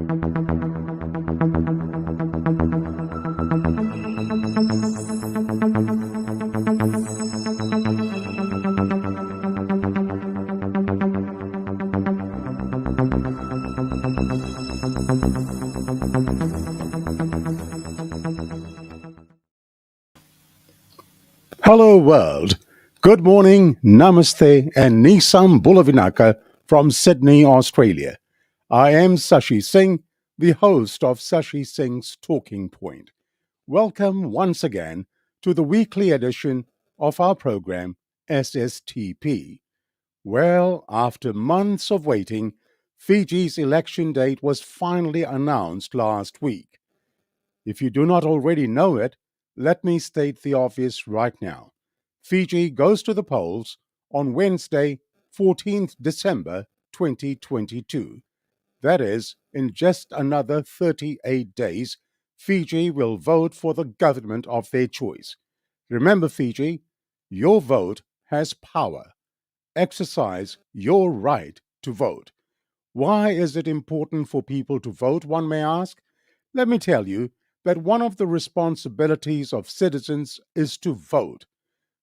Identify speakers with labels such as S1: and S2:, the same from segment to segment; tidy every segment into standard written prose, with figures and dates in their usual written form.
S1: Hello, world. Good morning, namaste, and Nisam Bulavinaka from Sydney, Australia. I am Sashi Singh, the host of Sashi Singh's Talking Point. Welcome once again to the weekly edition of our program, SSTP. Well, after months of waiting, Fiji's election date was finally announced last week. If you do not already know it, let me state the obvious right now. Fiji goes to the polls on Wednesday, 14th December 2022. That is, in just another 38 days, Fiji will vote for the government of their choice. Remember, Fiji, your vote has power. Exercise your right to vote. Why is it important for people to vote, one may ask? Let me tell you that one of the responsibilities of citizens is to vote.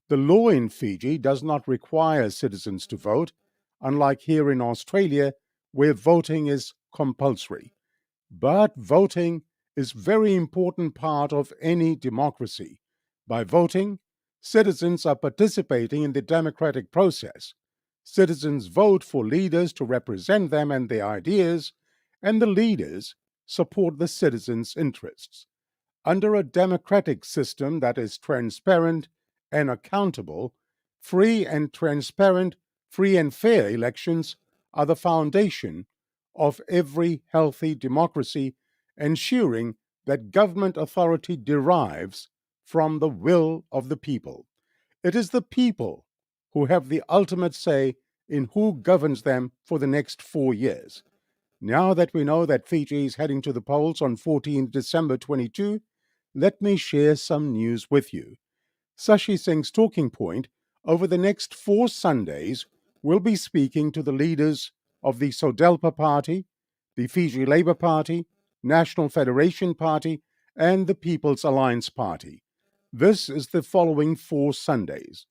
S1: The law in Fiji does not require citizens to vote, unlike here in Australia, where voting is compulsory. But voting is a very important part of any democracy. By voting, citizens are participating in the democratic process. Citizens vote for leaders to represent them and their ideas, and the leaders support the citizens' interests. Under a democratic system that is transparent and accountable, free and transparent, free and fair elections are the foundation of every healthy democracy, ensuring that government authority derives from the will of the people. It is the people who have the ultimate say in who governs them for the next 4 years. Now that we know that Fiji is heading to the polls on 14th December 22, let me share some news with you. Sashi Singh's Talking Point over the next 4 Sundays will be speaking to the leaders of the Sodelpa Party, the Fiji Labour Party, National Federation Party, and the People's Alliance Party. This is the following 4 Sundays.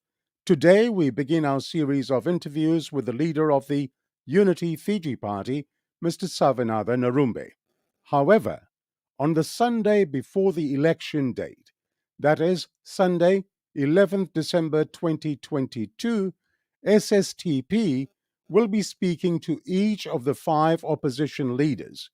S1: Today we begin our series of interviews with the leader of the Unity Fiji Party, Mr. Savenaca Narube. However, on the Sunday before the election date, that is Sunday, 11th December 2022, SSTP will be speaking to each of the 5 opposition leaders.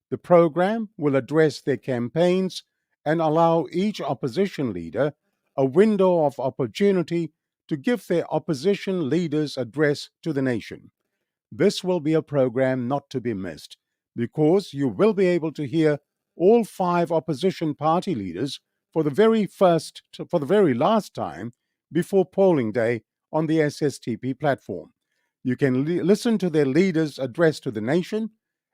S1: The program will address their campaigns and allow each opposition leader a window of opportunity to give their opposition leaders address to the nation. This will be a program not to be missed, because you will be able to hear all 5 opposition party leaders for the very last time before polling day on the SSTP platform. You can listen to their leaders' address to the nation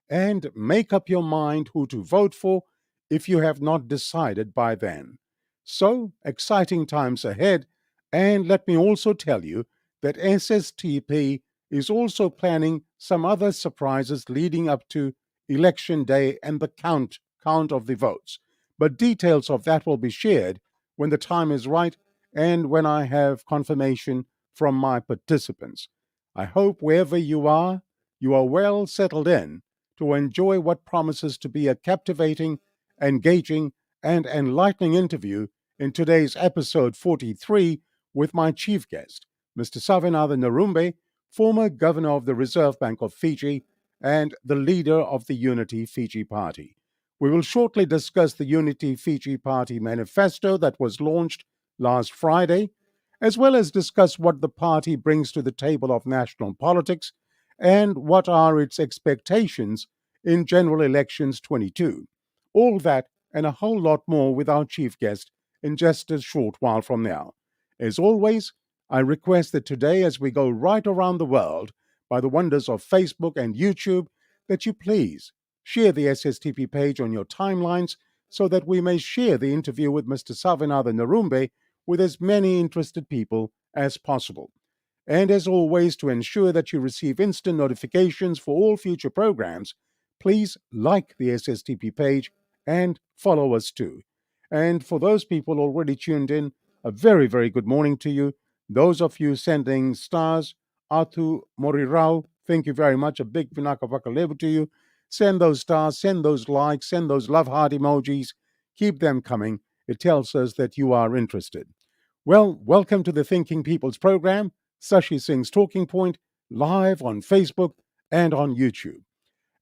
S1: and make up your mind who to vote for if you have not decided by then. So, exciting times ahead, and let me also tell you that SSTP is also planning some other surprises leading up to Election Day and the count of the votes. But details of that will be shared when the time is right and when I have confirmation from my participants. I hope wherever you are well settled in to enjoy what promises to be a captivating, engaging, and enlightening interview in today's episode 43 with my chief guest, Mr. Savenaca Narube, former governor of the Reserve Bank of Fiji and the leader of the Unity Fiji Party. We will shortly discuss the Unity Fiji Party manifesto that was launched last Friday, as well as discuss what the party brings to the table of national politics and what are its expectations in General Elections 22. All that and a whole lot more with our chief guest in just a short while from now. As always, I request that today, as we go right around the world by the wonders of Facebook and YouTube, that you please share the SSTP page on your timelines so that we may share the interview with Mr. Savenaca Narube with as many interested people as possible. And as always, to ensure that you receive instant notifications for all future programs, please like the SSTP page and follow us too. And for those people already tuned in, a very, very good morning to you. Those of you sending stars, Atu Morirao, thank you very much. A big Vinaka Vakalevu to you. Send those stars, send those likes, send those love heart emojis. Keep them coming. It tells us that you are interested. Well, welcome to the Thinking People's program, Sashi Singh's Talking Point, live on Facebook and on YouTube.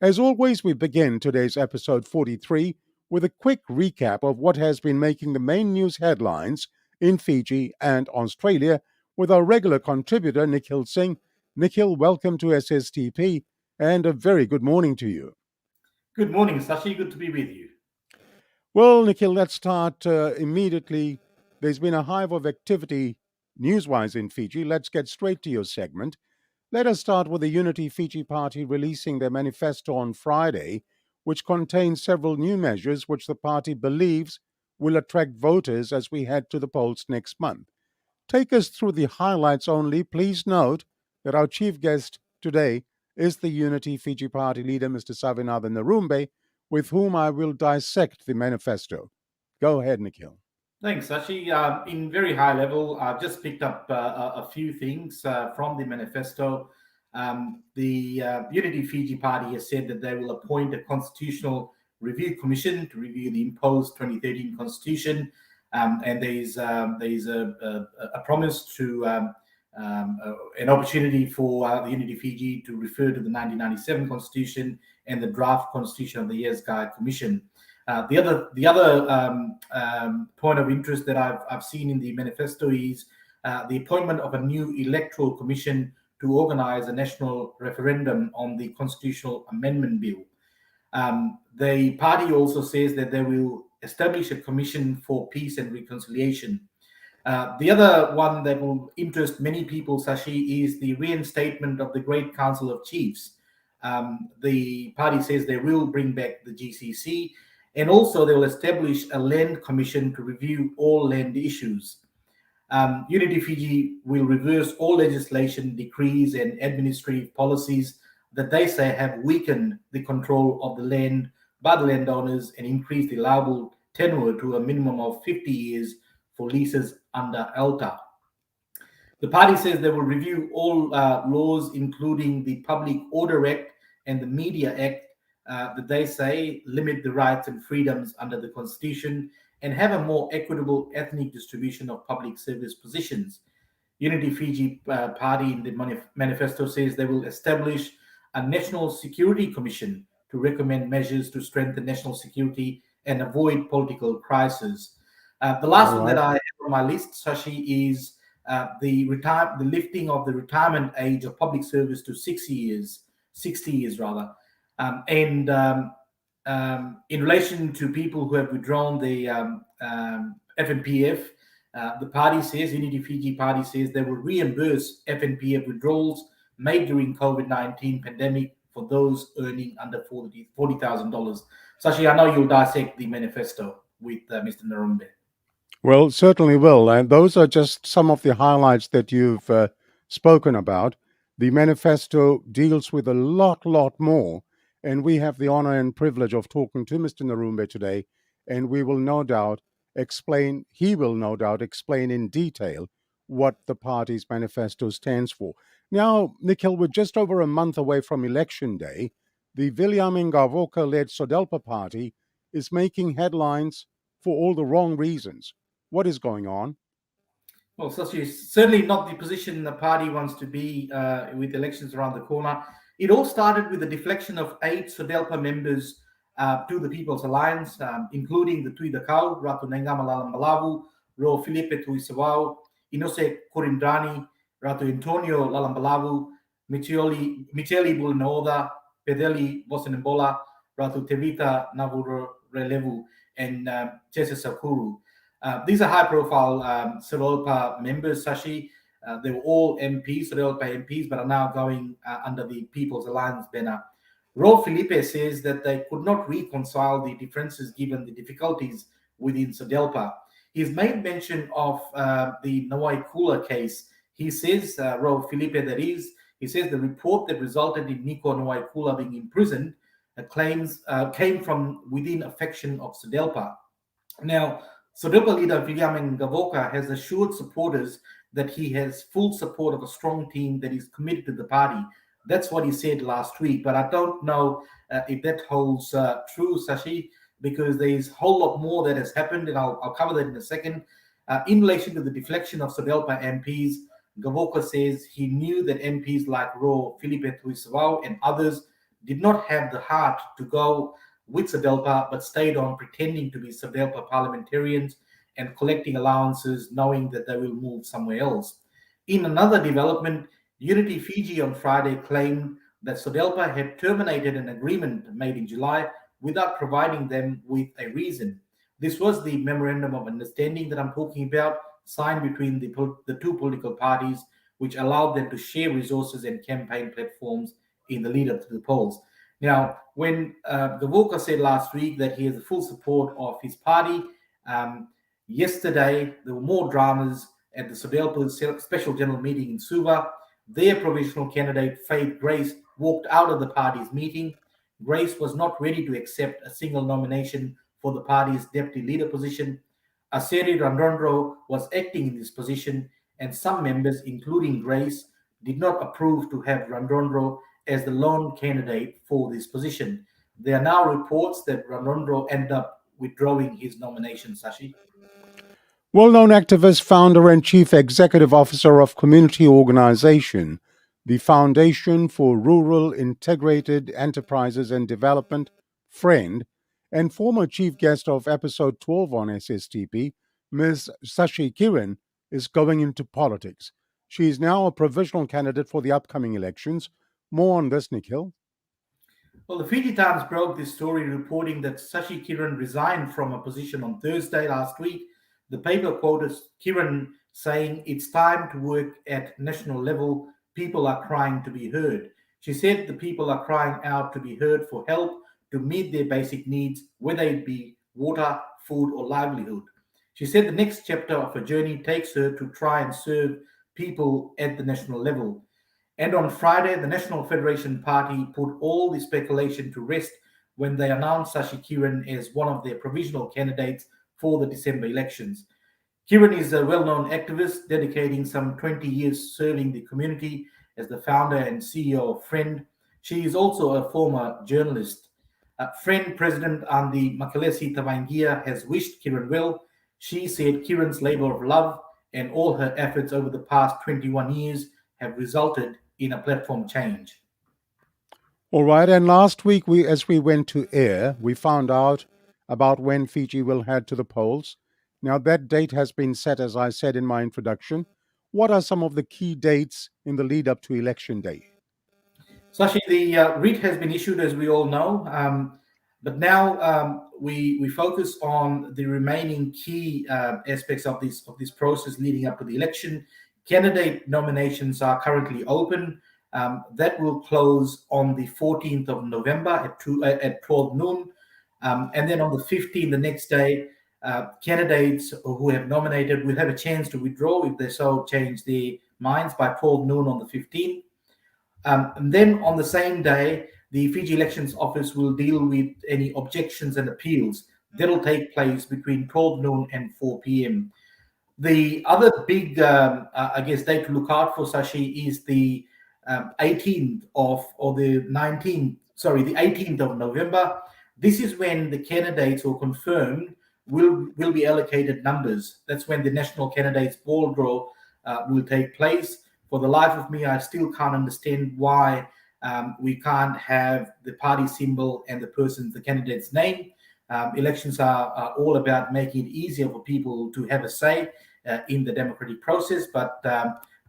S1: As always, we begin today's episode 43 with a quick recap of what has been making the main news headlines in Fiji and Australia with our regular contributor, Nikhil Singh. Nikhil, welcome to SSTP and a very good morning to you.
S2: Good morning, Sashi. Good to be with you.
S1: Well, Nikhil, let's start immediately. There's been a hive of activity news-wise in Fiji. Let's get straight to your segment. Let us start with the Unity Fiji Party releasing their manifesto on Friday, which contains several new measures which the party believes will attract voters as we head to the polls next month. Take us through the highlights only. Please note that our chief guest today is the Unity Fiji Party leader, Mr. Savenaca Narube, with whom I will dissect the manifesto. Go ahead, Nikhil.
S2: Thanks, Sashi. In very high level, I've just picked up a few things from the manifesto. The Unity Fiji Party has said that they will appoint a constitutional review commission to review the imposed 2013 constitution, and there's a promise to an opportunity for the Unity Fiji to refer to the 1997 constitution and the draft constitution of the Yesgai Commission. The other point of interest that I've seen in the manifesto is the appointment of a new electoral commission to organize a national referendum on the constitutional amendment bill. The party also says that they will establish a commission for peace and reconciliation. The other one that will interest many people, Sashi, is the reinstatement of the Great Council of Chiefs. The party says they will bring back the GCC, and also they will establish a land commission to review all land issues. Unity Fiji will reverse all legislation, decrees, and administrative policies that they say have weakened the control of the land by the landowners and increased the allowable tenure to a minimum of 50 years for leases under ALTA. The party says they will review all laws, including the Public Order Act and the Media Act, that they say limit the rights and freedoms under the Constitution and have a more equitable ethnic distribution of public service positions. Unity Fiji Party in the manifesto says they will establish a National Security Commission to recommend measures to strengthen national security and avoid political crisis. The last one that I have on my list, Sashi, is the lifting of the retirement age of public service to 60 years rather. In relation to people who have withdrawn the FNPF, the party says, Unity Fiji Party says they will reimburse FNPF withdrawals made during COVID-19 pandemic for those earning under $40,000. Sashi, I know you'll dissect the manifesto with Mr. Narube.
S1: Well, certainly will. And those are just some of the highlights that you've spoken about. The manifesto deals with a lot more. And we have the honor and privilege of talking to Mr. Narube today. And he will no doubt explain in detail what the party's manifesto stands for. Now, Nikhil, we're just over a month away from Election Day. The William Ngavoka-led Sodelpa Party is making headlines for all the wrong reasons. What is going on?
S2: Well, Sashi, certainly not the position the party wants to be with elections around the corner. It all started with the deflection of 8 Sodelpa members to the People's Alliance, including the Tui Dakau, Ratu Nengama Lalambalavu, Ro Filipe Tuisawau, Inose Korindrani, Ratu Antonio Lalambalavu, Micheli Bulinoda, Pedeli Bosenimbola, Ratu Tevita Navuro Relevu, and Jesse Sakuru. These are high-profile Sodelpa members, Sashi. They were all MPs, Sodelpa MPs, but are now going under the People's Alliance banner. Ro Filipe says that they could not reconcile the differences given the difficulties within Sodelpa. He's made mention of the Nawai Kula case. He says, Ro Filipe, he says the report that resulted in Nico Nawai Kula being imprisoned claims came from within a faction of SEDELPA. Now, SEDELPA leader Viliamin Gavoka has assured supporters that he has full support of a strong team that is committed to the party. That's what he said last week, but I don't know if that holds true, Sashi, because there's a whole lot more that has happened, and I'll cover that in a second. In relation to the deflection of SEDELPA MPs, Gavoka says he knew that MPs like Ro Filipe Tuisavau and others did not have the heart to go with SEDELPA, but stayed on pretending to be SEDELPA parliamentarians and collecting allowances, knowing that they will move somewhere else. In another development, Unity Fiji on Friday claimed that SEDELPA had terminated an agreement made in July without providing them with a reason. This was the memorandum of understanding that I'm talking about, signed between the two political parties, which allowed them to share resources and campaign platforms in the lead up to the polls. Now, when Gavoka said last week that he has the full support of his party, yesterday there were more dramas at the SEDELPA special general meeting in Suva. Their provisional candidate, Faith Grace, walked out of the party's meeting. Grace was not ready to accept a single nomination for the party's deputy leader position. Aseri Randondro was acting in this position, and some members, including Grace, did not approve to have Randondro as the lone candidate for this position. There are now reports that Randondro ended up withdrawing his nomination, Sashi.
S1: Well known activist, founder, and chief executive officer of community organization, the Foundation for Rural Integrated Enterprises and Development, FRIEND, and former chief guest of episode 12 on SSTP, Ms. Sashi Kiran, is going into politics. She is now a provisional candidate for the upcoming elections. More on this, Nikhil.
S2: Well, the Fiji Times broke this story reporting that Sashi Kiran resigned from a position on Thursday last week. The paper quoted Kiran saying, "It's time to work at national level. People are crying to be heard." She said the people are crying out to be heard for help to meet their basic needs, whether it be water, food, or livelihood. She said the next chapter of her journey takes her to try and serve people at the national level. And on Friday, the National Federation Party put all the speculation to rest when they announced Sashi Kiran as one of their provisional candidates for the December elections. Kiran is a well known activist dedicating some 20 years serving the community as the founder and CEO of FRIEND. She is also a former journalist. FRIEND President Andi Makalesi Tavangia has wished Kiran well. She said Kiran's labor of love and all her efforts over the past 21 years have resulted in a platform change.
S1: All right, and last week, as we went to air, we found out about when Fiji will head to the polls. Now, that date has been set, as I said in my introduction. What are some of the key dates in the lead up to election day?
S2: Sashi, the writ has been issued, as we all know, but now we focus on the remaining key aspects of this process leading up to the election. Candidate nominations are currently open. That will close on the 14th of November at 12 noon, and then on the 15th, the next day, candidates who have nominated will have a chance to withdraw if they so change their minds by 12 noon on the 15th. And then on the same day, the Fiji Elections Office will deal with any objections and appeals. That'll take place between 12 noon and 4 p.m. The other big, I guess, date to look out for, Sashi, is the 18th or the 19th, sorry, the 18th of November. This is when the candidates who are confirmed will be allocated numbers. That's when the national candidates ball draw will take place. For the life of me, I still can't understand why we can't have the party symbol and the candidate's name. Elections are all about making it easier for people to have a say in the democratic process, but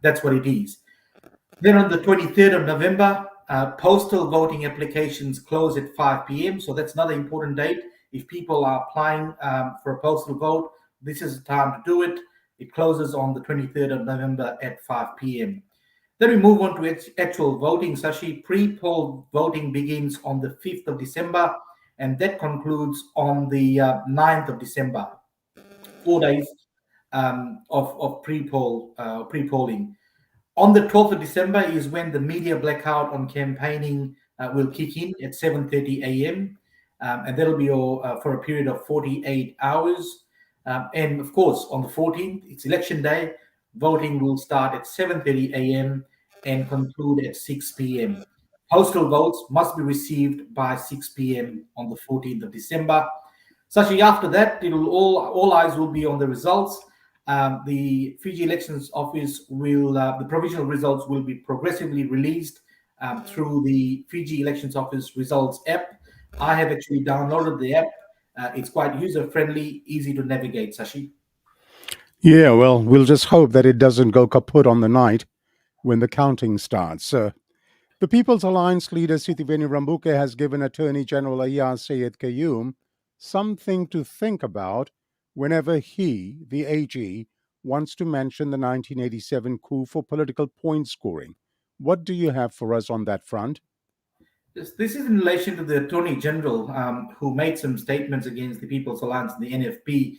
S2: that's what it is. Then on the 23rd of November, postal voting applications close at 5 p.m. So that's another important date. If people are applying for a postal vote, this is the time to do it. It closes on the 23rd of November at 5 p.m. Then we move on to actual voting, Sashi. Pre-poll voting begins on the 5th of December, and that concludes on the 9th of December. 4 days of pre-polling. On the 12th of December is when the media blackout on campaigning will kick in at 7:30 a.m. And that'll be for a period of 48 hours. And of course, on the 14th, it's election day. Voting will start at 7:30 a.m. and conclude at 6 p.m. Postal votes must be received by 6 p.m. on the 14th of December. Such after that, it will all eyes will be on the results. The Fiji Elections Office will the provisional results will be progressively released through the Fiji Elections Office results app. I have actually downloaded the app. It's quite user friendly, easy to navigate. Sashi.
S1: Yeah, well, we'll just hope that it doesn't go kaput on the night when the counting starts. The People's Alliance leader Sitiveni Rambuke has given Attorney General Ayaz Sayed Qayyum something to think about whenever he, the AG, wants to mention the 1987 coup for political point scoring. What do you have for us on that front?
S2: This is in relation to the Attorney General who made some statements against the People's Alliance and the NFP.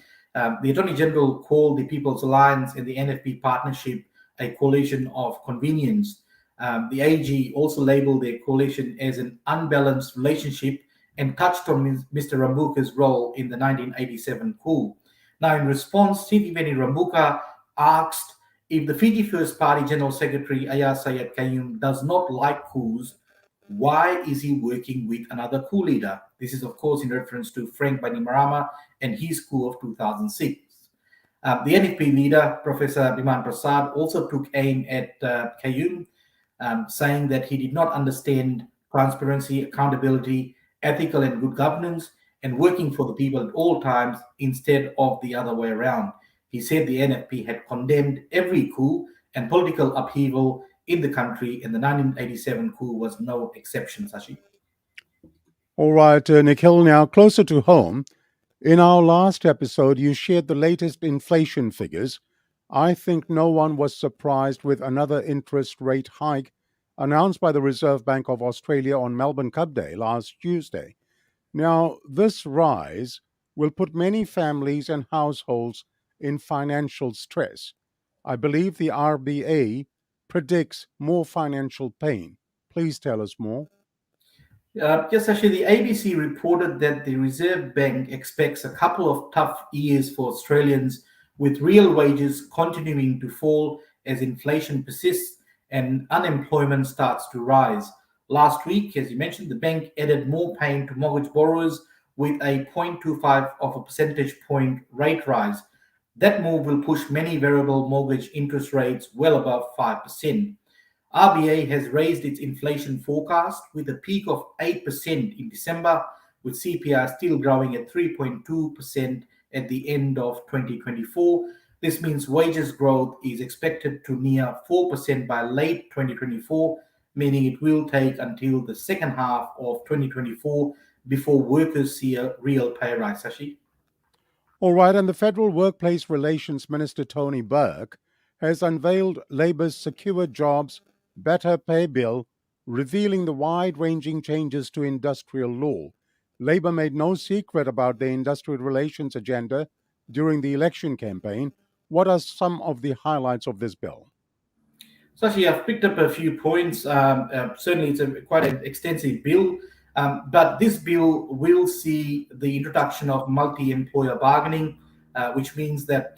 S2: The Attorney General called the People's Alliance and the NFP partnership a coalition of convenience. The AG also labeled their coalition as an unbalanced relationship and touched on Mr. Rambuka's role in the 1987 coup. Now, in response, Sitiveni Rambuka asked if the Fiji First Party General Secretary Ayaz Sayed Qayyum does not like coups, why is he working with another coup leader? This is, of course, in reference to Frank Bainimarama and his coup of 2006. The NFP leader, Professor Biman Prasad, also took aim at Qayyum, saying that he did not understand transparency, accountability, ethical and good governance, and working for the people at all times instead of the other way around. He said the NFP had condemned every coup and political upheaval in the country, and the 1987 coup was no exception, Sashi.
S1: All right, Nikhil, now closer to home. In our last episode, you shared the latest inflation figures. I think no one was surprised with another interest rate hike announced by the Reserve Bank of Australia on Melbourne Cup Day last Tuesday. Now, this rise will put many families and households in financial stress. I believe the RBA predicts more financial pain. Please tell us more.
S2: Yes, actually, the ABC reported that the Reserve Bank expects a couple of tough years for Australians, with real wages continuing to fall as inflation persists and unemployment starts to rise. Last week, as you mentioned, the bank added more pain to mortgage borrowers with a 0.25 of a percentage point rate rise. That move will push many variable mortgage interest rates well above 5%. RBA has raised its inflation forecast with a peak of 8% in December, with CPI still growing at 3.2% at the end of 2024. This means wages growth is expected to near 4% by late 2024, meaning it will take until the second half of 2024 before workers see a real pay rise, Sashi.
S1: All right, and the Federal Workplace Relations Minister Tony Burke has unveiled Labour's Secure Jobs, Better Pay Bill, revealing the wide ranging changes to industrial law. Labour made no secret about their industrial relations agenda during the election campaign. What are some of the highlights of this bill?
S2: So actually, I've picked up a few points. Certainly, it's quite an extensive bill, but this bill will see the introduction of multi-employer bargaining, which means that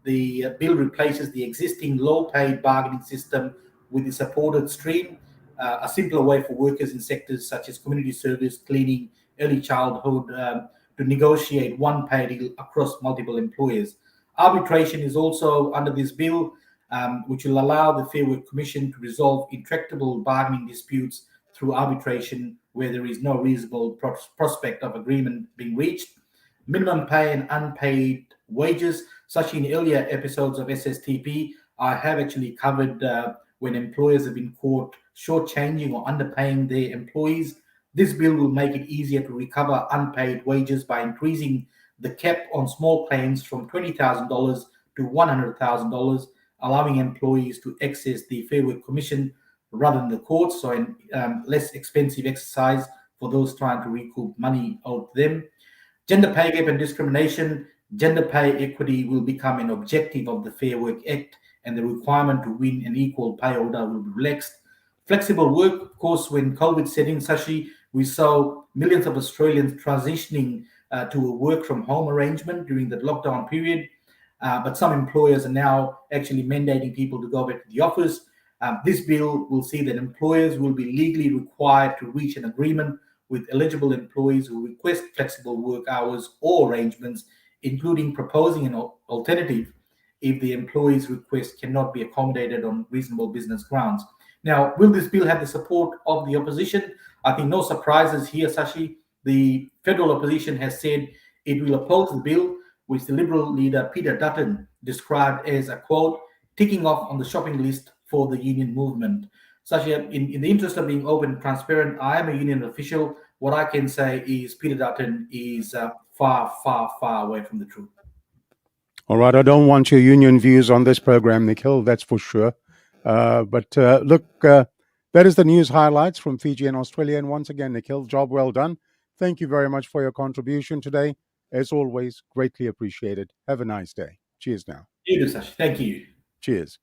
S2: the bill replaces the existing low-paid bargaining system with the supported stream, a simpler way for workers in sectors such as community service, cleaning, early childhood to negotiate one pay deal across multiple employers. Arbitration is also under this bill, which will allow the Fair Work Commission to resolve intractable bargaining disputes through arbitration where there is no reasonable prospect of agreement being reached. Minimum pay and unpaid wages, such in earlier episodes of SSTP, I have actually covered when employers have been caught shortchanging or underpaying their employees. This bill will make it easier to recover unpaid wages by increasing the cap on small claims from $20,000 to $100,000, allowing employees to access the Fair Work Commission rather than the courts, so a less expensive exercise for those trying to recoup money owed to them. Gender pay gap and discrimination, gender pay equity will become an objective of the Fair Work Act, and the requirement to win an equal pay order will be relaxed. Flexible work, of course, when COVID set in, Sashi, we saw millions of Australians transitioning to a work from home arrangement during the lockdown period. But some employers are now actually mandating people to go back to the office. This bill will see that employers will be legally required to reach an agreement with eligible employees who request flexible work hours or arrangements, including proposing an alternative if the employee's request cannot be accommodated on reasonable business grounds. Now, will this bill have the support of the opposition? I think no surprises here, Sashi. The federal opposition has said it will oppose the bill, which the Liberal leader Peter Dutton described as a quote, ticking off on the shopping list for the union movement. Sashi, in the interest of being open and transparent, I am a union official. What I can say is Peter Dutton is far, far, far away from the truth.
S1: All right, I don't want your union views on this program, Nikhil, that's for sure. That is the news highlights from Fiji and Australia. And once again, Nikhil, job well done. Thank you very much for your contribution today. As always, greatly appreciated. Have a nice day. Cheers now.
S2: You do, Sashi. Thank you.
S1: Cheers.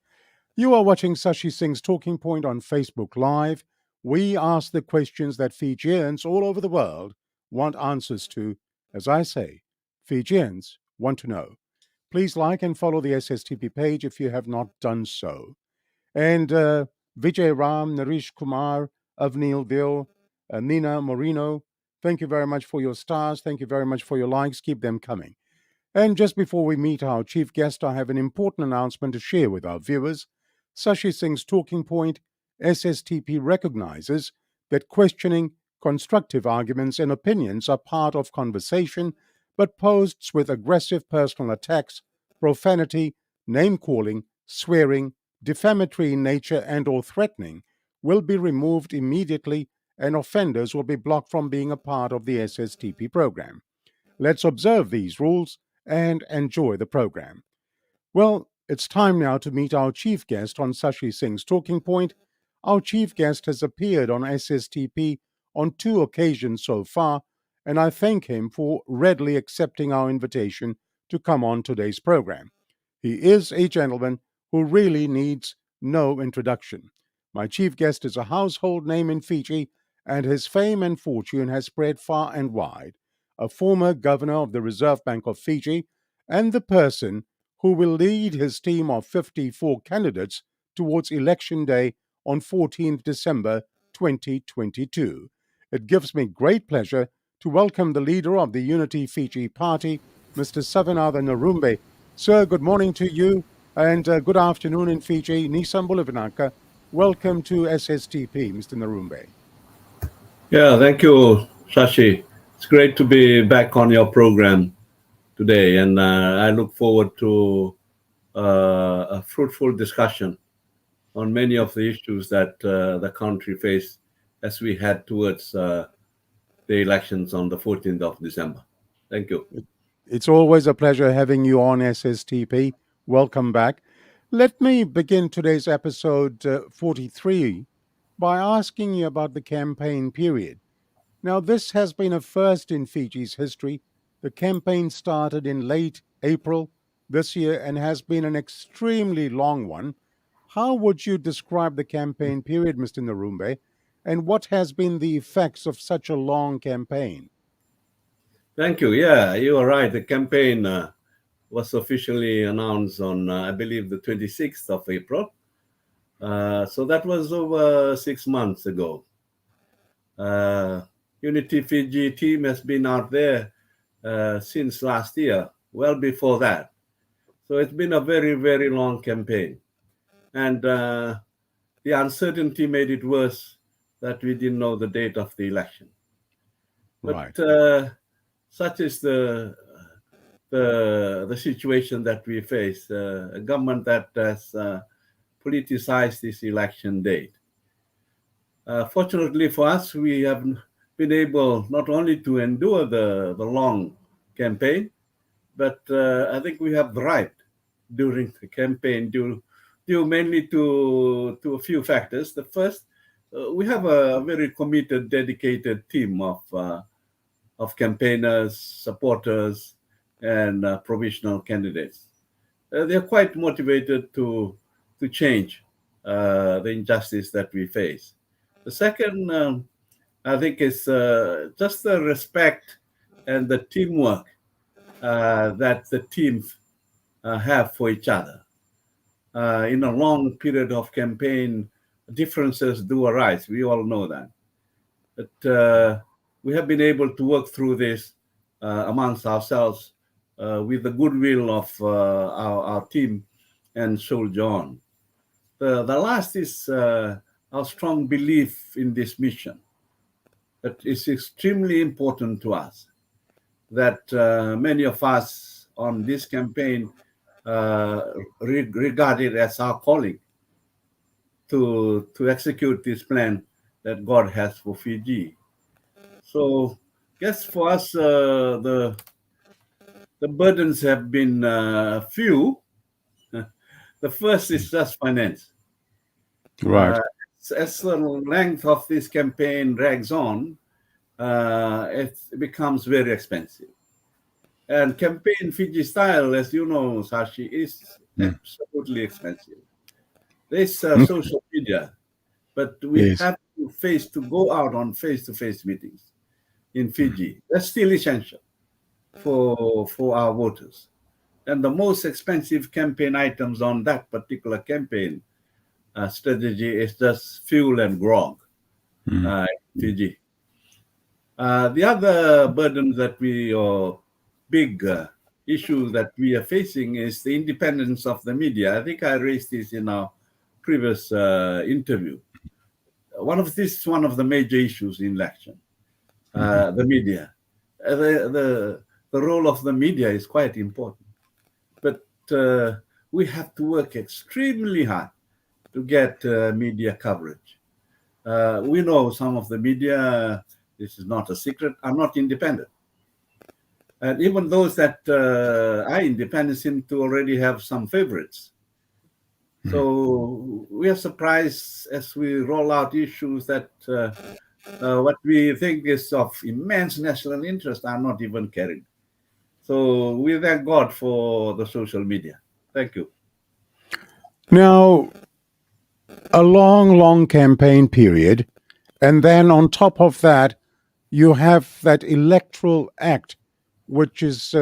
S1: You are watching Sashi Singh's Talking Point on Facebook Live. We ask the questions that Fijians all over the world want answers to. As I say, Fijians want to know. Please like and follow the SSTP page if you have not done so. And Vijay Ram, Naresh Kumar, Avnil Dil, Nina Moreno, thank you very much for your stars. Thank you very much for your likes. Keep them coming. And just before we meet our chief guest, I have an important announcement to share with our viewers. Sashi Singh's Talking Point, SSTP recognizes that questioning, constructive arguments, and opinions are part of conversation, but posts with aggressive personal attacks, profanity, name-calling, swearing, defamatory in nature, and/or threatening will be removed immediately, and offenders will be blocked from being a part of the SSTP program. Let's observe these rules and enjoy the program. Well, it's time now to meet our chief guest on Sashi Singh's Talking Point. Our chief guest has appeared on SSTP on 2 occasions so far, and I thank him for readily accepting our invitation to come on today's program. He is a gentleman who really needs no introduction. My chief guest is a household name in Fiji, and his fame and fortune has spread far and wide. A former governor of the Reserve Bank of Fiji, and the person who will lead his team of 54 candidates towards Election Day on 14th December 2022. It gives me great pleasure to welcome the leader of the Unity Fiji Party, Mr. Savenaca Narube. Sir, good morning to you, and good afternoon in Fiji. Nisam Bulavinaka, welcome to SSTP, Mr. Narube.
S3: Yeah, thank you, Shashi. It's great to be back on your program today, and I look forward to a fruitful discussion on many of the issues that the country faces as we head towards the elections on the 14th of December. Thank you.
S1: It's always a pleasure having you on SSTP. Welcome back. Let me begin today's episode 43 by asking you about the campaign period. Now, this has been a first in Fiji's history. The campaign started in late April this year and has been an extremely long one. How would you describe the campaign period, Mr. Narube, and what has been the effects of such a long campaign?
S3: Thank you. Yeah, you are right. The campaign was officially announced on, I believe, the 26th of April. So that was over 6 months ago. Unity Fiji team has been out there since last year, well before that. So it's been a very, very long campaign. And the uncertainty made it worse that we didn't know the date of the election. But
S1: Right.
S3: such is the situation that we face, a government that has politicized this election date. Fortunately for us, we have been able not only to endure the long campaign, but I think we have thrived during the campaign due mainly to a few factors. The first, we have a very committed, dedicated team of campaigners, supporters, and provisional candidates. They're quite motivated to change the injustice that we face. The second, I think, is just the respect and the teamwork that the teams have for each other. In a long period of campaign, differences do arise. We all know that. But we have been able to work through this amongst ourselves with the goodwill of our team and soldier on. The last is our strong belief in this mission. That is extremely important to us. That many of us on this campaign regard it as our calling to execute this plan that God has for Fiji. So, guess for us, the burdens have been few. The first is just finance.
S1: Right.
S3: As the length of this campaign drags on, it becomes very expensive. And campaign Fiji style, as you know, Sashi, is absolutely expensive. There's social media, but we
S1: Yes.
S3: have to go out on face-to-face meetings in Fiji. That's still essential for our voters. And the most expensive campaign items on that particular campaign strategy is just fuel and grog in Fiji. The other burden that or big issue that we are facing is the independence of the media. I think I raised this in our previous interview. One of the major issues in election, the media. The role of the media is quite important, but we have to work extremely hard to get media coverage. We know some of the media, this is not a secret, are not independent. And even those that are independent seem to already have some favorites. So we are surprised as we roll out issues that what we think is of immense national interest are not even carried. So we thank God for the social media. Thank you.
S1: Now, a long campaign period, and then on top of that, you have that electoral act, which is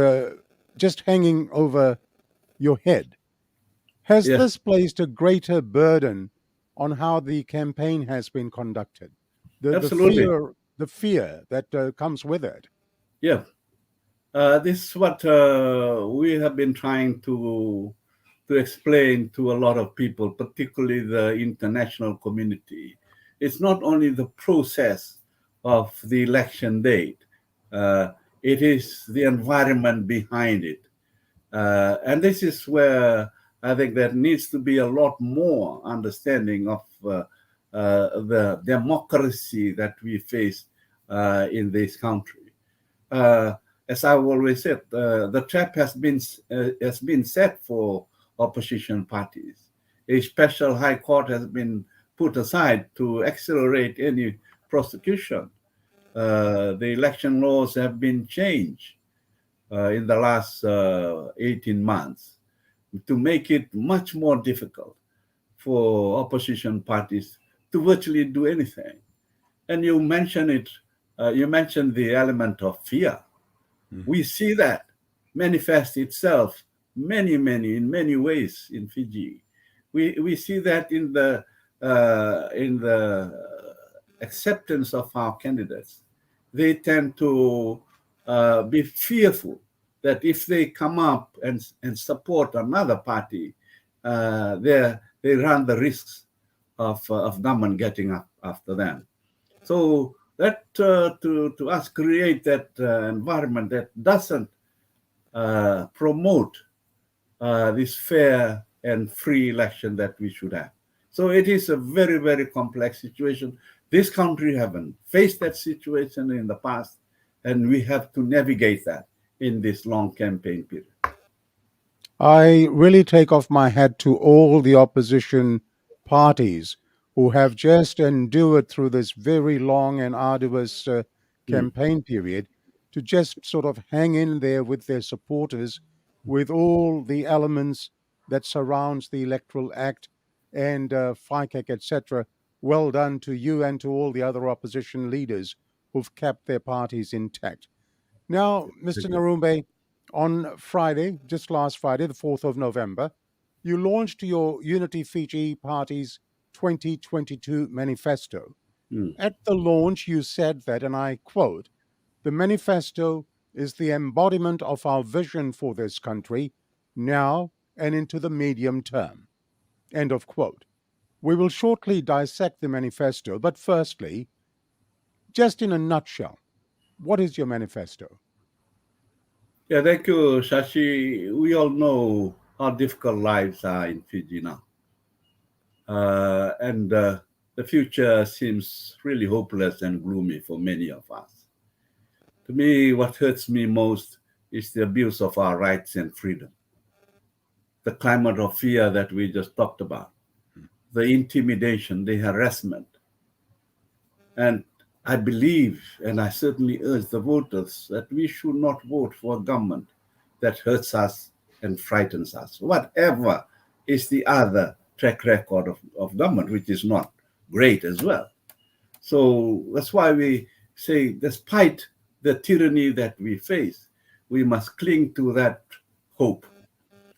S1: just hanging over your head. Has
S3: Yes,
S1: this placed a greater burden on how the campaign has been conducted? The
S3: absolutely.
S1: fear that comes with it.
S3: Yeah. This is what we have been trying to explain to a lot of people, particularly the international community. It's not only the process of the election date, it is the environment behind it. And this is where I think there needs to be a lot more understanding of the democracy that we face in this country. As I've always said, the trap has been set for opposition parties. A special high court has been put aside to accelerate any prosecution. The election laws have been changed in the last 18 months to make it much more difficult for opposition parties to virtually do anything. And you mentioned it, you mentioned the element of fear. We see that manifest itself in many ways in Fiji. We see that in the acceptance of our candidates. They tend to be fearful that if they come up and support another party, they run the risks of government getting up after them. So that to us create that environment that doesn't promote this fair and free election that we should have. So it is a very complex situation. This country haven't faced that situation in the past, and we have to navigate that in this long campaign period.
S1: I really take off my hat to all the opposition parties who have just endured through this very long and arduous campaign period to just sort of hang in there with their supporters with all the elements that surrounds the electoral act and FICAC, etc. Well done to you and to all the other opposition leaders who've kept their parties intact. Now, Mr. Narube, on Friday, just last Friday, the 4th of November, you launched your Unity Fiji Party's 2022 manifesto. At the launch, you said that, and I quote, "The manifesto is the embodiment of our vision for this country now and into the medium term." End of quote. We will shortly dissect the manifesto, but firstly, just in a nutshell, what is your manifesto?
S3: Yeah, thank you, Shashi. We all know how difficult lives are in Fiji now. And the future seems really hopeless and gloomy for many of us. To me, what hurts me most is the abuse of our rights and freedom. The climate of fear that we just talked about, the intimidation, the harassment. And I believe, and I certainly urge the voters, that we should not vote for a government that hurts us and frightens us, whatever is the other track record of government, which is not great as well. So that's why we say, despite the tyranny that we face, we must cling to that hope.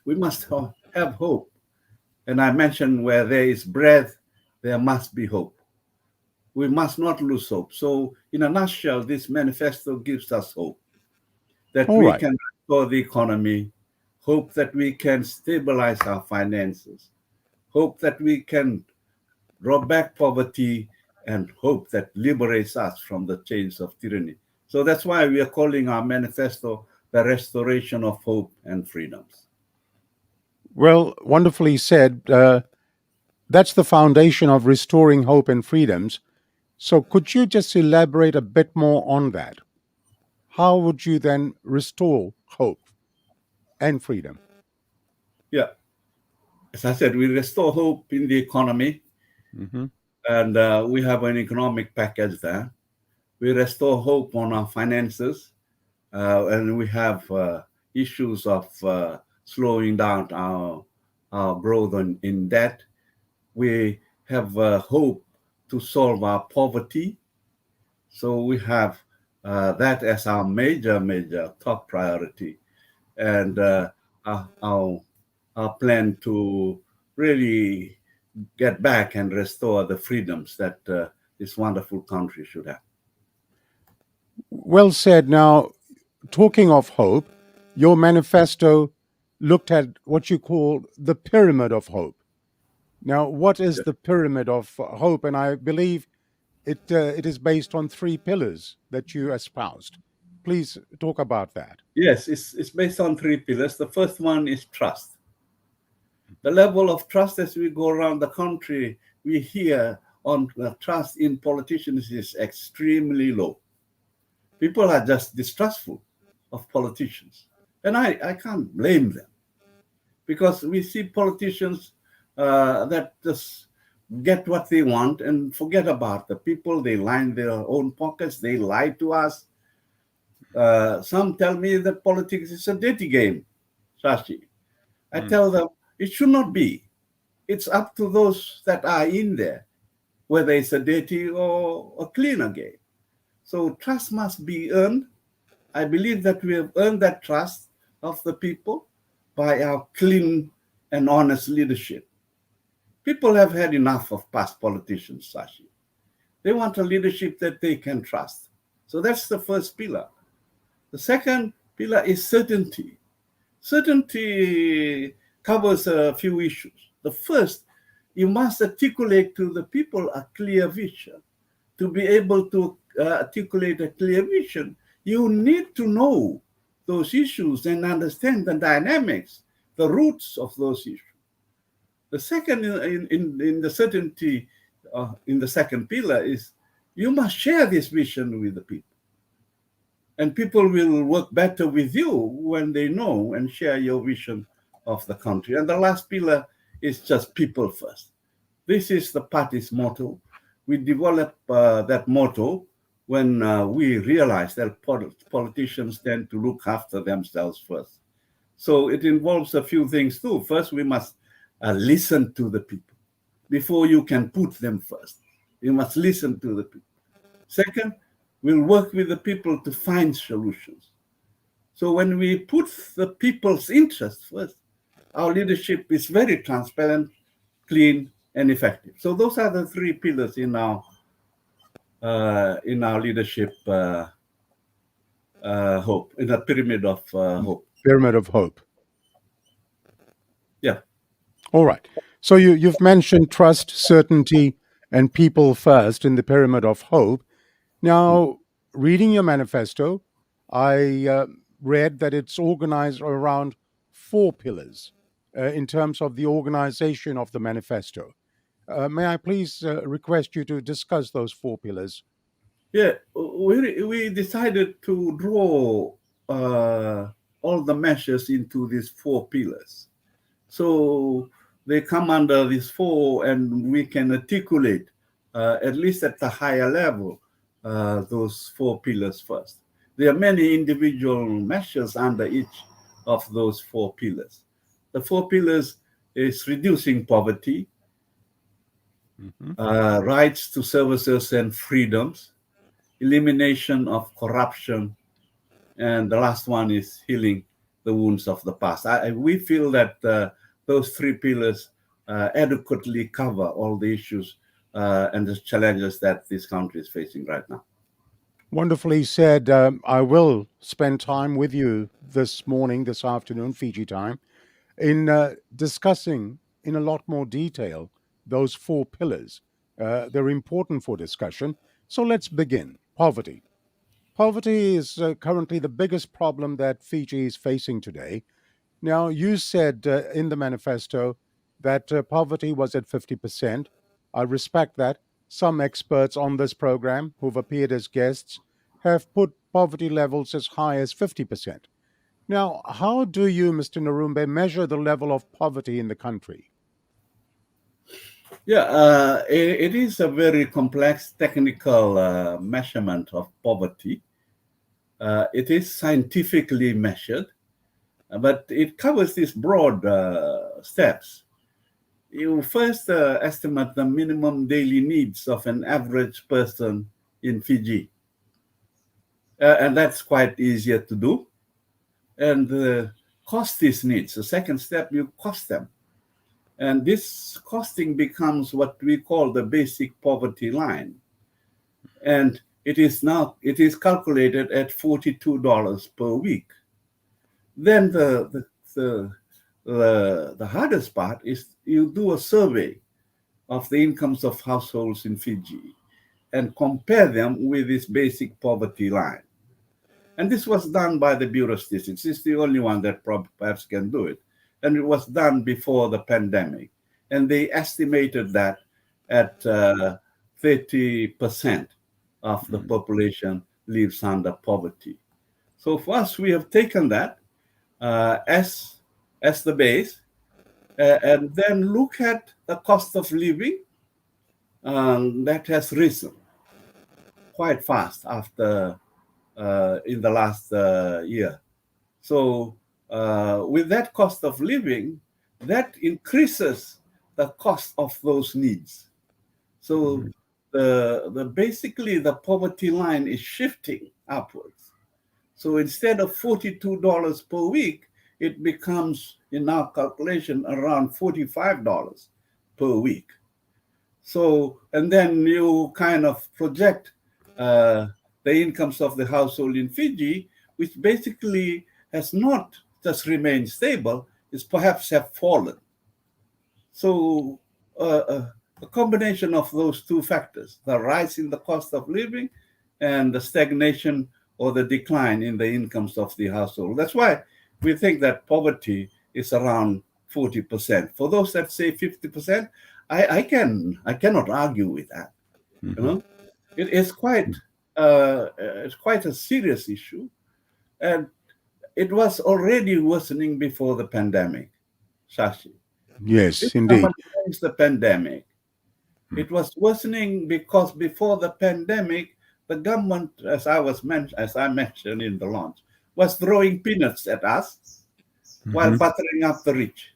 S3: We must have hope. And I mentioned, where there is breath, there must be hope. We must not lose hope. So in a nutshell, this manifesto gives us hope that
S1: All
S3: we
S1: right.
S3: can restore the economy, hope that we can stabilize our finances, hope that we can draw back poverty, and hope that liberates us from the chains of tyranny. So that's why we are calling our manifesto the restoration of hope and freedoms.
S1: Well, wonderfully said. That's the foundation of restoring hope and freedoms. So, could you just elaborate a bit more on that? How would you then restore hope and freedom?
S3: Yeah. As I said, we restore hope in the economy,
S1: Mm-hmm.
S3: and we have an economic package there. We restore hope on our finances, and we have issues of slowing down our growth in debt. We have hope to solve our poverty. So we have that as our major top priority, and our plan to really get back and restore the freedoms that this wonderful country should have.
S1: Well said. Now, talking of hope, your manifesto looked at what you call the pyramid of hope. Now, what is the pyramid of hope? And I believe it is based on three pillars that you espoused. Please talk about that.
S3: Yes, it's based on three pillars. The first one is trust. The level of trust as we go around the country, we hear on trust in politicians is extremely low. People are just distrustful of politicians. And I can't blame them, because we see politicians that just get what they want and forget about the people. They line their own pockets. They lie to us. Some tell me that politics is a dirty game, Shashi. I tell them it should not be. It's up to those that are in there, whether it's a dirty or a cleaner game. So trust must be earned. I believe that we have earned that trust of the people by our clean and honest leadership. People have had enough of past politicians, Shashi. They want a leadership that they can trust. So that's the first pillar. The second pillar is certainty. Certainty covers a few issues. The first, you must articulate to the people a clear vision. To be able to articulate a clear vision, you need to know those issues and understand the dynamics, the roots of those issues. The second in the certainty, in the second pillar, is you must share this vision with the people. And people will work better with you when they know and share your vision of the country. And the last pillar is just people first. This is the party's motto. We developed that motto when we realized that politicians tend to look after themselves first. So it involves a few things too. First, we must listen to the people. before you can put them first. You must listen to the people. Second, we'll work with the people to find solutions. So when we put the people's interests first, our leadership is very transparent, clean, and effective. So those are the three pillars in our leadership hope, in the pyramid of hope.
S1: Pyramid of Hope.
S3: Yeah.
S1: All right. So you've mentioned trust, certainty, and people first in the Pyramid of Hope. Now, reading your manifesto, I read that it's organized around 4 pillars in terms of the organization of the manifesto. May I please request you to discuss those 4 pillars?
S3: Yeah, we decided to draw all the measures into these 4 pillars. So they come under these 4, and we can articulate, at least at the higher level, those 4 pillars first. There are many individual measures under each of those 4 pillars. The 4 pillars is reducing poverty, rights to services and freedoms, elimination of corruption, and the last one is healing the wounds of the past. We feel that those 3 pillars adequately cover all the issues and the challenges that this country is facing right now.
S1: Wonderfully said. I will spend time with you this morning, this afternoon, Fiji time, in discussing in a lot more detail those 4 pillars. They're important for discussion. So let's begin. Poverty. Poverty is currently the biggest problem that Fiji is facing today. Now, you said in the manifesto that poverty was at 50%. I respect that. Some experts on this program who've appeared as guests have put poverty levels as high as 50%. Now, how do you, Mr. Narube, measure the level of poverty in the country?
S3: Yeah, it is a very complex technical measurement of poverty. It is scientifically measured, but it covers these broad steps. You first estimate the minimum daily needs of an average person in Fiji. And that's quite easier to do. And cost these needs. The second step, you cost them. And this costing becomes what we call the basic poverty line. And it is calculated at $42 per week. Then the hardest part is you do a survey of the incomes of households in Fiji and compare them with this basic poverty line. And this was done by the Bureau of Statistics. It's the only one that perhaps can do it. And it was done before the pandemic. And they estimated that at 30% of the population lives under poverty. So for us, we have taken that as the base and then look at the cost of living that has risen quite fast after in the last year. So with that cost of living, that increases the cost of those needs. So basically the poverty line is shifting upwards. So instead of $42 per week, it becomes, in our calculation, around $45 per week. So, and then you kind of project the incomes of the household in Fiji, which basically has not just remained stable, it's perhaps have fallen. So a combination of those 2 factors, the rise in the cost of living and the stagnation or the decline in the incomes of the household. That's why we think that poverty is around 40%. For those that say 50%, I cannot argue with that. You know, it's quite a serious issue, and it was already worsening before the pandemic, Shashi.
S1: Yes, indeed.
S3: Since the pandemic, it was worsening because before the pandemic, the government, as I mentioned in the launch, was throwing peanuts at us while buttering up the rich.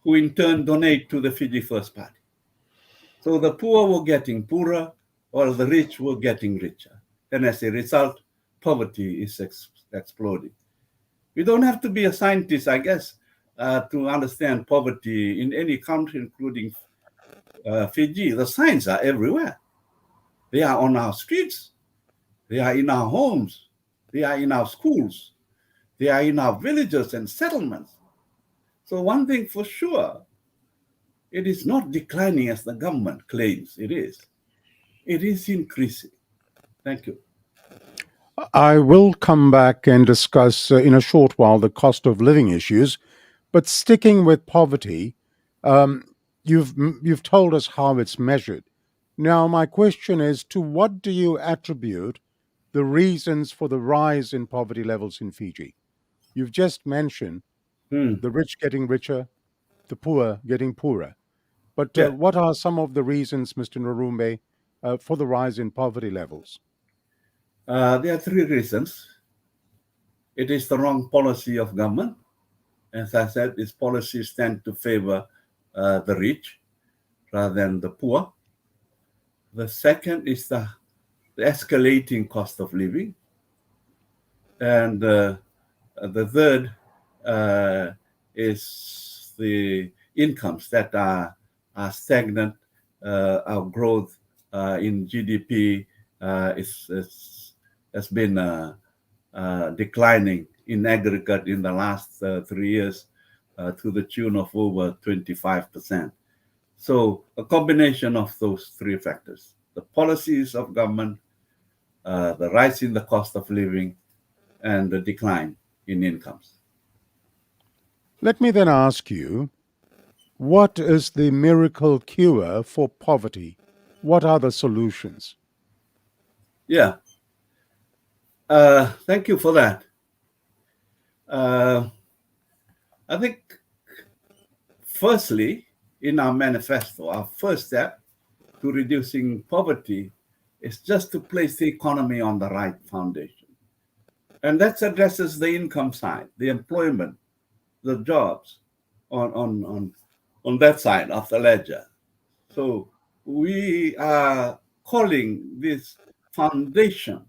S3: who in turn donate to the Fiji First Party. So the poor were getting poorer, while the rich were getting richer. And as a result, poverty is exploding. We don't have to be a scientist, I guess, to understand poverty in any country, including Fiji. The signs are everywhere. They are on our streets. They are in our homes. They are in our schools. They are in our villages and settlements. So one thing for sure, it is not declining as the government claims it is. It is increasing. Thank you.
S1: I will come back and discuss in a short while the cost of living issues, but sticking with poverty, um, you've told us how it's measured. Now, my question is, to what do you attribute the reasons for the rise in poverty levels in Fiji? You've just mentioned the rich getting richer, the poor getting poorer. But
S3: Yeah.
S1: what are some of the reasons, Mr. Narumbe, for the rise in poverty levels?
S3: There are three reasons. It is the wrong policy of government. As I said, its policies tend to favor the rich rather than the poor. The second is the escalating cost of living. And the third is the incomes that are stagnant. Our growth in GDP has been declining in aggregate in the last 3 years to the tune of over 25%. So a combination of those three factors: the policies of government, the rise in the cost of living, and the decline in incomes.
S1: Let me then ask you, what is the miracle cure for poverty? What are the solutions?
S3: Yeah. Thank you for that. I think, firstly, in our manifesto, our first step to reducing poverty is just to place the economy on the right foundation. And that addresses the income side, the employment, the jobs on that side of the ledger. So we are calling this foundation,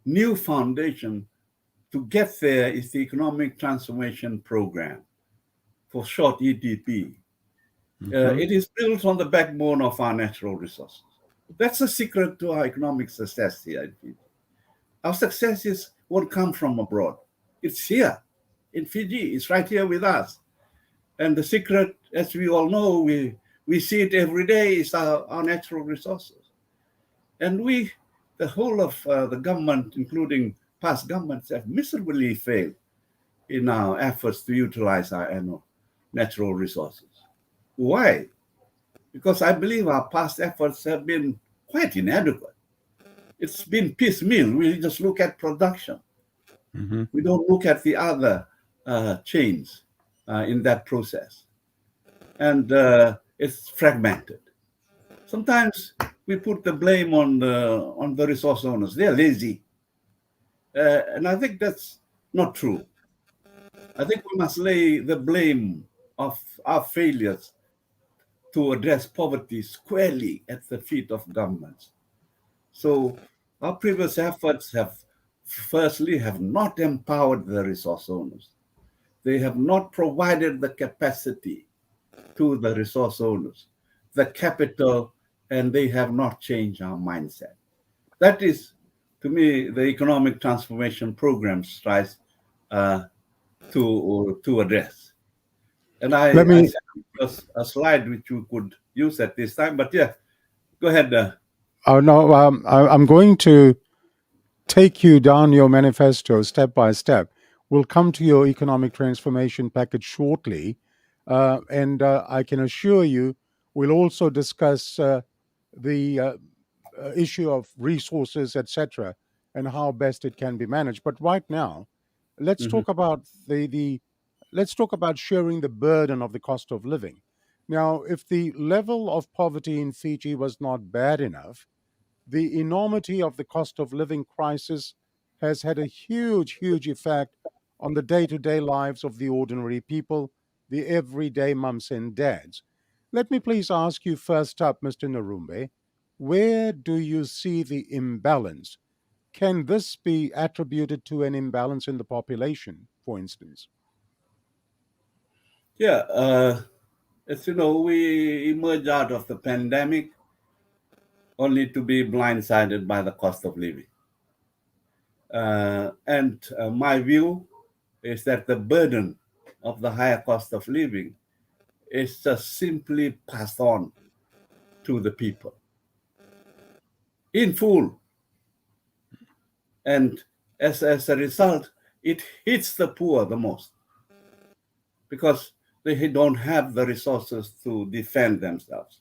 S3: new foundation, to get there is the Economic Transformation Program, for short ETP. It is built on the backbone of our natural resources. That's the secret to our economic success here in Fiji. Our success won't come from abroad. It's here in Fiji. It's right here with us. And the secret, as we all know, we see it every day, is our natural resources. And the whole of the government, including past governments, have miserably failed in our efforts to utilize our natural resources. Why? Because I believe our past efforts have been quite inadequate. It's been piecemeal. We just look at production. We don't look at the other chains in that process. And it's fragmented. Sometimes we put the blame on the resource owners. They're lazy. And I think that's not true. I think we must lay the blame of our failures to address poverty squarely at the feet of governments. So our previous efforts have not empowered the resource owners. They have not provided the capacity to the resource owners, the capital, and they have not changed our mindset. That is, to me, the economic transformation program tries to address. And I sent a slide which you could use at this time, but yeah, go ahead.
S1: I'm going to take you down your manifesto step by step. We'll come to your economic transformation package shortly. And I can assure you, we'll also discuss the issue of resources, etc., and how best it can be managed. But right now, let's talk about let's talk about sharing the burden of the cost of living. Now, if the level of poverty in Fiji was not bad enough, the enormity of the cost of living crisis has had a huge effect on the day to day lives of the ordinary people, the everyday mums and dads. Let me please ask you first up, Mr. Narube, where do you see the imbalance? Can this be attributed to an imbalance in the population, for instance?
S3: Yeah, as you know, we emerged out of the pandemic only to be blindsided by the cost of living. And my view is that the burden of the higher cost of living is just simply passed on to the people in full. And as a result, it hits the poor the most because they don't have the resources to defend themselves.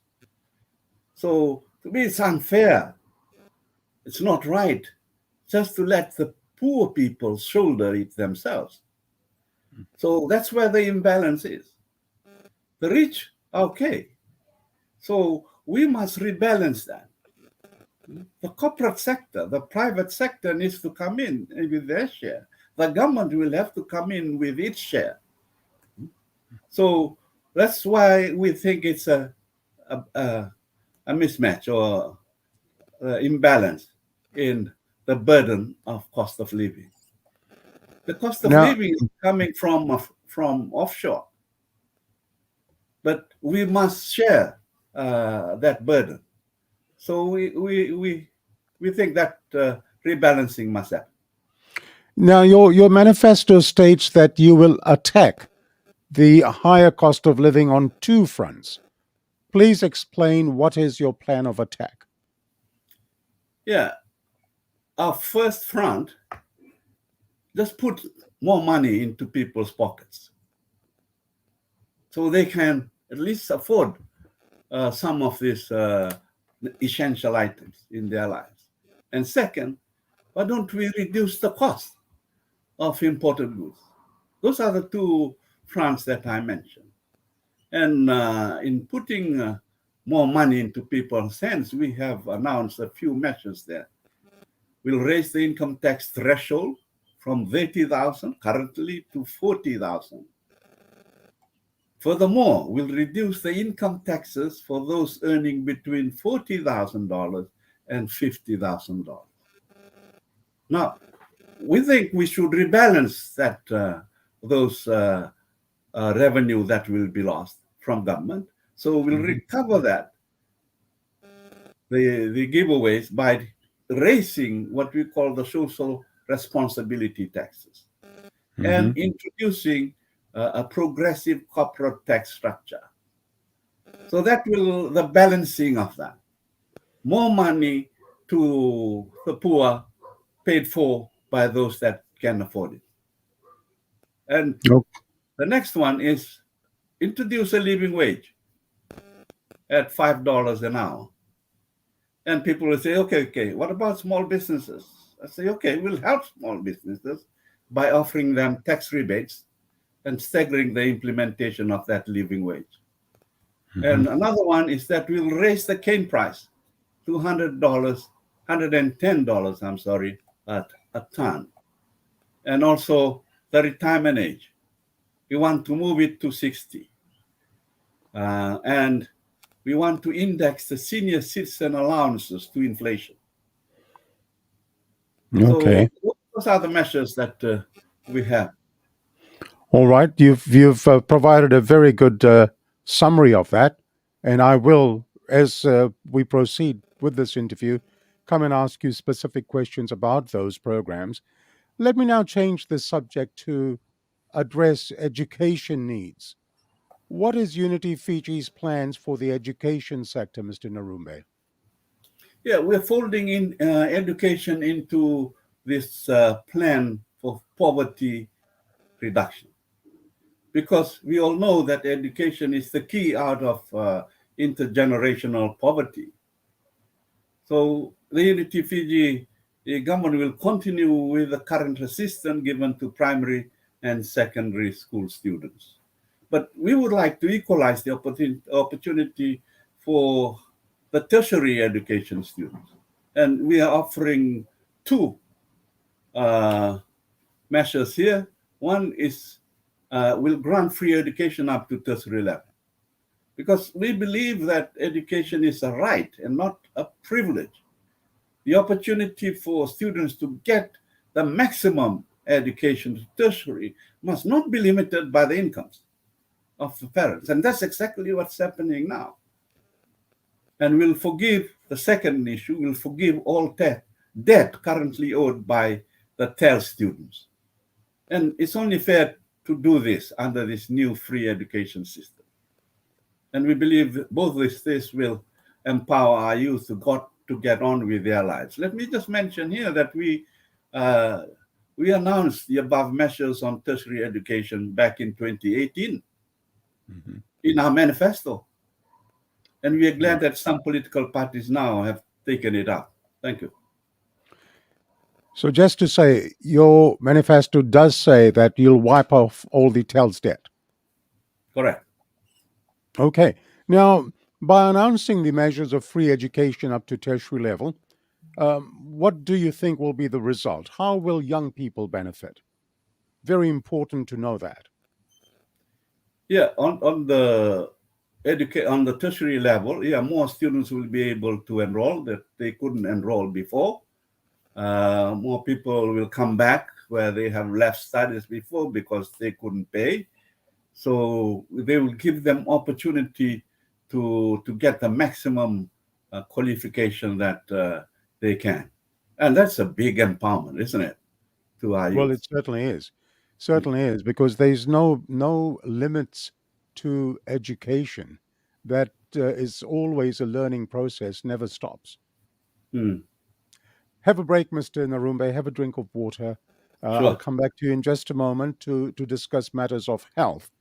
S3: So to me, it's unfair. It's not right just to let the poor people shoulder it themselves. So that's where the imbalance is. The rich, okay. So we must rebalance that. The corporate sector, the private sector needs to come in with their share. The government will have to come in with its share. So that's why we think it's a mismatch or imbalance in the burden of cost of living. The cost of
S1: Now,
S3: living is coming from offshore, but we must share that burden. So we think that rebalancing must happen.
S1: now your manifesto states that you will attack the higher cost of living on two fronts. Please explain what is your plan of attack.
S3: Yeah, our first front, just put more money into people's pockets so they can at least afford some of these essential items in their lives. And second, why don't we reduce the cost of imported goods? Those are the two fronts that I mentioned. And in putting more money into people's hands, we have announced a few measures there. We'll raise the income tax threshold from 30,000 currently to 40,000. Furthermore, we'll reduce the income taxes for those earning between $40,000 and $50,000. Now, we think we should rebalance that those revenue that will be lost from government. So we'll recover that, the giveaways, by raising what we call the social responsibility taxes and introducing a progressive corporate tax structure. So that will, the balancing of that. More money to the poor paid for by those that can afford it. And the next one is introduce a living wage at $5 an hour. And people will say, okay, what about small businesses? I say, okay, we'll help small businesses by offering them tax rebates and staggering the implementation of that living wage. And another one is that we'll raise the cane price to $110, I'm sorry, a ton. And also the retirement age. We want to move it to 60. And we want to index the senior citizen allowances to inflation.
S1: Okay.
S3: So those are the measures that we have.
S1: All right. You've provided a very good summary of that, and I will, as we proceed with this interview, come and ask you specific questions about those programs. Let me now change the subject to address education needs. What is Unity Fiji's plans for the education sector, Mr. Narube?
S3: Yeah, we're folding in education into this plan for poverty reduction, because we all know that education is the key out of intergenerational poverty. So the Unity Fiji government will continue with the current assistance given to primary and secondary school students. But we would like to equalize the opportunity for the tertiary education students. And we are offering two measures here. One is will grant free education up to tertiary level. Because we believe that education is a right and not a privilege. The opportunity for students to get the maximum education to tertiary must not be limited by the incomes of the parents. And that's exactly what's happening now. And we'll forgive the second issue, we'll forgive all debt currently owed by the TEL students. And it's only fair to do this under this new free education system. And we believe that both this will empower our youth to get on with their lives. Let me just mention here that we announced the above measures on tertiary education back in 2018 in our manifesto. And we are glad that some political parties now have taken it up. Thank you.
S1: So just to say, your manifesto does say that you'll wipe off all the TELS debt.
S3: Correct.
S1: Okay. Now, by announcing the measures of free education up to tertiary level, what do you think will be the result? How will young people benefit? Very important to know that.
S3: Yeah, on the tertiary level, more students will be able to enroll that they couldn't enroll before. More people will come back where they have left studies before because they couldn't pay. So they will give them opportunity to get the maximum qualification that they can. And that's a big empowerment, isn't it, to our youth?
S1: Well, it certainly is. Certainly is, because there's no limits to education. That is always a learning process, never stops. Have a break, Mr. Narube. Have a drink of water.
S3: Sure.
S1: I'll come back to you in just a moment to discuss matters of health.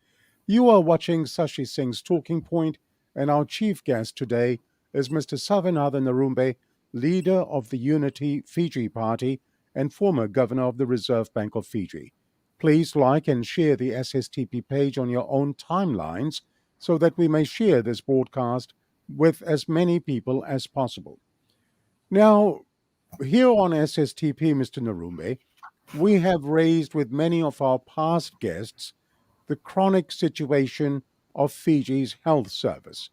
S1: You are watching Sashi Singh's Talking Point, and our chief guest today is Mr. Savenaca Narube, leader of the Unity Fiji Party and former governor of the Reserve Bank of Fiji. Please like and share the SSTP page on your own timelines so that we may share this broadcast with as many people as possible. Now, here on SSTP, Mr. Narube, we have raised with many of our past guests the chronic situation of Fiji's health service,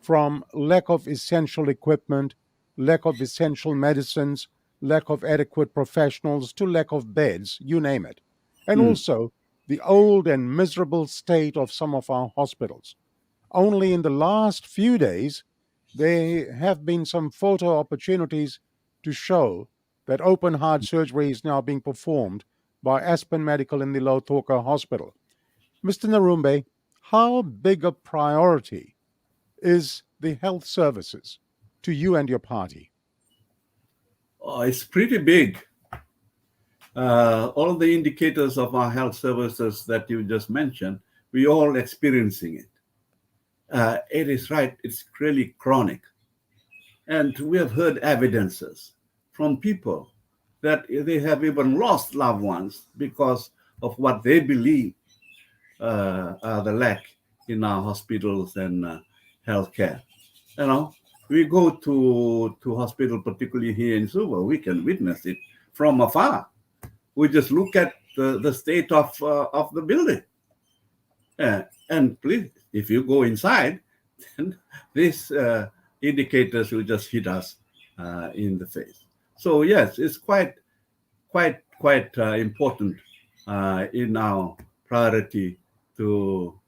S1: from lack of essential equipment, lack of essential medicines, lack of adequate professionals, to lack of beds, you name it. And also the old and miserable state of some of our hospitals. Only in the last few days, there have been some photo opportunities to show that open heart surgery is now being performed by Aspen Medical in the Lautoka Hospital. Mr. Narube, how big a priority is the health services to you and your party?
S3: Oh, it's pretty big. All the indicators of our health services that you just mentioned, we all experiencing it. It is right, it's really chronic. And we have heard evidences from people that they have even lost loved ones because of what they believe are the lack in our hospitals and healthcare. You know, we go to hospital, particularly here in Suva, we can witness it from afar. We just look at the state of the building. And please, if you go inside, then these indicators will just hit us in the face. So yes, it's quite important in our priority to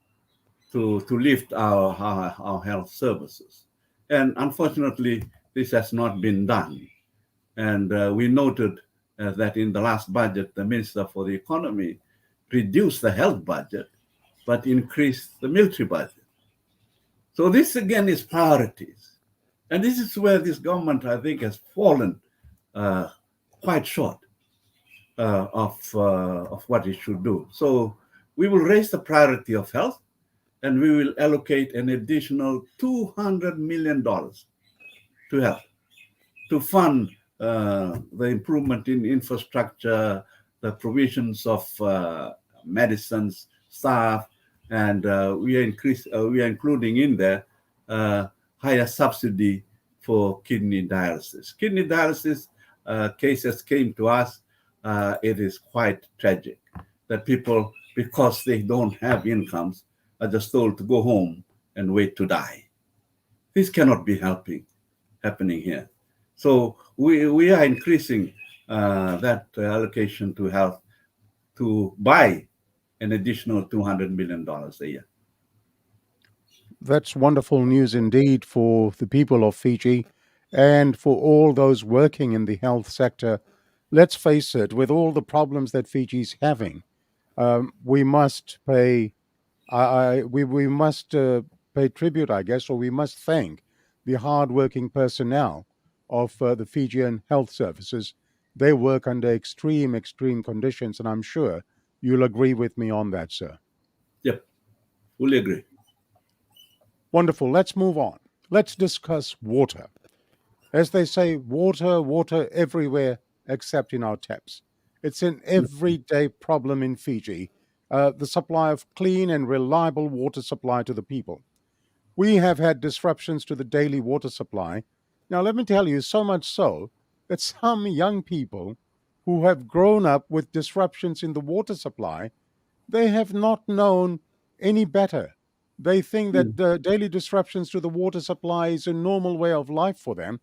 S3: lift our health services. And unfortunately, this has not been done. And we noted that in the last budget, the Minister for the Economy reduced the health budget, but increased the military budget. So this again is priorities. And this is where this government, I think, has fallen quite short of what it should do. So we will raise the priority of health, and we will allocate an additional $200 million to health, to fund the improvement in infrastructure, the provisions of medicines, staff, and we are including in there higher subsidy for kidney dialysis. Kidney dialysis cases came to us. It is quite tragic that people because they don't have incomes, are just told to go home and wait to die. This cannot be happening here. So we are increasing that allocation to health to buy an additional $200 million a year.
S1: That's wonderful news indeed for the people of Fiji and for all those working in the health sector. Let's face it, with all the problems that Fiji's having, we must pay. We must pay tribute, I guess, or we must thank the hardworking personnel of the Fijian health services. They work under extreme conditions, and I'm sure you'll agree with me on that, sir.
S3: Yep, fully agree.
S1: Wonderful. Let's move on. Let's discuss water. As they say, water everywhere except in our taps. It's an everyday problem in Fiji, the supply of clean and reliable water supply to the people. We have had disruptions to the daily water supply. Now, let me tell you, so much so that some young people who have grown up with disruptions in the water supply, they have not known any better. They think that daily disruptions to the water supply is a normal way of life for them.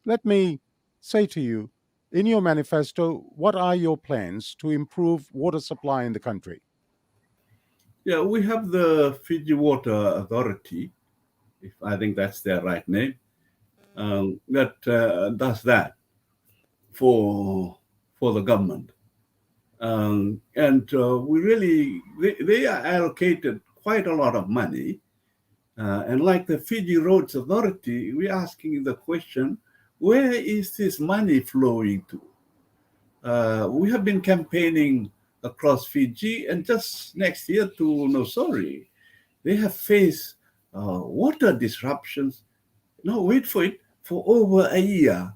S1: Let me say to you, in your manifesto, what are your plans to improve water supply in the country?
S3: Yeah, we have the Fiji Water Authority, if I think that's their right name, that does that for the government. And we really, they are allocated quite a lot of money. And like the Fiji Roads Authority, we're asking the question, where is this money flowing to? We have been campaigning across Fiji, and just next year to Nosori, they have faced water disruptions. No, wait for it, for over a year,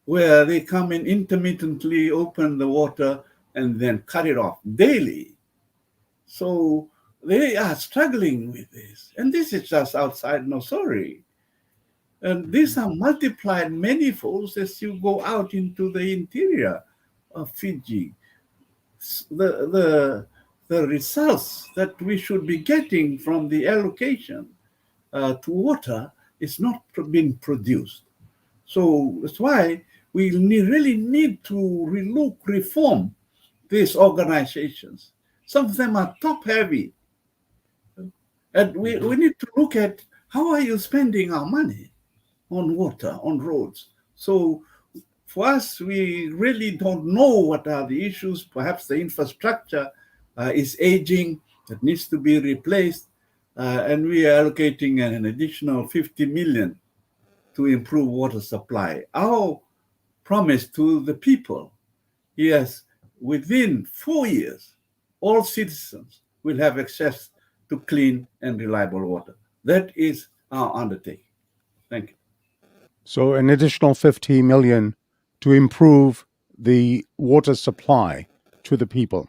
S3: where they come in intermittently, open the water, and then cut it off daily. So they are struggling with this. And this is just outside Nosori. And these are multiplied manifolds as you go out into the interior of Fiji. The results that we should be getting from the allocation to water is not being produced. So that's why we really need to reform these organizations. Some of them are top heavy. And we need to look at how are you spending our money on water, on roads. So for us, we really don't know what are the issues. Perhaps the infrastructure is aging, that needs to be replaced. And we are allocating an additional 50 million to improve water supply. Our promise to the people is within 4 years, all citizens will have access to clean and reliable water. That is our undertaking. Thank you.
S1: So, an additional 50 million to improve the water supply to the people.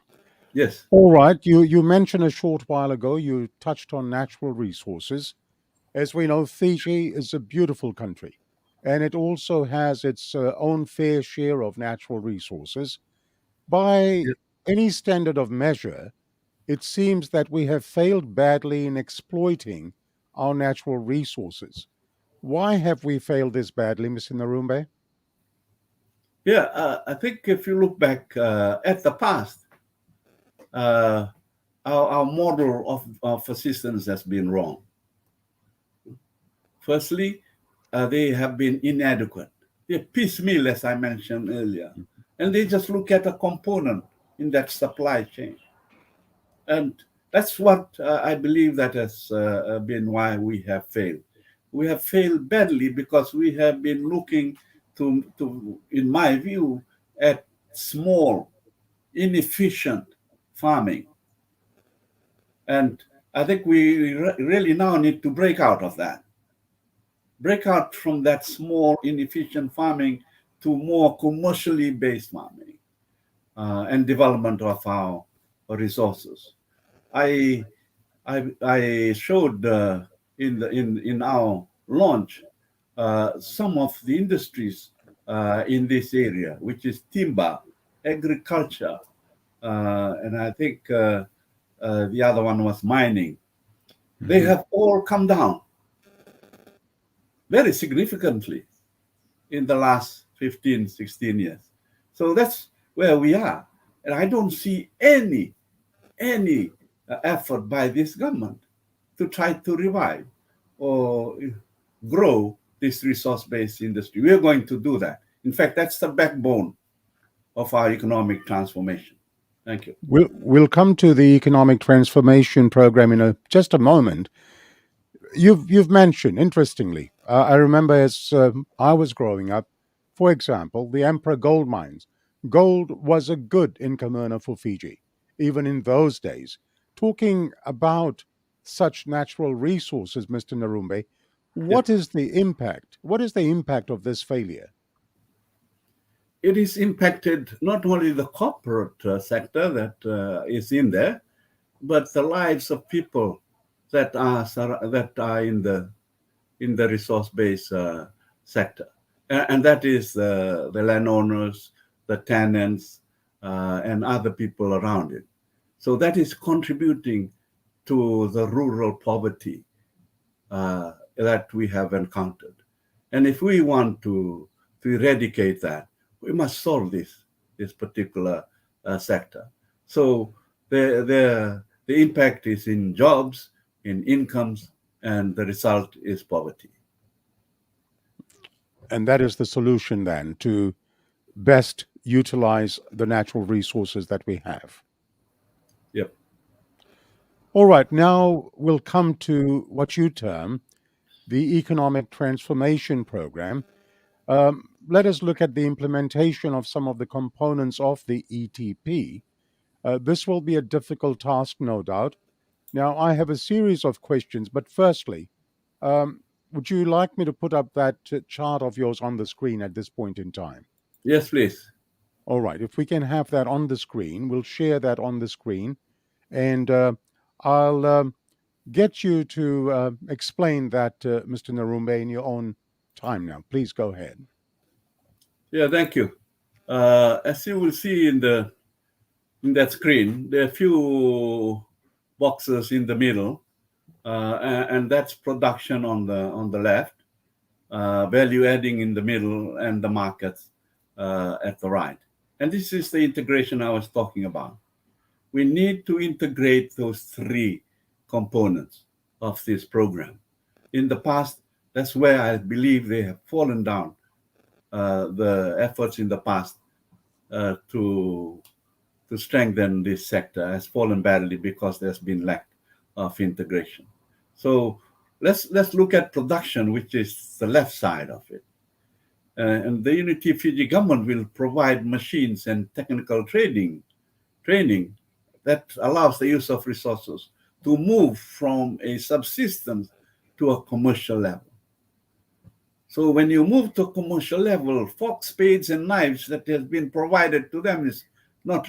S3: Yes.
S1: All right. You mentioned a short while ago, you touched on natural resources. As we know, Fiji is a beautiful country, and it also has its own fair share of natural resources. By any standard of measure, it seems that we have failed badly in exploiting our natural resources. Why have we failed this badly, Mr. Narumbe?
S3: Yeah, I think if you look back at the past, our model of assistance has been wrong. Firstly, they have been inadequate. They're piecemeal, as I mentioned earlier, and they just look at a component in that supply chain. And that's what I believe that has been why we have failed. We have failed badly because we have been looking to in my view, at small, inefficient farming. And I think we really now need to break out of that. Break out from that small, inefficient farming to more commercially based farming and development of our resources. I showed in our launch some of the industries in this area, which is timber, agriculture, and I think the other one was mining. They have all come down very significantly in the last 15, 16 years. So that's where we are. And I don't see any effort by this government to try to revive or grow this resource-based industry. We are going to do that. In fact, that's the backbone of our economic transformation. Thank you.
S1: We'll come to the economic transformation program in just a moment. You've mentioned, interestingly, I remember as I was growing up, for example, the Emperor gold mines. Gold was a good income earner for Fiji, even in those days. Talking about such natural resources, Mr. Narumbe,
S3: Yeah.
S1: what is the impact? What is the impact of this failure?
S3: It is impacted not only the corporate sector that is in there, but the lives of people that are in the resource-based sector, and that is the landowners, the tenants, and other people around it. So that is contributing to the rural poverty that we have encountered. And if we want to eradicate that, we must solve this particular sector. So the impact is in jobs, in incomes, and the result is poverty.
S1: And that is the solution then, to best utilize the natural resources that we have.
S3: Yep.
S1: All right, now we'll come to what you term the Economic Transformation Program. Let us look at the implementation of some of the components of the ETP. This will be a difficult task, no doubt. Now, I have a series of questions, but firstly, would you like me to put up that chart of yours on the screen at this point in time?
S3: Yes, please.
S1: All right, if we can have that on the screen, we'll share that on the screen, and I'll get you to explain that, Mr. Narumbe, in your own time now. Please go ahead.
S3: Yeah, thank you. As you will see in that screen, there are a few boxes in the middle, and that's production on the left, value adding in the middle, and the markets at the right. And this is the integration I was talking about. We need to integrate those three components of this program. In the past, that's where I believe they have fallen down. The efforts in the past to strengthen this sector has fallen badly because there's been lack of integration. So let's look at production, which is the left side of it. And the Unity Fiji government will provide machines and technical training that allows the use of resources to move from a subsistence to a commercial level. So when you move to a commercial level, forks, spades, and knives that has been provided to them is not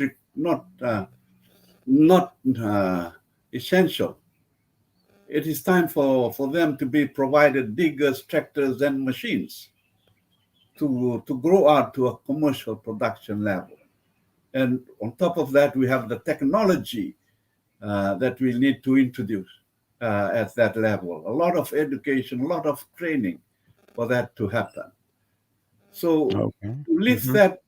S3: essential. It is time for them to be provided diggers, tractors, and machines to grow out to a commercial production level. And on top of that, we have the technology that we need to introduce at that level. A lot of education, a lot of training for that to happen. So to lift that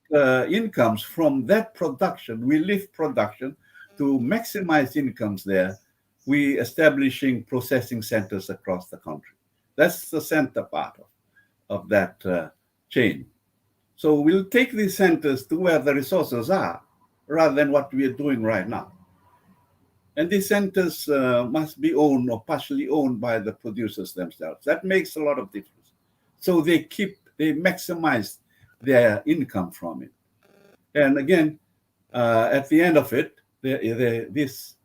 S3: incomes from that production, we lift production to maximize incomes there. We establishing processing centers across the country. That's the center part of that chain. So we'll take these centers to where the resources are, rather than what we are doing right now. And these centers must be owned or partially owned by the producers themselves. That makes a lot of difference. So they maximize their income from it. And again, at the end of it, this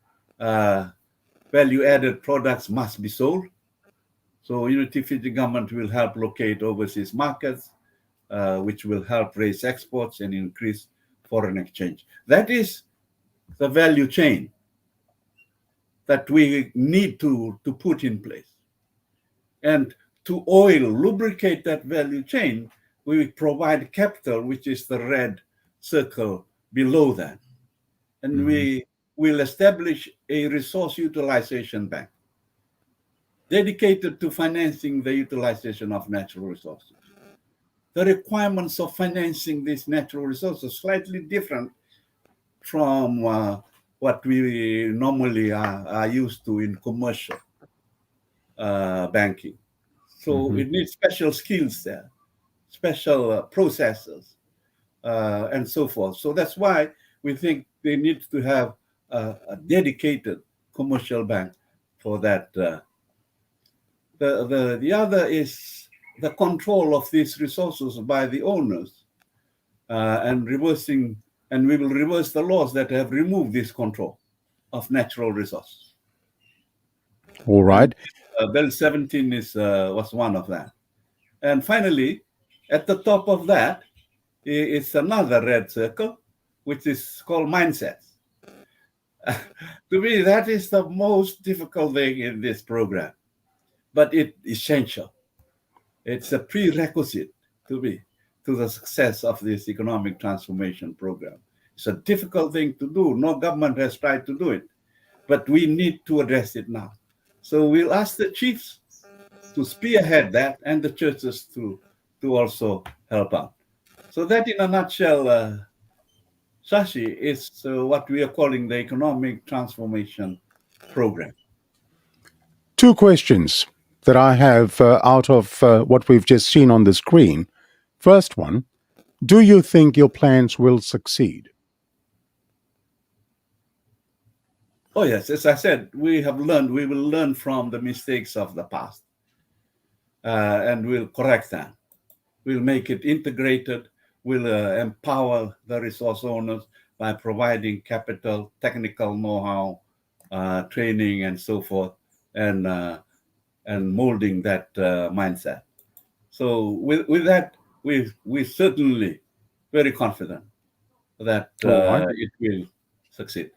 S3: value-added products must be sold. So Unity Fiji government will help locate overseas markets, which will help raise exports and increase foreign exchange. That is the value chain that we need to put in place. And to lubricate that value chain, we provide capital, which is the red circle below that. and we will establish a resource utilization bank dedicated to financing the utilization of natural resources. The requirements of financing these natural resources are slightly different from what we normally are used to in commercial banking. So it needs special skills there, special processes, and so forth. So that's why we think they need to have a dedicated commercial bank for that. The other is the control of these resources by the owners, and we will reverse the laws that have removed this control of natural resources.
S1: All right.
S3: Bill 17 was one of that. And finally, at the top of that is another red circle, which is called mindsets. To me, that is the most difficult thing in this program, but it's essential. It's a prerequisite to the success of this economic transformation program. It's a difficult thing to do. No government has tried to do it, but we need to address it now. So we'll ask the chiefs to spearhead that and the churches to also help out. So that in a nutshell, Shashi, is what we are calling the economic transformation program.
S1: Two questions that I have out of what we've just seen on the screen. First one, do you think your plans will succeed?
S3: Oh, yes. As I said, we will learn from the mistakes of the past, and we'll correct that. We'll make it integrated. We'll empower the resource owners by providing capital, technical know-how, training, and so forth, and molding that mindset. So with that, we're certainly very confident that it will succeed.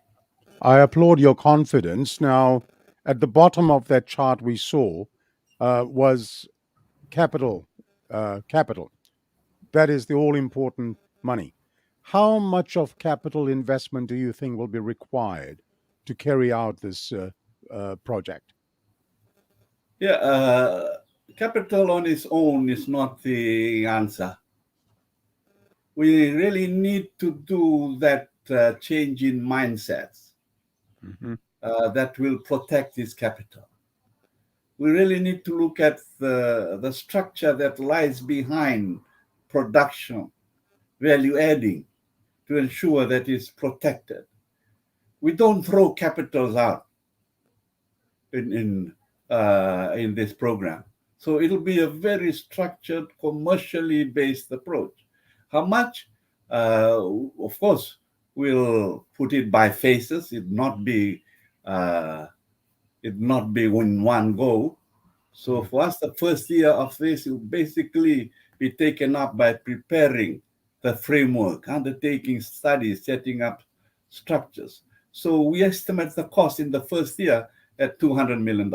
S1: I applaud your confidence. Now, at the bottom of that chart we saw was capital. Capital. That is the all-important money. How much of capital investment do you think will be required to carry out this project?
S3: Yeah, capital on its own is not the answer. We really need to do that change in mindsets that will protect this capital. We really need to look at the structure that lies behind production, value adding, to ensure that it's protected. We don't throw capitals out in this program. So it'll be a very structured, commercially based approach. How much? Of course, we'll put it by phases. It not be in one go. So for us, the first year of this will basically be taken up by preparing the framework, undertaking studies, setting up structures. So we estimate the cost in the first year at $200 million.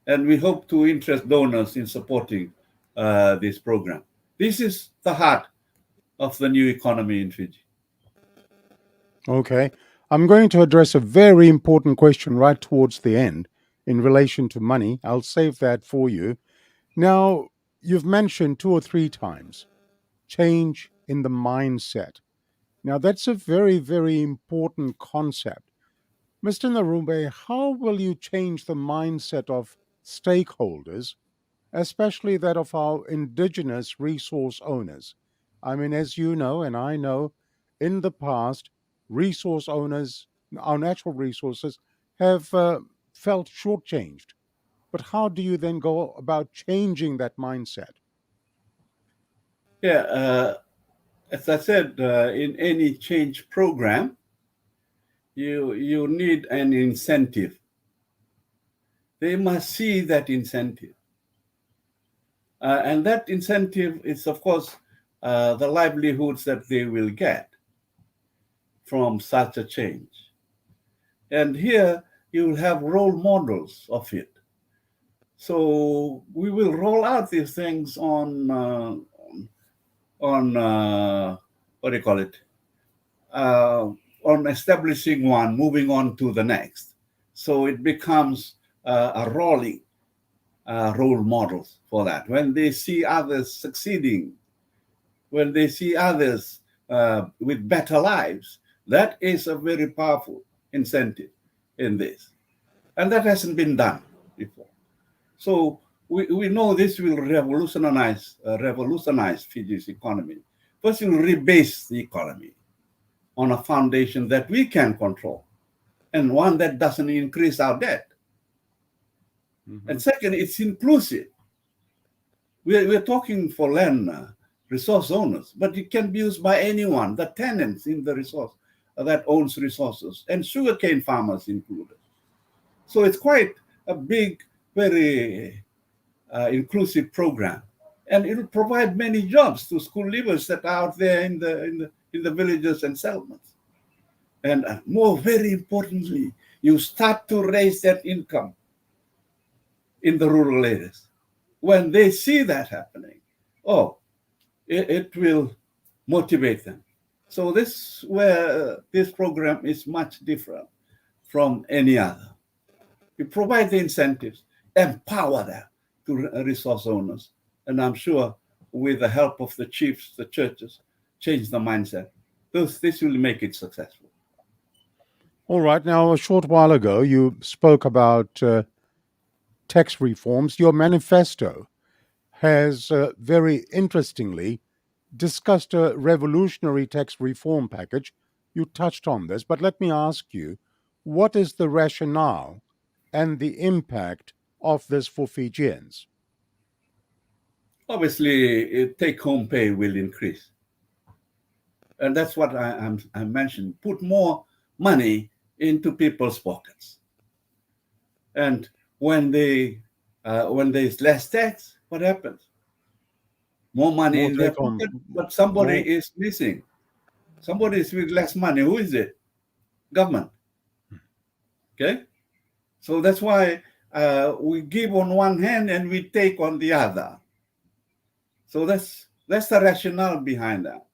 S3: And we hope to interest donors in supporting this program. This is the heart of the new economy in Fiji.
S1: Okay. I'm going to address a very important question right towards the end in relation to money. I'll save that for you. Now, you've mentioned 2 or 3 times change in the mindset. Now, that's a very, very important concept. Mr. Narube, how will you change the mindset of stakeholders, especially that of our indigenous resource owners? I mean, as you know, and I know, in the past, resource owners, our natural resources, have felt shortchanged. But how do you then go about changing that mindset?
S3: Yeah, as I said, in any change program, you need an incentive. They must see that incentive. And that incentive is, of course, the livelihoods that they will get from such a change. And here you will have role models of it. So we will roll out these things on what do you call it? on establishing one, moving on to the next. So it becomes a rolling role models for that. When they see others succeeding, when they see others with better lives, that is a very powerful incentive in this. And that hasn't been done before. So we know this will revolutionize Fiji's economy. First, it will rebase the economy on a foundation that we can control and one that doesn't increase our debt. Mm-hmm. And second, it's inclusive. We're talking for land resource owners, but it can be used by anyone, the tenants in the resource that owns resources, and sugarcane farmers included. So it's quite a big, very inclusive program, and it will provide many jobs to school leavers that are out there in the villages and settlements. And more very importantly, you start to raise that income in the rural areas. When they see that happening, it will motivate them. So this where this program is much different from any other. We provide the incentives, empower them to resource owners, and I'm sure with the help of the chiefs, the churches, change the mindset. This will make it successful.
S1: All right. Now, a short while ago, you spoke about tax reforms. Your manifesto has very interestingly discussed a revolutionary tax reform package. You touched on this, but let me ask you, what is the rationale and the impact of this for Fijians?
S3: Obviously, take-home pay will increase. And that's what I mentioned. Put more money into people's pockets. And when there's less tax, what happens? More money in their pocket, but somebody is missing. Somebody is with less money. Who is it? Government. Okay? So that's why we give on one hand and we take on the other. So that's the rationale behind that.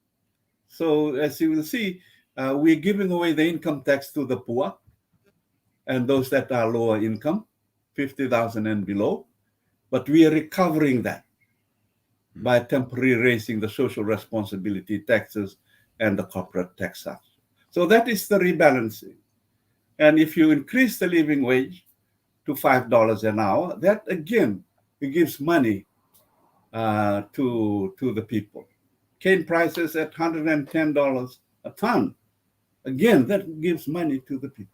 S3: So as you will see, we're giving away the income tax to the poor and those that are lower income, 50,000 and below. But we are recovering that by temporarily raising the social responsibility taxes and the corporate tax. So that is the rebalancing. And if you increase the living wage to $5 an hour, that again, it gives money to the people. Cane prices at $110 a ton. Again, that gives money to the people.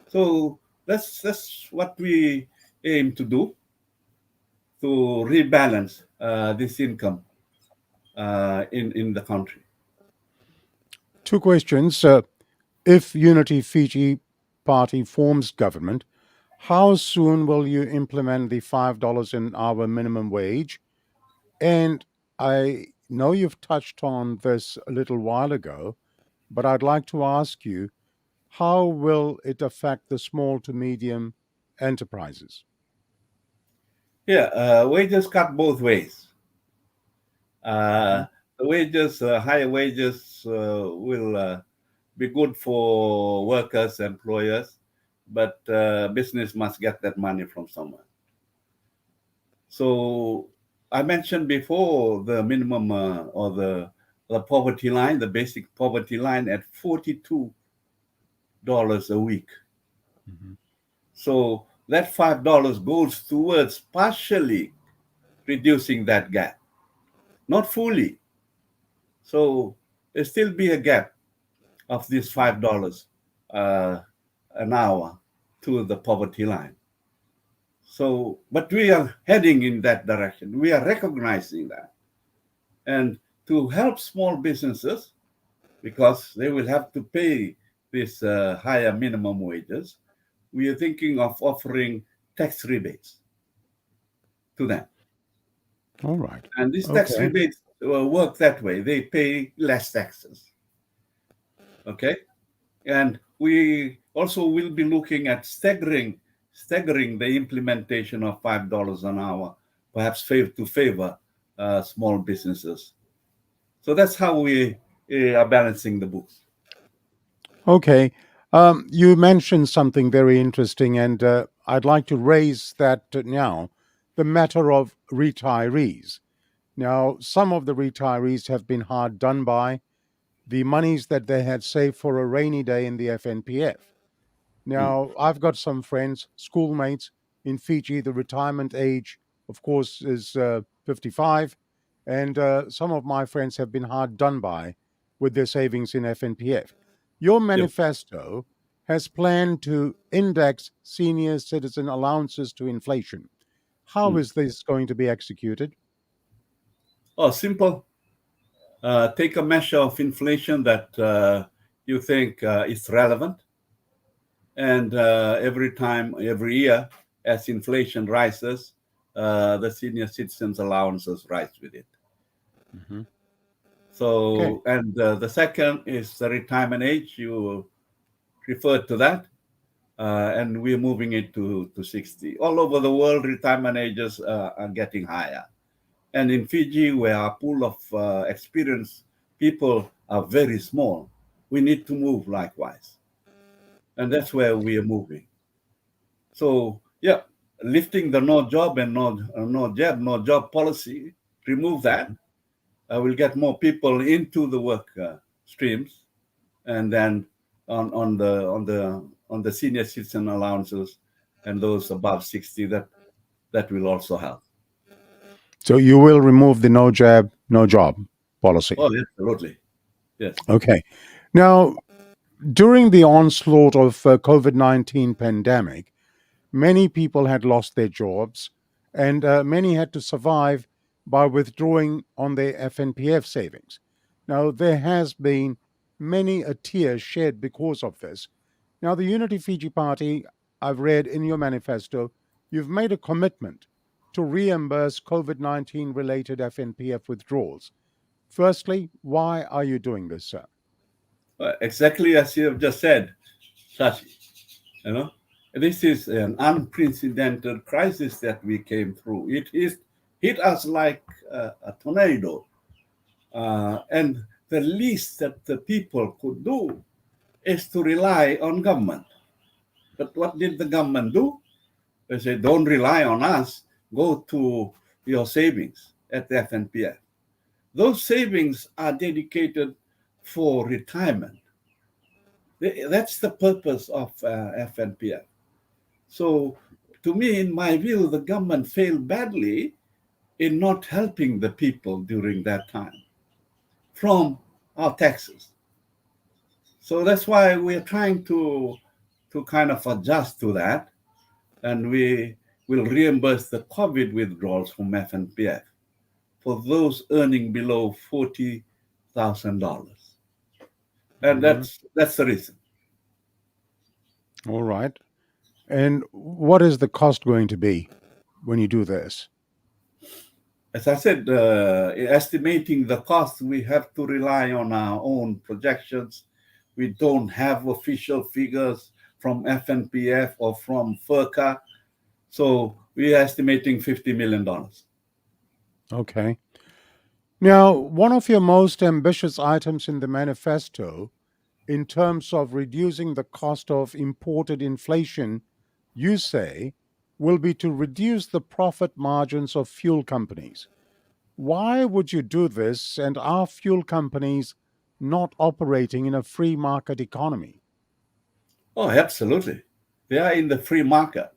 S3: So that's what we aim to do, to rebalance this income in the country.
S1: Two questions. If Unity Fiji Party forms government, how soon will you implement the $5 an hour minimum wage? And I know you've touched on this a little while ago, but I'd like to ask you, how will it affect the small to medium enterprises?
S3: Yeah, wages cut both ways. The wages, higher wages will be good for workers, employers, but business must get that money from somewhere. So I mentioned before the minimum or the poverty line, the basic poverty line at $42 a week. Mm-hmm. So that $5 goes towards partially reducing that gap, not fully. So there still be a gap of this $5 an hour to the poverty line. So, but we are heading in that direction. We are recognizing that. And to help small businesses, because they will have to pay this higher minimum wages, we are thinking of offering tax rebates to them.
S1: All right.
S3: And these tax rebates work that way. They pay less taxes. Okay? And we also will be looking at staggering the implementation of $5 an hour, perhaps to favor small businesses. So that's how we are balancing the books.
S1: Okay. You mentioned something very interesting, and I'd like to raise that now, the matter of retirees. Now, some of the retirees have been hard done by the monies that they had saved for a rainy day in the FNPF.
S3: Mm.
S1: Now, I've got some friends, schoolmates in Fiji. The retirement age, of course, is 55. And some of my friends have been hard done by with their savings in FNPF. Your
S3: Yeah.
S1: manifesto has planned to index senior citizen allowances to inflation. How
S3: Mm.
S1: is this going to be executed?
S3: Oh, simple. Take a measure of inflation that you think is relevant, and every year, as inflation rises, the senior citizens' allowances rise with it.
S1: Mhm. Okay.
S3: So, and the second is the retirement age. You referred to that, and we're moving it to 60. All over the world, retirement ages are getting higher. And in Fiji, where our pool of experienced people are very small, we need to move likewise. And that's where we are moving. So, yeah, lifting the no job and no job policy, remove that. We'll get more people into the work streams, and then on the senior citizen allowances and those above 60, that will also help.
S1: So you will remove the no jab, no job policy.
S3: Oh, absolutely. Yes.
S1: Okay. Now, during the onslaught of COVID-19 pandemic, many people had lost their jobs, and many had to survive by withdrawing on their FNPF savings. Now, there has been many a tear shed because of this. Now, the Unity Fiji Party, I've read in your manifesto, you've made a commitment to reimburse COVID-19 related FNPF withdrawals. Firstly, why are you doing this, sir?
S3: Exactly as you have just said, Sashi. You know, this is an unprecedented crisis that we came through. It is hit us like a tornado, and the least that the people could do is to rely on government. But what did the government do? They said, "Don't rely on us. Go to your savings at the FNPF." Those savings are dedicated for retirement. That's the purpose of FNPF. So, to me, in my view, the government failed badly in not helping the people during that time from our taxes. So that's why we're trying to kind of adjust to that, and we will reimburse the COVID withdrawals from FNPF for those earning below $40,000, and
S1: Mhm.
S3: that's the reason.
S1: All right. And what is the cost going to be when you do this?
S3: As I said, estimating the cost, we have to rely on our own projections. We don't have official figures from FNPF or from FERCA. So we are estimating $50 million.
S1: Okay. Now, one of your most ambitious items in the manifesto, in terms of reducing the cost of imported inflation, you say, will be to reduce the profit margins of fuel companies. Why would you do this, and are fuel companies not operating in a free market economy?
S3: Oh, absolutely. They are in the free market.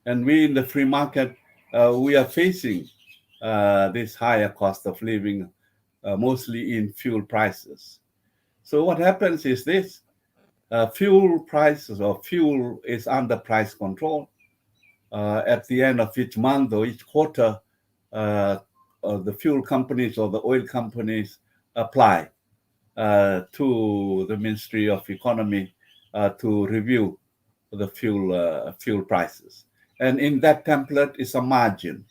S3: And we in the free market, we are facing this higher cost of living, mostly in fuel prices. So what happens is this: fuel prices or fuel is under price control. At the end of each month or each quarter, uh, the fuel companies or the oil companies apply to the Ministry of Economy to review the fuel prices. And in that template is a margin.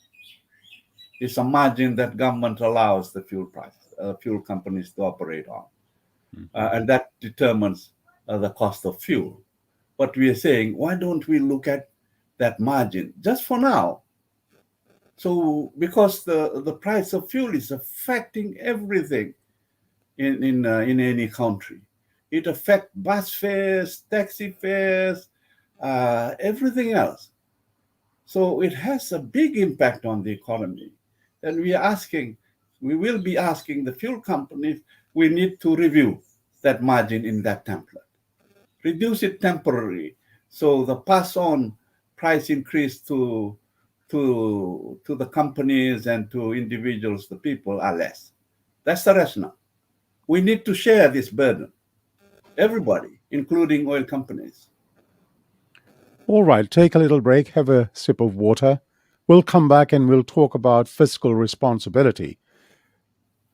S3: It's a margin that government allows the fuel companies to operate on,
S1: Mhm.
S3: and that determines the cost of fuel. But we are saying, why don't we look at that margin just for now? So because the price of fuel is affecting everything in any country. It affects bus fares, taxi fares, everything else. So it has a big impact on the economy. And we will be asking the fuel companies, we need to review that margin in that template. Reduce it temporarily. So the pass on price increase to the companies and to individuals, the people, are less. That's the rationale. We need to share this burden. Everybody, including oil companies.
S1: All right, take a little break, have a sip of water. We'll come back and we'll talk about fiscal responsibility.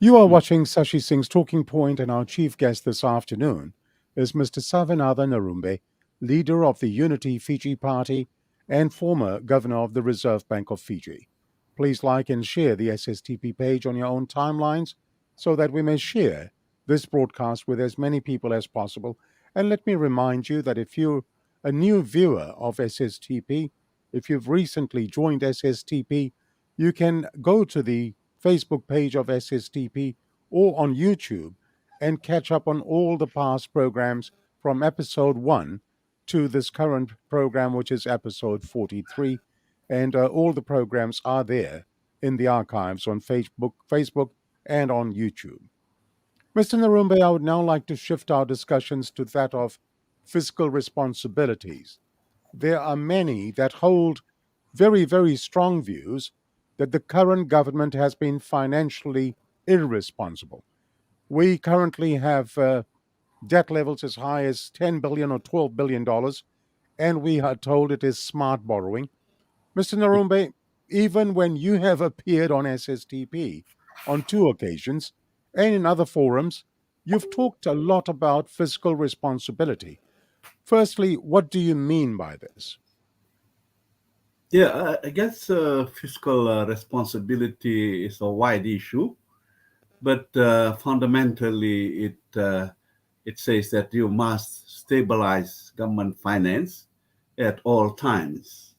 S1: You are watching Sashi Singh's Talking Point, and our chief guest this afternoon is Mr. Savenaca Narube, leader of the Unity Fiji Party and former governor of the Reserve Bank of Fiji. Please like and share the SSTP page on your own timelines so that we may share this broadcast with as many people as possible. And let me remind you that if you're a new viewer of SSTP, if you've recently joined SSTP, you can go to the Facebook page of SSTP or on YouTube and catch up on all the past programs from episode 1 to this current program, which is episode 43. And all the programs are there in the archives on Facebook and on YouTube. Mr. Narumbe, I would now like to shift our discussions to that of fiscal responsibilities. There are many that hold very, very strong views that the current government has been financially irresponsible. We currently have debt levels as high as $10 billion or $12 billion, and we are told it is smart borrowing. Mr. Narumbe, even when you have appeared on SSTP on 2 occasions and in other forums, you've talked a lot about fiscal responsibility. Firstly, what do you mean by this?
S3: Yeah, I guess fiscal responsibility is a wide issue, but fundamentally it says that you must stabilize government finance at all times,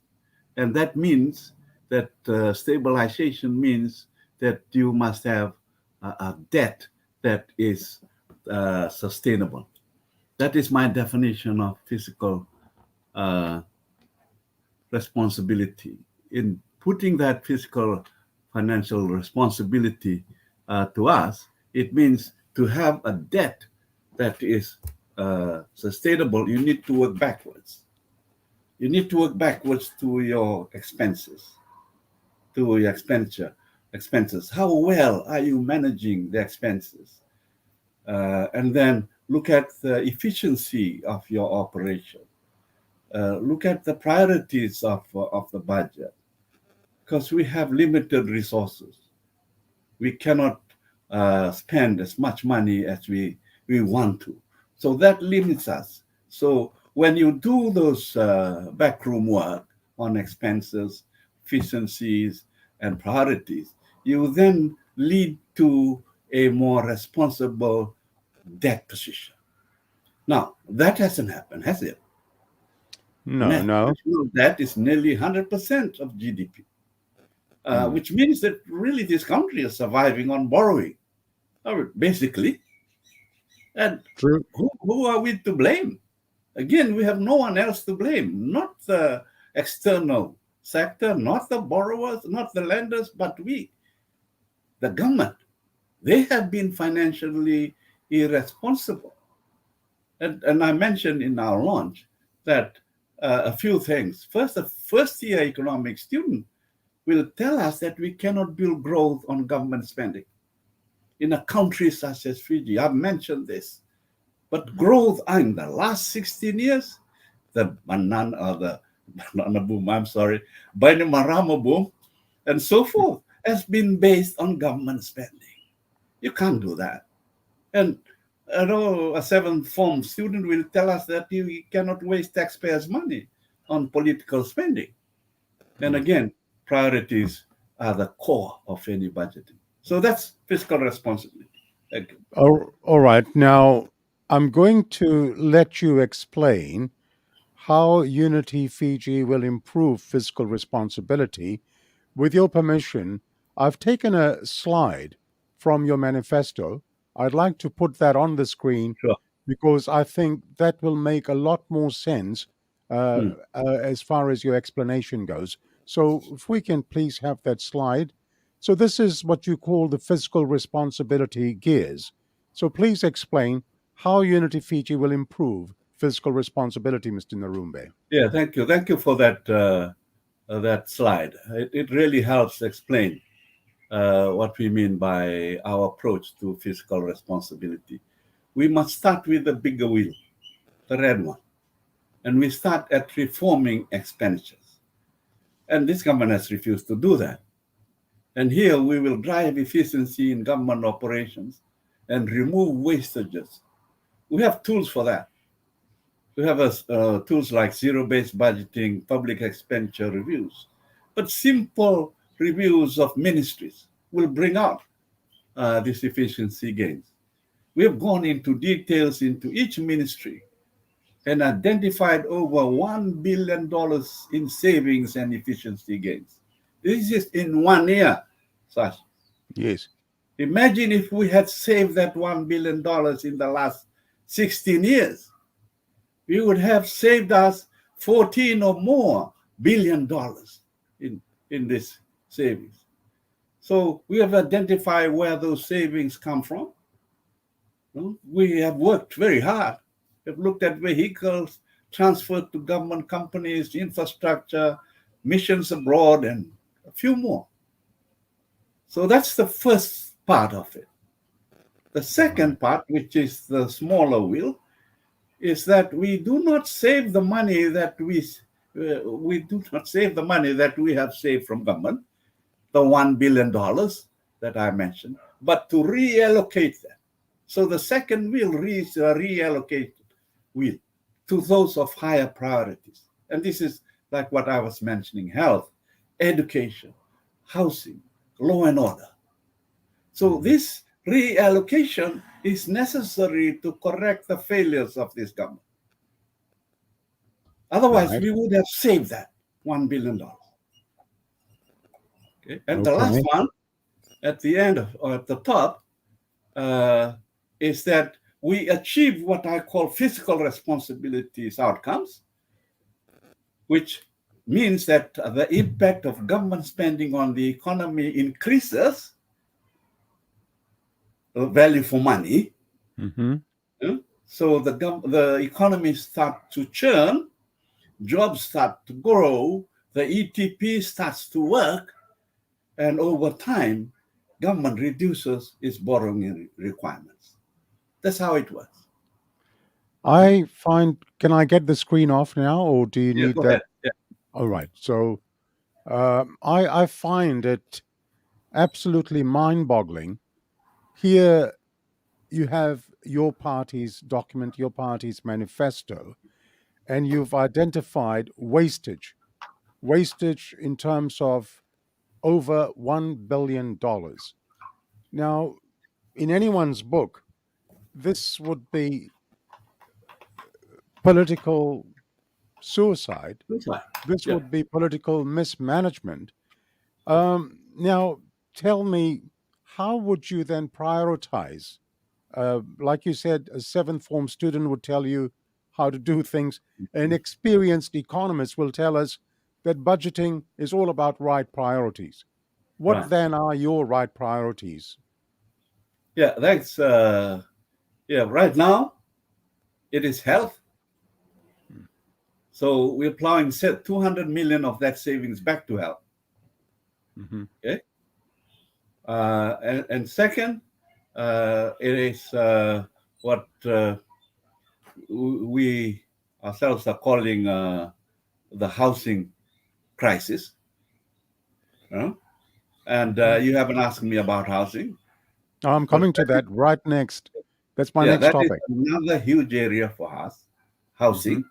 S3: and that means that stabilization means that you must have a debt that is sustainable. That is my definition of fiscal responsibility. In putting that fiscal financial responsibility to us, it means to have a debt that is sustainable. You need to work backwards. You need to work backwards to your expenses, to your expenses. How well are you managing the expenses? And then look at the efficiency of your operation. Look at the priorities of the budget, because we have limited resources. We cannot spend as much money as we want to. So that limits us. So when you do those backroom work on expenses, efficiencies, and priorities, you then lead to a more responsible debt position. Now, that hasn't happened, has it?
S1: No.
S3: National debt is nearly 100% of GDP, which means that really this country is surviving on borrowing, basically. And
S1: True.
S3: who are we to blame? Again, we have no one else to blame, not the external sector, not the borrowers, not the lenders, but we, the government. They have been financially irresponsible. And I mentioned in our launch that a few things. First, the first-year economic student will tell us that we cannot build growth on government spending. In a country such as Fiji, I've mentioned this, but growth in the last 16 years, the banana boom, Bainimarama boom, and so forth, has been based on government spending. You can't do that. And I know a 7th form student will tell us that you cannot waste taxpayers' money on political spending. And again, priorities are the core of any budgeting. So that's fiscal responsibility. Thank you.
S1: All right. Now, I'm going to let you explain how Unity Fiji will improve fiscal responsibility. With your permission, I've taken a slide from your manifesto. I'd like to put that on the screen
S3: Sure.
S1: because I think that will make a lot more sense
S3: Hmm.
S1: as far as your explanation goes. So, if we can please have that slide. So, this is what you call the fiscal responsibility gears. So, please explain how Unity Fiji will improve fiscal responsibility, Mr. Narumbe.
S3: Yeah, thank you. Thank you for that slide. It really helps explain what we mean by our approach to fiscal responsibility. We must start with the bigger wheel, the red one, and we start at reforming expenditures. And this government has refused to do that. And here we will drive efficiency in government operations and remove wastages. We have tools for that. We have tools like zero-based budgeting, public expenditure reviews. But simple reviews of ministries will bring out these efficiency gains. We have gone into details into each ministry and identified over $1 billion in savings and efficiency gains. This is in 1 year, Sash.
S1: Yes.
S3: Imagine if we had saved that $1 billion in the last 16 years. We would have saved us 14 or more billion dollars in this savings. So we have identified where those savings come from. We have worked very hard. We've looked at vehicles transferred to government companies, infrastructure, missions abroad, and a few more. So that's the first part of it. The second part, which is the smaller wheel, is that we do not save the money that we have saved from government, the $1 billion that I mentioned, but to reallocate that. So the second wheel is a reallocated wheel to those of higher priorities. And this is like what I was mentioning: health, education, housing, law and order. So this reallocation is necessary to correct the failures of this government. Otherwise,
S1: Right.
S3: we would have saved that $1 billion. Okay? And the
S1: Okay.
S3: last one, at the end or at the top, is that we achieve what I call fiscal responsibilities outcomes, which means that the impact of government spending on the economy increases value for money.
S1: Mm-hmm.
S3: So the economy starts to churn, jobs start to grow, the ETP starts to work, and over time, government reduces its borrowing requirements. That's how it works.
S1: I find, can I get the screen off now, or do you
S3: Yeah,
S1: need
S3: go
S1: that?
S3: ahead. Yeah.
S1: All right. So I find it absolutely mind-boggling. Here you have your party's document, your party's manifesto, and you've identified wastage in terms of over $1 billion. Now, in anyone's book, this would be political suicide.
S3: That's right.
S1: This
S3: Yeah.
S1: would be political mismanagement. Now, tell me, how would you then prioritize? Like you said, a seventh form student would tell you how to do things. An experienced economist will tell us that budgeting is all about right priorities. What
S3: Right.
S1: then are your right priorities?
S3: Yeah, thanks. Right now, it is health. So we're plowing 200 million of that savings back to health.
S1: Mm-hmm.
S3: Okay. And second, it is what we ourselves are calling the housing crisis. And you haven't asked me about housing.
S1: I'm coming to that right next. That's my next
S3: That is
S1: topic.
S3: another huge area for us, housing.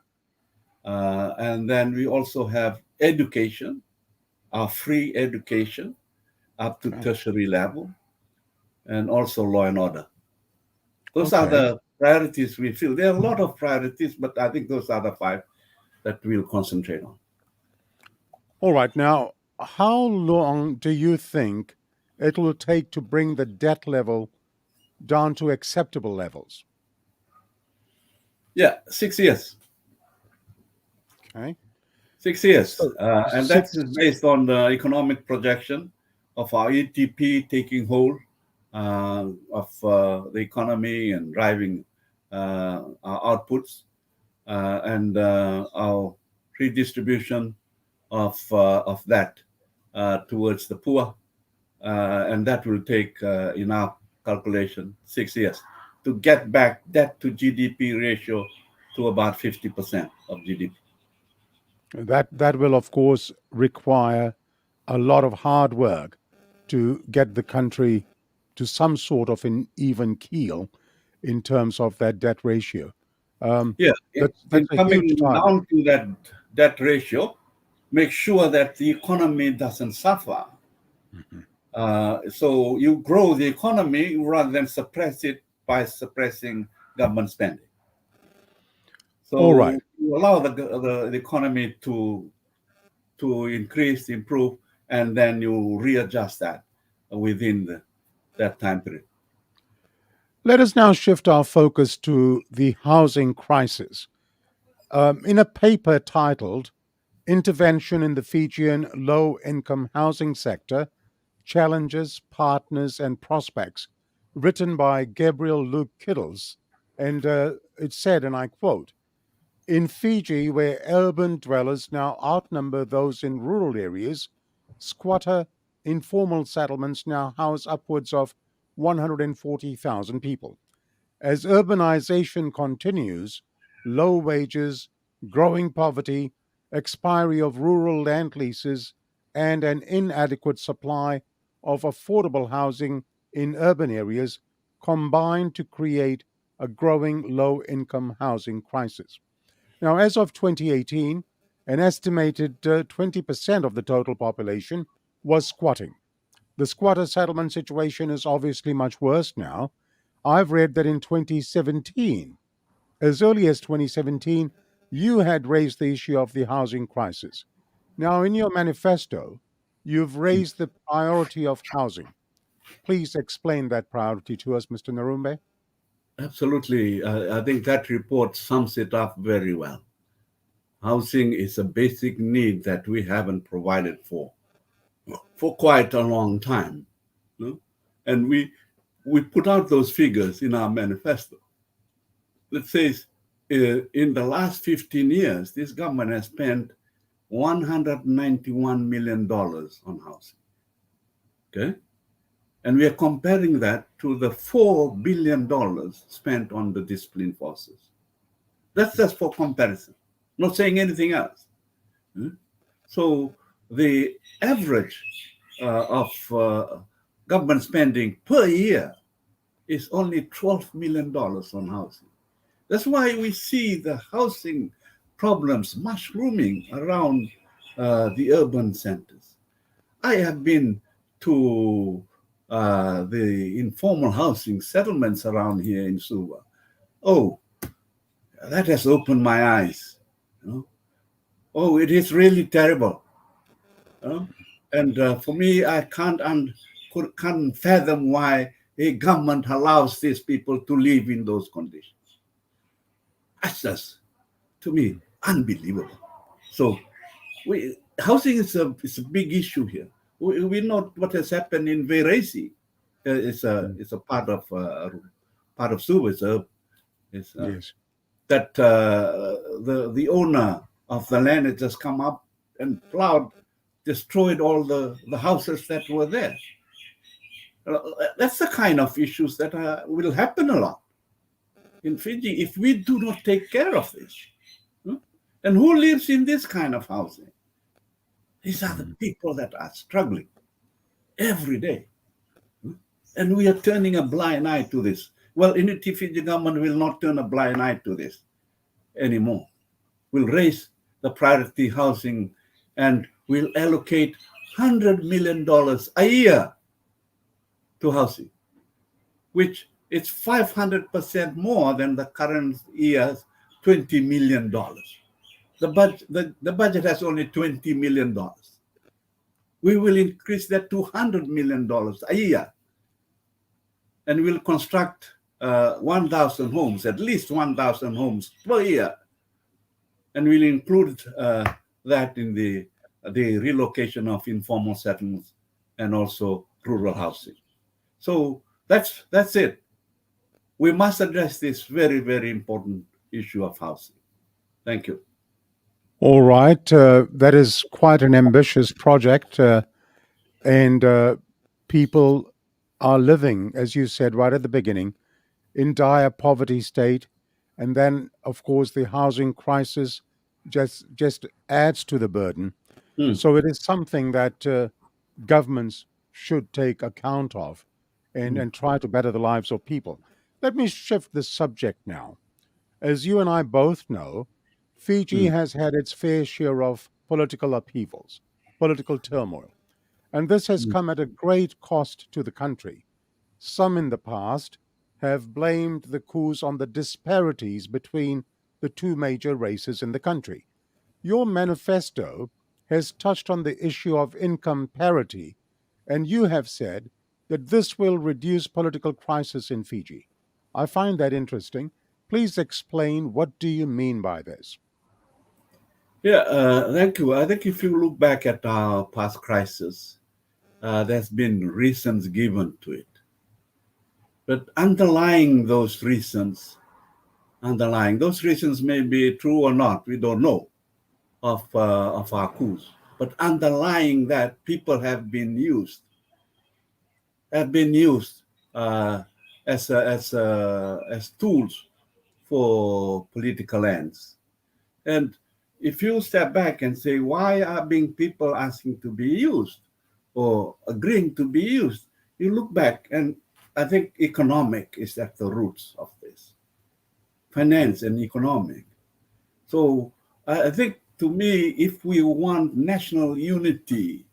S3: And then we also have education, our free education up to tertiary level, and also law and order. Those are the priorities we feel. There are a lot of priorities, but I think those are the 5 that we'll concentrate on.
S1: All right. Now, how long do you think it will take to bring the debt level down to acceptable levels?
S3: Yeah, 6 years.
S1: Okay.
S3: 6 years.
S1: So
S3: And that
S1: six.
S3: is based on the economic projection of our ETP taking hold of the economy and driving our outputs and our redistribution of that towards the poor. And that will take, in our calculation, 6 years to get back debt to GDP ratio to about 50% of GDP.
S1: That will, of course, require a lot of hard work to get the country to some sort of an even keel in terms of that debt ratio.
S3: Yeah,
S1: That's
S3: in
S1: a
S3: coming
S1: huge target.
S3: down to that debt ratio, make sure that the economy doesn't suffer.
S1: Mhm.
S3: So you grow the economy rather than suppress it by suppressing government spending.
S1: All
S3: So
S1: right.
S3: you allow the economy to increase, improve, and then you readjust that within that time period.
S1: Let us now shift our focus to the housing crisis. In a paper titled Intervention in the Fijian Low Income Housing Sector Challenges, Partners, and Prospects, written by Gabriel Luke Kiddles. And it said, and I quote, in Fiji, where urban dwellers now outnumber those in rural areas, squatter informal settlements now house upwards of 140,000 people. As urbanization continues, low wages, growing poverty, expiry of rural land leases, and an inadequate supply of affordable housing in urban areas combine to create a growing low income housing crisis. Now, as of 2018, an estimated 20% of the total population was squatting. The squatter settlement situation is obviously much worse now. I've read that in 2017, as early as 2017, you had raised the issue of the housing crisis. Now, in your manifesto, you've raised the priority of housing. Please explain that priority to us, Mr. Narumbe.
S3: Absolutely. I think that report sums it up very well. Housing is a basic need that we haven't provided for quite a long time. You know? And we put out those figures in our manifesto. It says in the last 15 years, this government has spent $191 million on housing. Okay? And we are comparing that to the $4 billion spent on the discipline forces. That's just for comparison, not saying anything else. So the average of government spending per year is only $12 million on housing. That's why we see the housing problems mushrooming around the urban centers. I have been to the informal housing settlements around here in Suva. Oh, that has opened my eyes. You know? Oh, it is really terrible. You know? And for me, I can't fathom why a government allows these people to live in those conditions. That's just, to me, unbelievable. So housing is a big issue here. We know what has happened in Veresi. It's a part of Suva.
S1: Yes.
S3: That the owner of the land had just come up and plowed, destroyed all the houses that were there. That's the kind of issues that will happen a lot in Fiji if we do not take care of this. And who lives in this kind of housing? These are the people that are struggling every day. And we are turning a blind eye to this. Well, Unity Fiji government will not turn a blind eye to this anymore. We'll raise the priority housing and we'll allocate $100 million a year to housing, which is 500% more than the current year's $20 million. The budget has only $20 million. We will increase that to $100 million a year. And we'll construct 1,000 homes, at least 1,000 homes per year. And we'll include that in the relocation of informal settlements and also rural housing. So that's it. We must address this very, very important issue of housing. Thank you.
S1: All right. That is quite an ambitious project. And people are living, as you said right at the beginning, in dire poverty state. And then, of course, the housing crisis just adds to the burden. So it is something that governments should take account of and try to better the lives of people. Let me shift the subject now. As you and I both know, Fiji has had its fair share of political upheavals, political turmoil, and this has come at a great cost to the country. Some in the past have blamed the coups on the disparities between the two major races in the country. Your manifesto has touched on the issue of income parity, and you have said that this will reduce political crisis in Fiji. I find that interesting. Please explain, what do you mean by this?
S3: Yeah, thank you. I think if you look back at our past crisis, there's been reasons given to it. But underlying those reasons may be true or not, we don't know, of our coups. But underlying that, people have been used as tools for political ends. And if you step back and say, why are people asking to be used or agreeing to be used? You look back, and I think economic is at the roots of this. Finance and economic. So I think, to me, if we want national unity,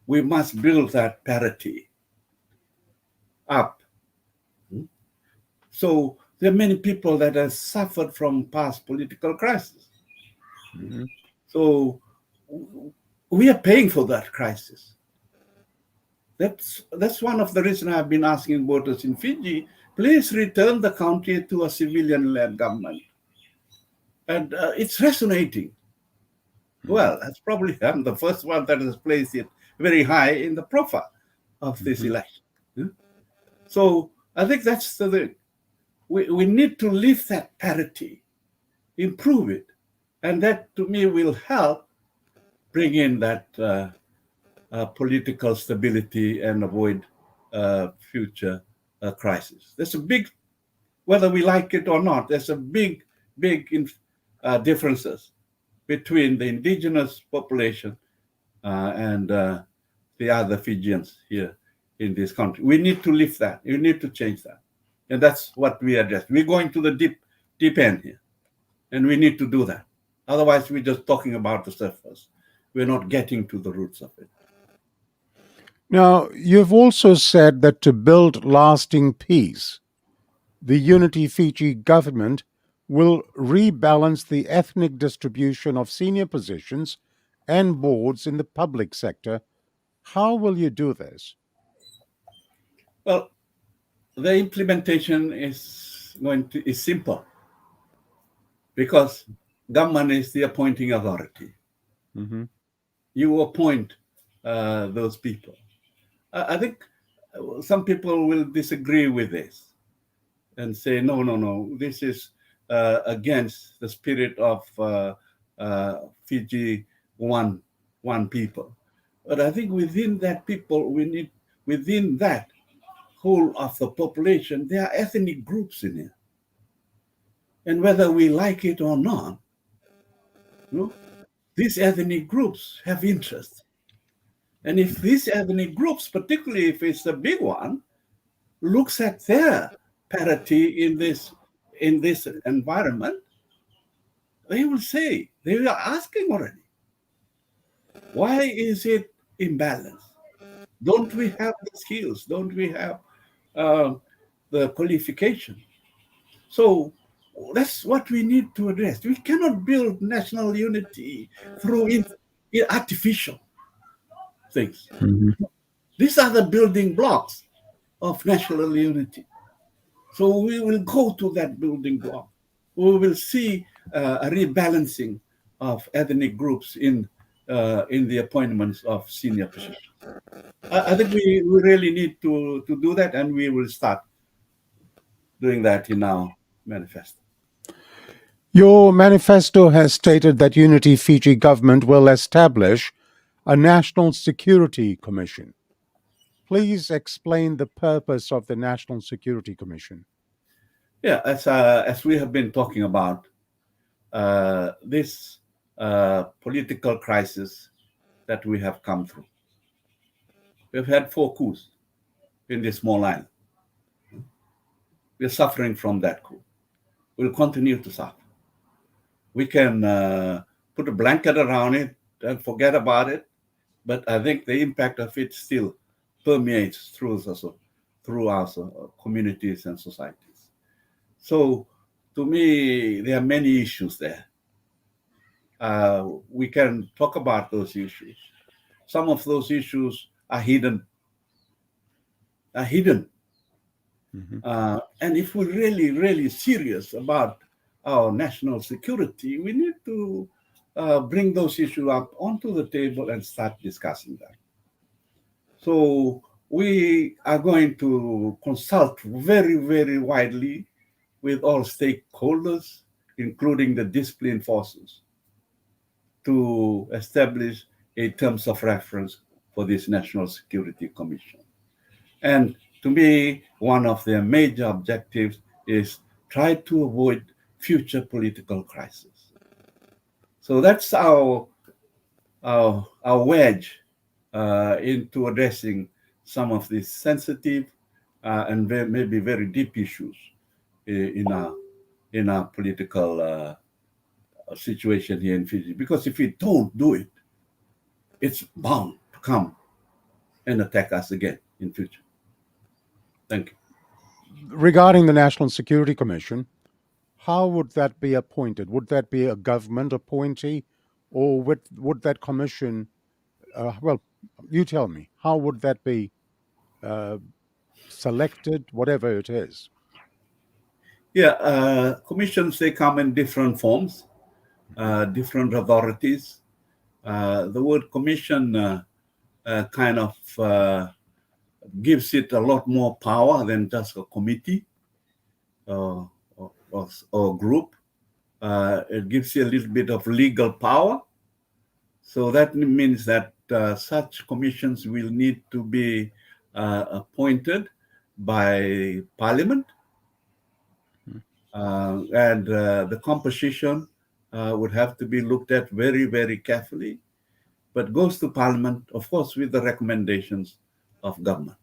S3: we must build that parity up. So there are many people that have suffered from past political crises. So we are paying for that crisis. That's one of the reasons I've been asking voters in Fiji, please return the country to a civilian-led government. And it's resonating. Well, that's probably I'm the first one that has placed it very high in the profile of this election. So I think that's the thing. We need to lift that parity, improve it. And that, to me, will help bring in that political stability and avoid future crisis. There's a big, whether we like it or not, there's a big differences between the indigenous population and the other Fijians here in this country. We need to lift that. We need to change that. And that's what we address. We're going to the deep end here. And we need to do that. Otherwise, we're just talking about the surface. We're not getting to the roots of it.
S1: Now, you've also said that to build lasting peace, the Unity Fiji government will rebalance the ethnic distribution of senior positions and boards in the public sector. How will you do this?
S3: Well, the implementation is simple, because government is the appointing authority. You appoint those people. I think some people will disagree with this and say, no, this is against the spirit of Fiji one people. But I think within that people, within that whole of the population, there are ethnic groups in here. And whether we like it or not, these ethnic groups have interests. And if these ethnic groups, particularly if it's a big one, looks at their parity in this environment, they will say, they are asking already, why is it imbalanced? Don't we have the skills? Don't we have the qualification? So that's what we need to address. We cannot build national unity through artificial things. These are the building blocks of national unity. So we will go to that building block. We will see a rebalancing of ethnic groups in the appointments of senior positions. I think we really need to do that, and we will start doing that in our manifesto.
S1: Your manifesto has stated that Unity Fiji government will establish a National Security Commission. Please explain the purpose of the National Security Commission.
S3: Yeah, as we have been talking about, this political crisis that we have come through. We've had 4 coups in this small island. We're suffering from that coup. We'll continue to suffer. We can put a blanket around it and forget about it, but I think the impact of it still permeates through our communities and societies. So, to me, there are many issues there. We can talk about those issues. Some of those issues are hidden. And if we're really, really serious about our national security, we need to bring those issues up onto the table and start discussing them. So we are going to consult very, very widely with all stakeholders, including the discipline forces, to establish a terms of reference for this National Security Commission. And to me, one of their major objectives is try to avoid future political crisis. So that's our wedge into addressing some of these sensitive and maybe very deep issues in our political situation here in Fiji. Because if we don't do it, it's bound to come and attack us again in future. Thank you.
S1: Regarding the National Security Commission, how would that be appointed? Would that be a government appointee, or would that commission, well, you tell me, how would that be selected, whatever it is?
S3: Yeah, commissions, they come in different forms, different authorities. The word commission kind of gives it a lot more power than just a committee or group. It gives you a little bit of legal power. So that means that such commissions will need to be appointed by Parliament. And the composition would have to be looked at very, very carefully, but goes to Parliament, of course, with the recommendations of government.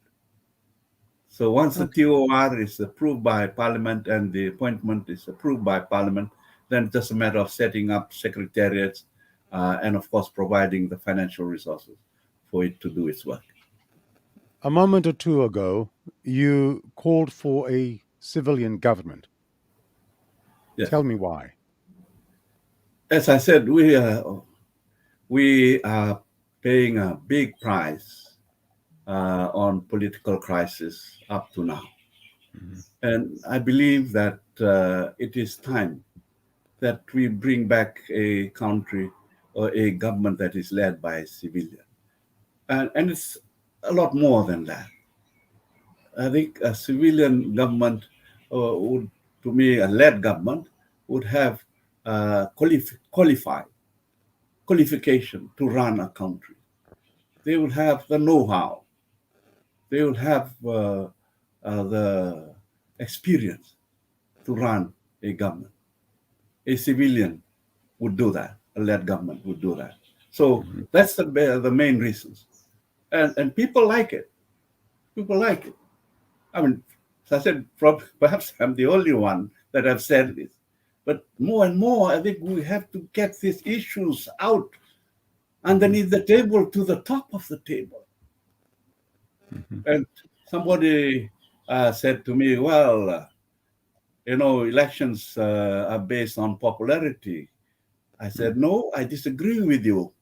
S3: So once the TOR is approved by Parliament and the appointment is approved by Parliament, then it's just a matter of setting up secretariats and, of course, providing the financial resources for it to do its work.
S1: A moment or two ago, you called for a civilian government.
S3: Yes.
S1: Tell me why.
S3: As I said, we are paying a big price on political crisis up to now. And I believe that it is time that we bring back a country or a government that is led by a civilian. And it's a lot more than that. I think a civilian government would, to me, a led government would have qualification to run a country. They would have the know-how. They would have the experience to run a government. A civilian would do that. A led government would do that. So that's the main reasons. And people like it. People like it. I mean, as I said, perhaps I'm the only one that have said this. But more and more, I think we have to get these issues out underneath the table to the top of the table. And somebody said to me, well, elections are based on popularity. I said, no, I disagree with you.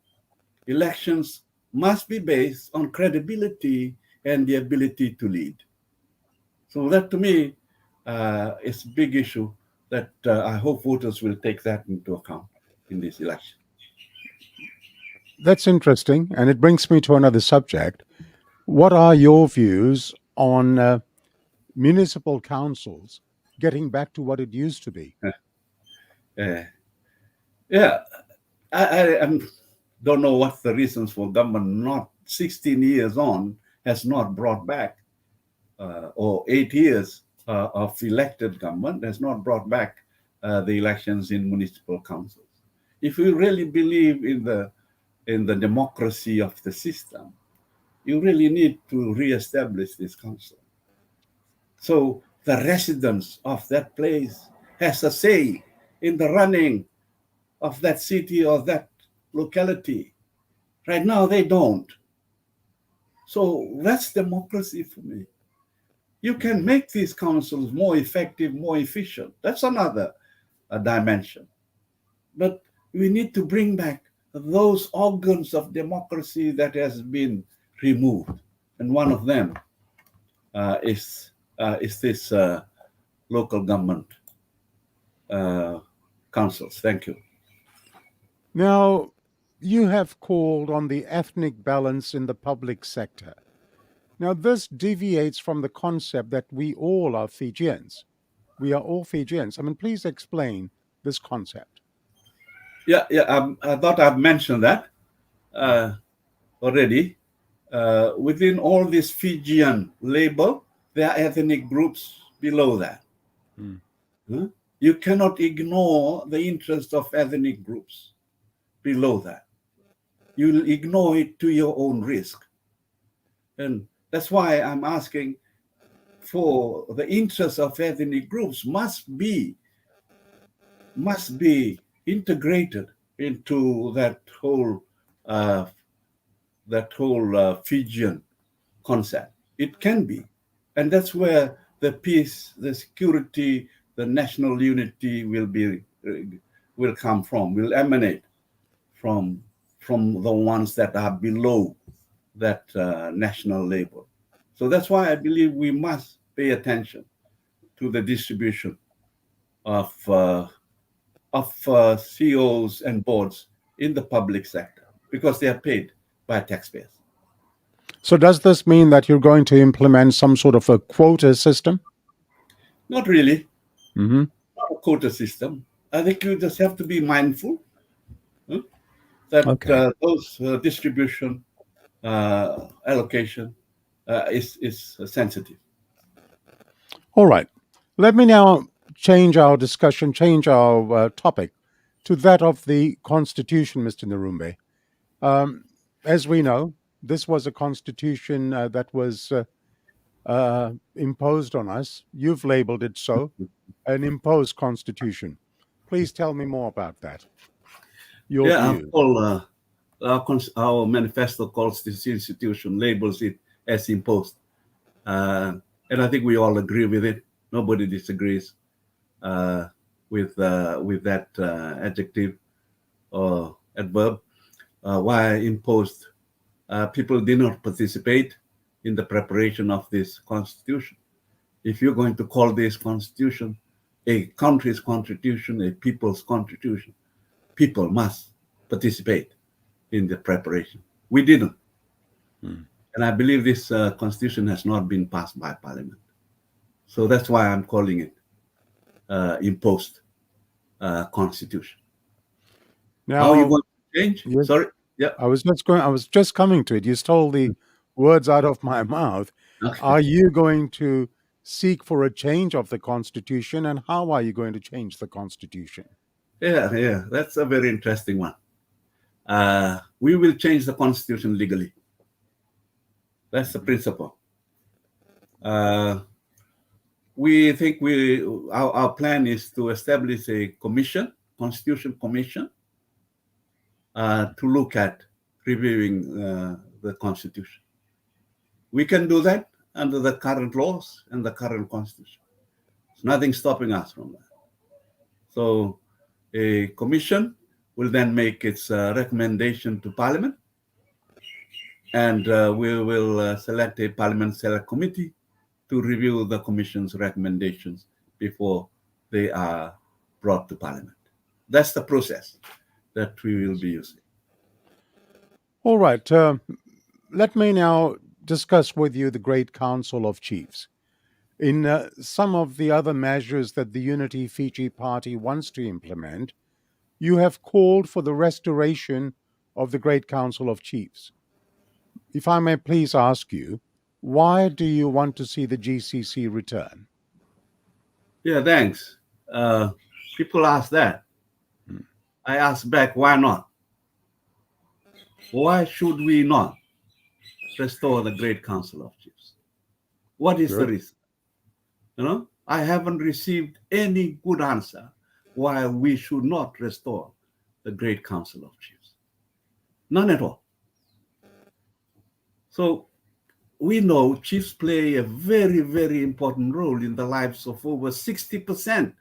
S3: Elections must be based on credibility and the ability to lead. So that, to me, it's a big issue that I hope voters will take that into account in this election.
S1: That's interesting, and it brings me to another subject. What are your views on municipal councils getting back to what it used to be?
S3: Yeah, I don't know what the reasons for government not 16 years on has not brought back, or 8 years of elected government has not brought back the elections in municipal councils. If you really believe in the democracy of the system, you really need to reestablish this council. So the residents of that place has a say in the running of that city or that locality. Right now, they don't. So that's democracy for me. You can make these councils more effective, more efficient. That's another dimension. But we need to bring back those organs of democracy that has been removed. And one of them is this local government councils. Thank you.
S1: Now, you have called on the ethnic balance in the public sector. Now, this deviates from the concept that we all are Fijians. We are all Fijians. I mean, please explain this concept.
S3: Yeah. I thought I've mentioned that already. Within all this Fijian label, there are ethnic groups below that. You cannot ignore the interest of ethnic groups below that. You'll ignore it to your own risk. And that's why I'm asking for the interests of ethnic groups must be integrated into that whole Fijian concept. It can be, and that's where the peace, the security, the national unity will come from, will emanate from the ones that are below that national label. So that's why I believe we must pay attention to the distribution of CEOs and boards in the public sector, because they are paid by taxpayers.
S1: So, does this mean that you're going to implement some sort of a quota system?
S3: Not really.
S1: Mm-hmm.
S3: Not a quota system. I think you just have to be mindful that those distribution allocation is sensitive.
S1: All right. Let me now change our discussion, change our topic to that of the Constitution, Mr. Narube. As we know, this was a constitution that was imposed on us. You've labeled it so, an imposed constitution. Please tell me more about that. Your view.
S3: Our manifesto calls this institution, labels it as imposed. And I think we all agree with it. Nobody disagrees with that adjective or adverb. Why imposed? People did not participate in the preparation of this constitution. If you're going to call this constitution a country's constitution, a people's constitution, people must participate in the preparation. We didn't. And I believe this constitution has not been passed by parliament. So that's why I'm calling it imposed constitution.
S1: Now,
S3: how are you going to change?
S1: Yes.
S3: Sorry. Yeah.
S1: I was just coming to it. You stole the words out of my mouth.
S3: Okay.
S1: Are you going to seek for a change of the Constitution, and how are you going to change the Constitution?
S3: Yeah. That's a very interesting one. We will change the Constitution legally. That's the principle. We think our plan is to establish a commission, Constitution Commission, to look at reviewing the Constitution. We can do that under the current laws and the current Constitution. There's nothing stopping us from that. So a commission will then make its recommendation to Parliament, and we will select a Parliament Select Committee to review the Commission's recommendations before they are brought to Parliament. That's the process that we will be using.
S1: All right. Let me now discuss with you the Great Council of Chiefs. In some of the other measures that the Unity Fiji Party wants to implement, you have called for the restoration of the Great Council of Chiefs. If I may please ask you, why do you want to see the GCC return?
S3: Yeah, thanks. People ask that. I ask back, why not? Why should we not restore the Great Council of Chiefs? What is the reason? I haven't received any good answer why we should not restore the Great Council of Chiefs. None at all. So we know chiefs play a very, very important role in the lives of over 60%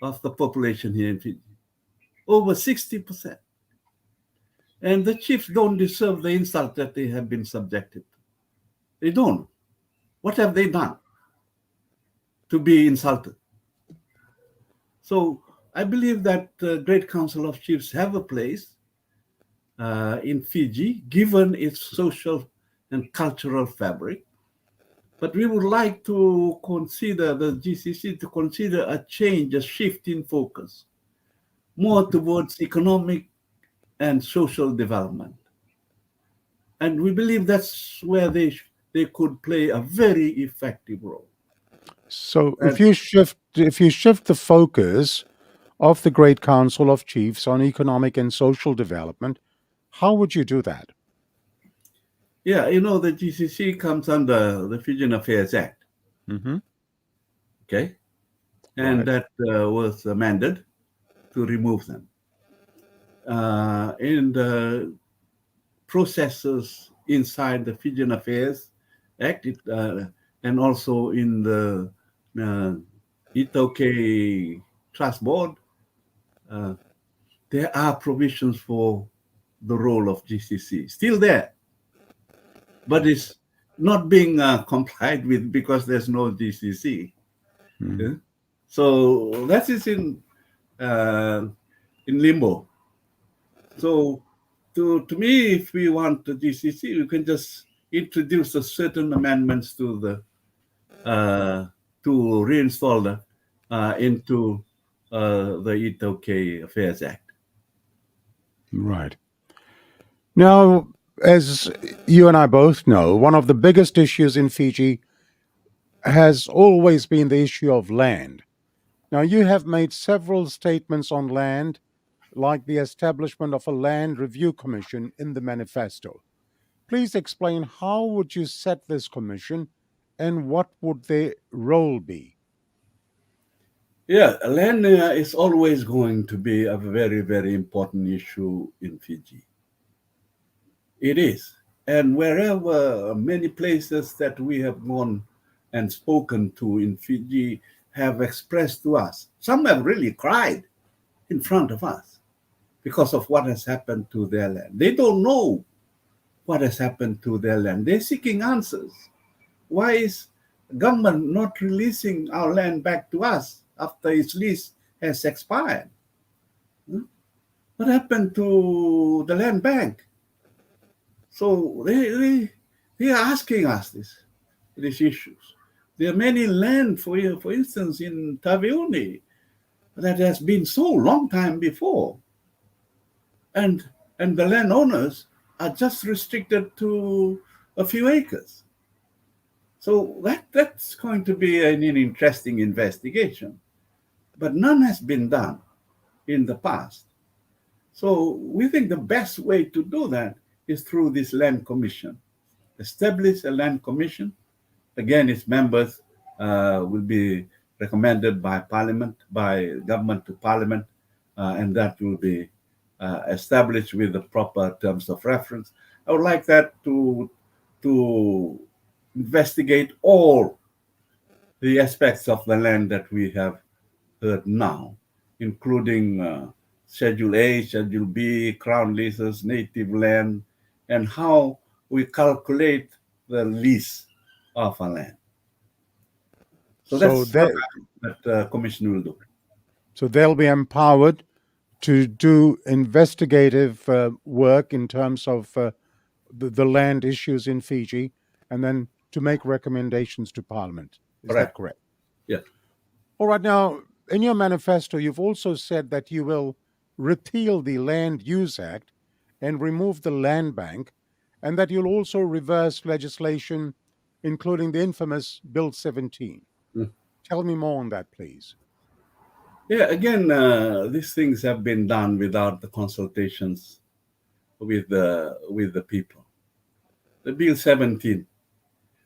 S3: of the population here in Fiji. Over 60%. And the chiefs don't deserve the insult that they have been subjected to. They don't. What have they done to be insulted? So I believe that the Great Council of Chiefs have a place in Fiji, given its social and cultural fabric. But we would like to consider the GCC to consider a change, a shift in focus, more towards economic and social development. And we believe that's where they could play a very effective role.
S1: So if you shift the focus of the Great Council of Chiefs on economic and social development, how would you do that?
S3: Yeah, the GCC comes under the Fijian Affairs Act.
S1: Mm-hmm.
S3: Okay. And that was amended to remove them. In the processes inside the Fijian Affairs Act, and also in the Itoke Trust Board, there are provisions for the role of GCC. Still there. But it's not being complied with because there's no GCC. Mm-hmm. Yeah? So that is in limbo. So to me, if we want the GCC, we can just introduce a certain amendments to the to reinstall into the Itoke Affairs Act.
S1: Right. Now, as you and I both know, one of the biggest issues in Fiji has always been the issue of land. Now, you have made several statements on land, like the establishment of a land review commission in the manifesto. Please explain how would you set this commission and what would their role be?
S3: Yeah, land is always going to be a very, very important issue in Fiji. It is. And wherever many places that we have gone and spoken to in Fiji have expressed to us, some have really cried in front of us because of what has happened to their land. They don't know what has happened to their land. They're seeking answers. Why is government not releasing our land back to us after its lease has expired? What happened to the land bank? So they are asking us these issues. There are many land, for instance, in Taveuni that has been so long time before. And the landowners are just restricted to a few acres. So that's going to be an interesting investigation. But none has been done in the past. So we think the best way to do that is through this land commission. Establish a land commission. Again, its members will be recommended by Parliament, by government to Parliament, and that will be established with the proper terms of reference. I would like that to investigate all the aspects of the land that we have heard now, including Schedule A, Schedule B, Crown leases, native land, and how we calculate the lease of a land. So
S1: So
S3: that's
S1: they,
S3: what that commission will do.
S1: so they'll be empowered to do investigative work in terms of the land issues in Fiji, and then to make recommendations to Parliament. Is that
S3: Correct.
S1: correct?
S3: Yes.
S1: All right. Now, in your manifesto, you've also said that you will repeal the Land Use Act and remove the Land Bank, and that you'll also reverse legislation, including the infamous Bill 17.
S3: Mm.
S1: Tell me more on that, please.
S3: Yeah, again, these things have been done without the consultations with the people. The Bill 17,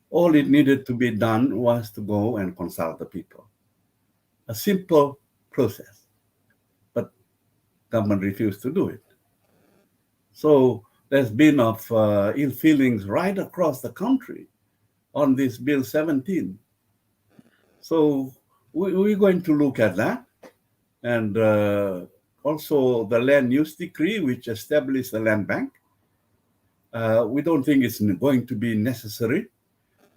S3: all it needed to be done was to go and consult the people. A simple process, but government refused to do it. So there's been of ill feelings right across the country on this Bill 17. So we're going to look at that. And also the land use decree, which established the land bank. We don't think it's going to be necessary.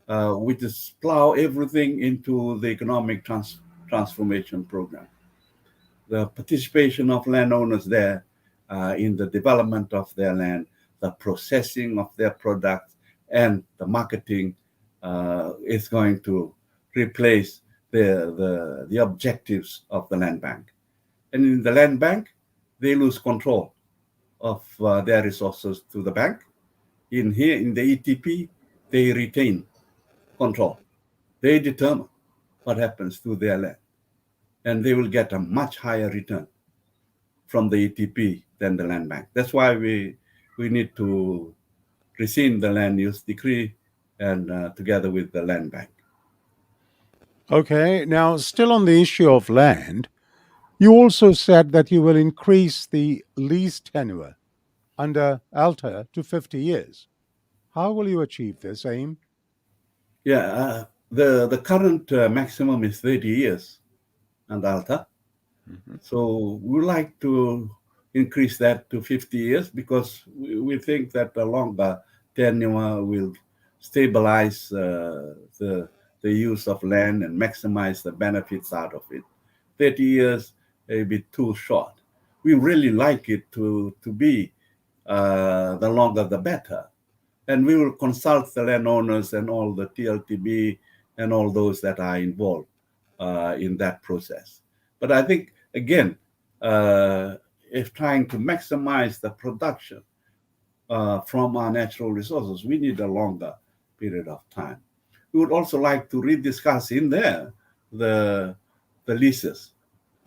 S3: We just plow everything into the economic transformation program. The participation of landowners there in the development of their land, the processing of their products, and the marketing is going to replace the objectives of the land bank. And in the land bank, they lose control of their resources to the bank. In here, in the ETP, they retain control. They determine what happens to their land. And they will get a much higher return from the ETP than the land bank. That's why we need to rescind the land use decree and together with the land bank.
S1: Okay. Now, still on the issue of land, you also said that you will increase the lease tenure under ALTA to 50 years. How will you achieve this aim?
S3: Yeah, the current maximum is 30 years under ALTA. So we would like to increase that to 50 years because we think that a longer tenure will stabilize the use of land and maximize the benefits out of it. 30 years may be too short. We really like it to be the longer the better. And we will consult the landowners and all the TLTB and all those that are involved in that process. But I think, again, if trying to maximize the production from our natural resources, we need a longer period of time. We would also like to rediscuss in there the leases,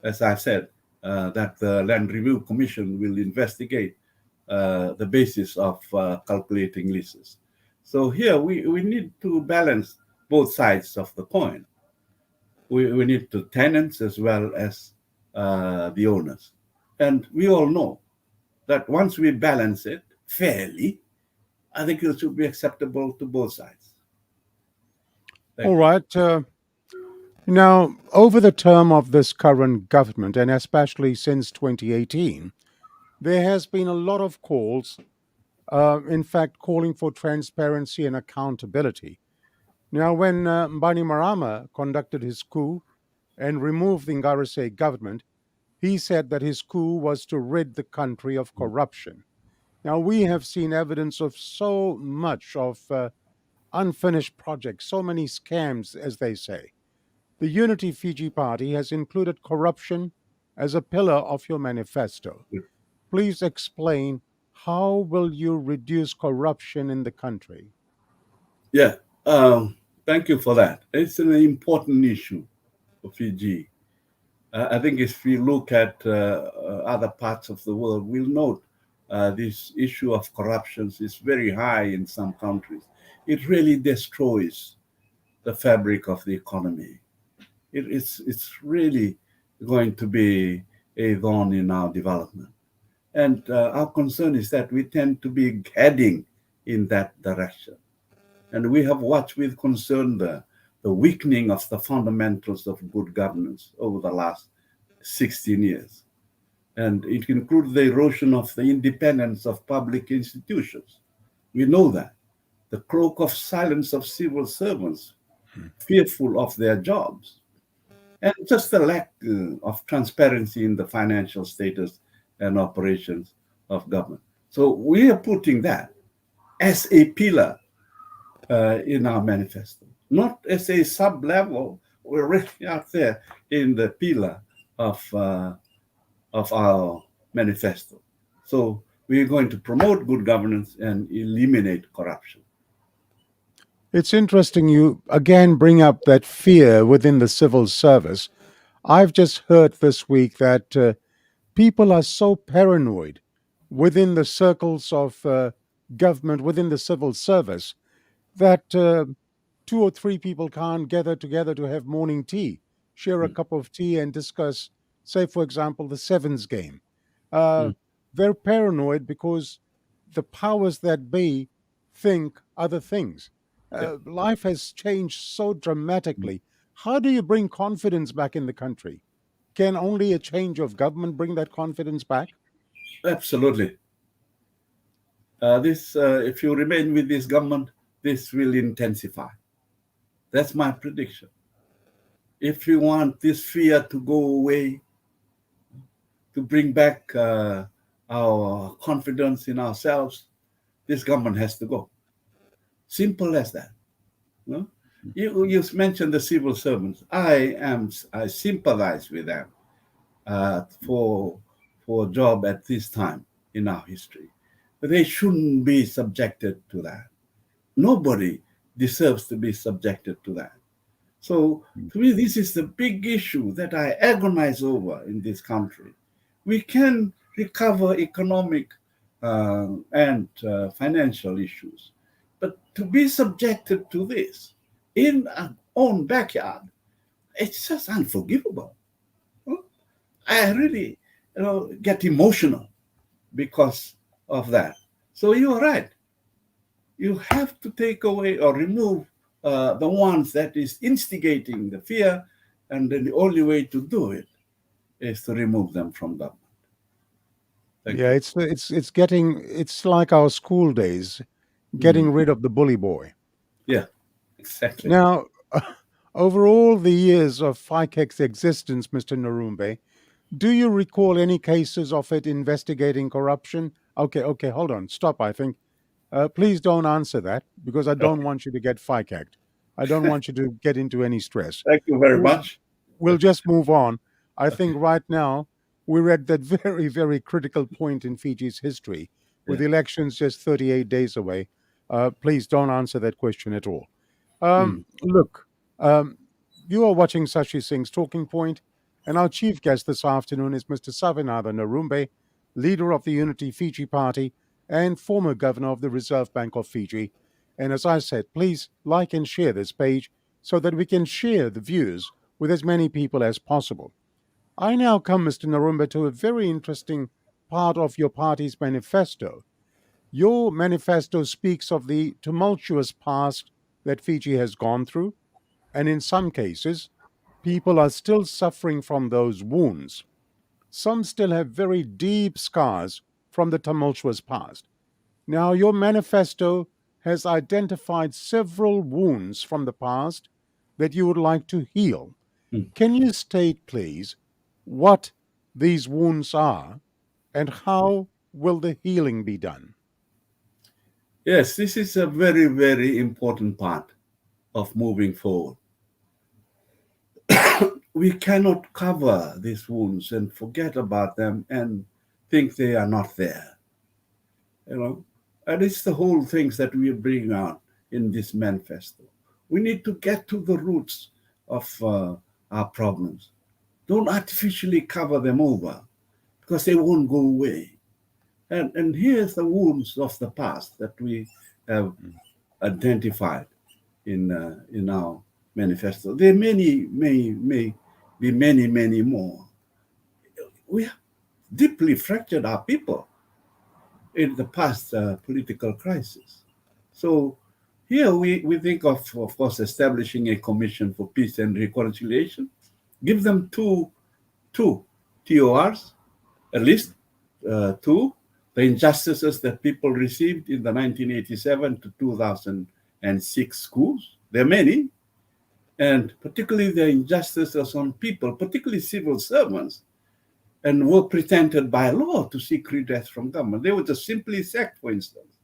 S3: as I said, that the Land Review Commission will investigate the basis of calculating leases. So here we need to balance both sides of the coin. We need the tenants as well as the owners. And we all know that once we balance it fairly, I think it should be acceptable to both sides.
S1: All right. Now, over the term of this current government, and especially since 2018, there has been a lot of calls, in fact, calling for transparency and accountability. Now, when Mbani Marama conducted his coup and removed the Ngarise government, he said that his coup was to rid the country of corruption. Now, we have seen evidence of so much of unfinished projects, so many scams, as they say. The Unity Fiji Party has included corruption as a pillar of your manifesto. Please explain, how will you reduce corruption in the country?
S3: Yeah, thank you for that. It's an important issue for Fiji. I think if we look at other parts of the world, we'll note this issue of corruption is very high in some countries. It really destroys the fabric of the economy. It's really going to be a thorn in our development. And our concern is that we tend to be heading in that direction. And we have watched with concern the weakening of the fundamentals of good governance over the last 16 years. And it includes the erosion of the independence of public institutions. We know that. The cloak of silence of civil servants fearful of their jobs, and just the lack of transparency in the financial status and operations of government. So we are putting that as a pillar in our manifesto, not as a sub-level. We're really out there in the pillar of our manifesto. So we're going to promote good governance and eliminate corruption.
S1: It's interesting you again bring up that fear within the civil service. I've just heard this week that people are so paranoid within the circles of government, within the civil service, that two or three people can't gather together to have morning tea, share a
S3: Mm.
S1: cup of tea, and discuss, say, for example, the Sevens game. Uh,
S3: Mm.
S1: they're paranoid because the powers that be think other things.
S3: Yeah.
S1: Life has changed so
S3: Mm.
S1: dramatically. How do you bring confidence back in the country? Can only a change of government bring that confidence back?
S3: Absolutely. If you remain with this government, this will intensify. That's my prediction. If you want this fear to go away, to bring back our confidence in ourselves, this government has to go. Simple as that. No? You mentioned the civil servants. I sympathize with them for a job at this time in our history. But they shouldn't be subjected to that. Nobody deserves to be subjected to that. So to me, this is the big issue that I agonize over in this country. We can recover economic and financial issues, but to be subjected to this in our own backyard, it's just unforgivable. I really, get emotional because of that. So you are right. You have to take away or remove the ones that is instigating the fear, and then the only way to do it is to remove them from government. Thank
S1: Yeah,
S3: you.
S1: it's like our school days, getting
S3: Mm.
S1: rid of the bully boy.
S3: Yeah, exactly.
S1: Now, over all the years of FICAC's existence, Mr. Narumbe, do you recall any cases of it investigating corruption? Okay, hold on, stop, I think. Please don't answer that because I don't
S3: Okay.
S1: want you to get FICAC'd. I don't want you to get into any stress.
S3: Thank you very
S1: We'll,
S3: much.
S1: we'll just move on. I think
S3: Okay.
S1: right now we're at that very, very critical point in Fiji's history with
S3: Yeah.
S1: elections just 38 days away. Please don't answer that question at all.
S3: Mm.
S1: Look, um, you are watching Sashi Singh's Talking Point, and our chief guest this afternoon is Mr. Savenaca Narube, leader of the Unity Fiji Party and former governor of the Reserve Bank of Fiji. And as I said, please like and share this page so that we can share the views with as many people as possible. I now come, Mr. Narumba, to a very interesting part of your party's manifesto. Your manifesto speaks of the tumultuous past that Fiji has gone through, and in some cases, people are still suffering from those wounds. Some still have very deep scars from the tumultuous past. Now, your manifesto has identified several wounds from the past that you would like to heal.
S3: Mm.
S1: Can you state, please, what these wounds are and how will the healing be done?
S3: Yes, this is a very, very important part of moving forward. We cannot cover these wounds and forget about them and think they are not there. And it's the whole things that we bring out in this manifesto. We need to get to the roots of our problems. Don't artificially cover them over because they won't go away. And here's the wounds of the past that we have identified in our manifesto. There may be many more. We have deeply fractured our people in the past political crisis. So here we think of course, establishing a commission for peace and reconciliation. Give them two TORs, at least two, the injustices that people received in the 1987 to 2006 schools. There are many. and particularly the injustices on people, particularly civil servants, and were pretended by law to seek redress from government. They were just simply sacked, for instance.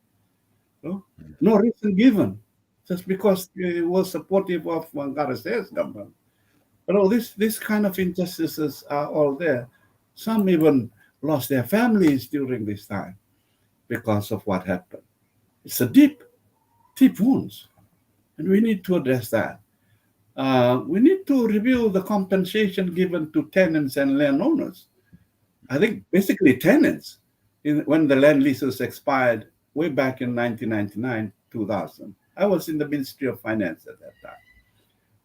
S3: No reason given, just because they were supportive of Gareth's government. But all this kind of injustices are all there. Some even lost their families during this time because of what happened. It's a deep wounds, and we need to address that. We need to review the compensation given to tenants and landowners. I think basically tenants, when the land leases expired way back in 1999, 2000. I was in the Ministry of Finance at that time.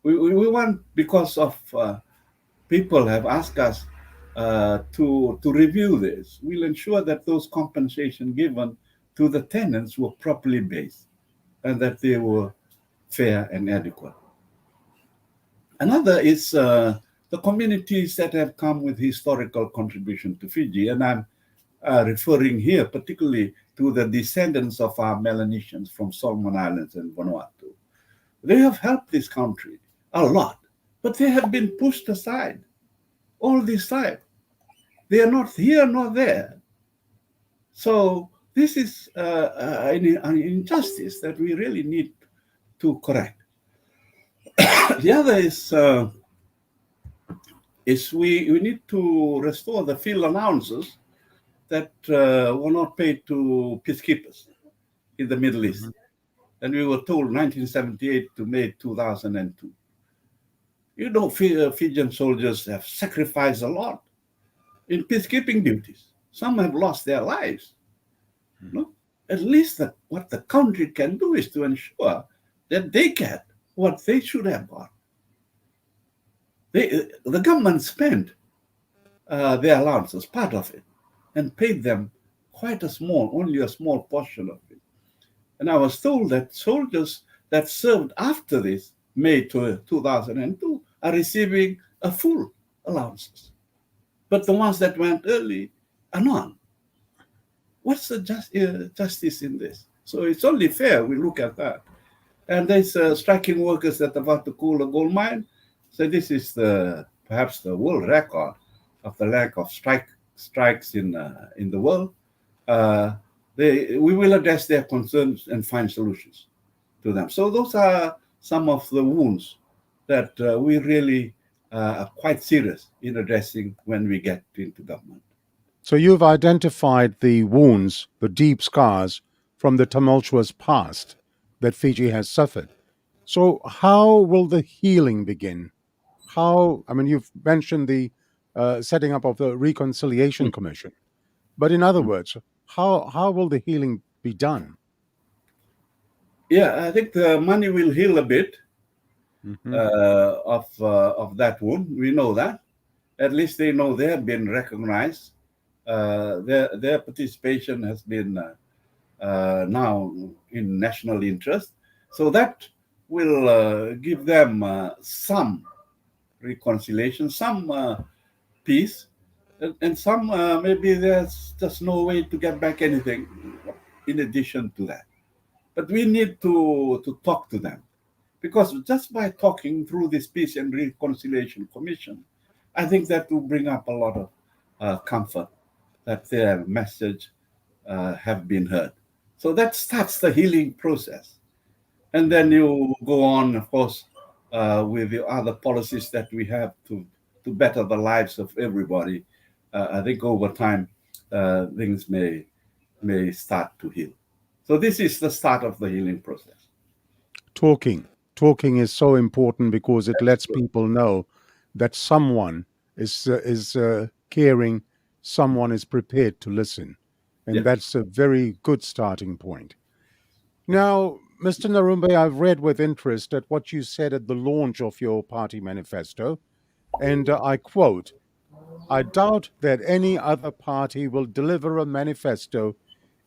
S3: We want, because of people have asked us to review this, we'll ensure that those compensation given to the tenants were properly based and that they were fair and adequate. Another is the communities that have come with historical contribution to Fiji, and I'm referring here particularly to the descendants of our Melanesians from Solomon Islands and Vanuatu. They have helped this country a lot, but they have been pushed aside all this time. They are not here nor there. So this is an injustice that we really need to correct. The other is we need to restore the field allowances that were not paid to peacekeepers in the Middle East. And we were told 1978 to May 2002. You know, Fijian soldiers have sacrificed a lot in peacekeeping duties. Some have lost their lives. No? At least what the country can do is to ensure that they get what they should have got. The government spent their allowances, part of it, and paid them only a small portion of it. And I was told that soldiers that served after this, May 2002, are receiving a full allowances. But the ones that went early are not. What's the justice in this? So it's only fair we look at that. And there's striking workers that are about to cool a gold mine. So this is perhaps the world record of the lack of strikes in the world. We will address their concerns and find solutions to them. So those are some of the wounds that we really are quite serious in addressing when we get into government.
S1: So you've identified the wounds, the deep scars from the tumultuous past that Fiji has suffered. So how will the healing begin? You've mentioned the setting up of the Reconciliation Commission, but in other words, how will the healing be done?
S3: Yeah, I think the money will heal a bit of that wound. We know that. At least they know they have been recognized. Their participation has been now in national interest. So that will give them some reconciliation, some peace, and some maybe there's just no way to get back anything in addition to that. But we need to talk to them, because just by talking through this Peace and Reconciliation Commission, I think that will bring up a lot of comfort that their message have been heard. So that starts the healing process. And then you go on, of course, with the other policies that we have to better the lives of everybody. I think over time, things may start to heal. So this is the start of the healing process.
S1: Talking is so important because it lets people know that someone is caring, someone is prepared to listen. And that's a very good starting point. Now, Mr. Narube, I've read with interest at what you said at the launch of your party manifesto, and I quote, "I doubt that any other party will deliver a manifesto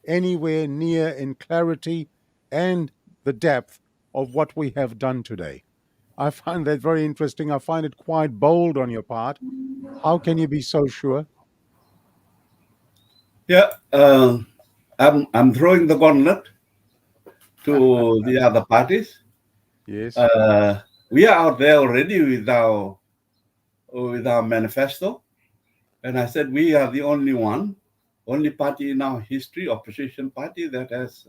S1: anywhere near in clarity and the depth of what we have done today." I find that very interesting. I find it quite bold on your part. How can you be so sure?
S3: Yeah, I'm throwing the gauntlet to the other parties.
S1: Yes.
S3: we are out there already with our manifesto, and I said we are the only party in our history, opposition party, that has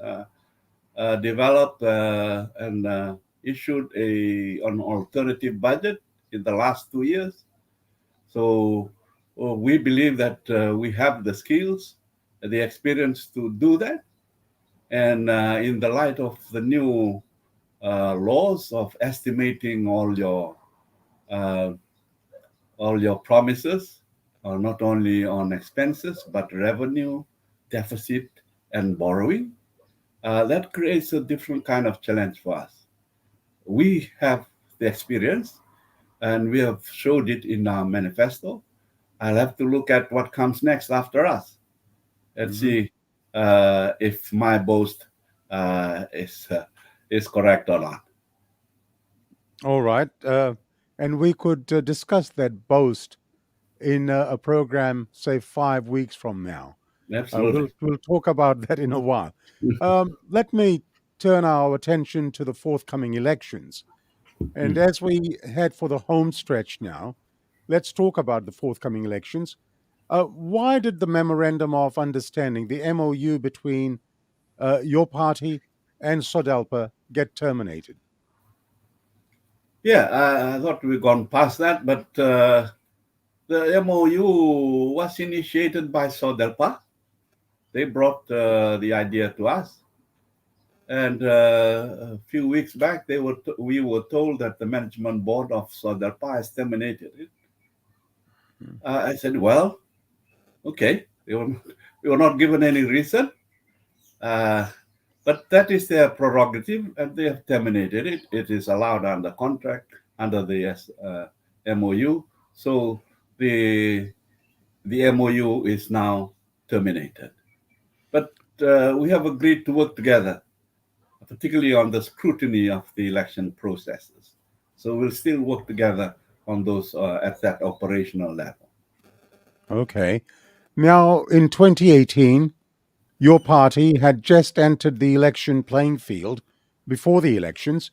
S3: developed and issued an alternative budget in the last 2 years. So we believe that we have the skills, the experience to do that. And in the light of the new laws of estimating all your promises, not only on expenses, but revenue, deficit, and borrowing, that creates a different kind of challenge for us. We have the experience, and we have showed it in our manifesto. I'll have to look at what comes next after us and see if my boast is correct or not.
S1: All right. And we could discuss that boast in a program, say 5 weeks from now.
S3: Absolutely.
S1: We'll talk about that in a while. Let me turn our attention to the forthcoming elections. And as we head for the home stretch now, let's talk about the forthcoming elections. Why did the Memorandum of Understanding, the MOU between your party and SODELPA, get terminated?
S3: Yeah, I thought we'd gone past that, but the MOU was initiated by SODELPA. They brought the idea to us. And a few weeks back, we were told that the management board of SODELPA has terminated it. I said, well, okay. We were not given any reason. But that is their prerogative, and they have terminated it. It is allowed under contract, under the MOU. So the MOU is now terminated. But we have agreed to work together, particularly on the scrutiny of the election processes. So we'll still work together on those at that operational level.
S1: Okay. Now, in 2018, your party had just entered the election playing field before the elections.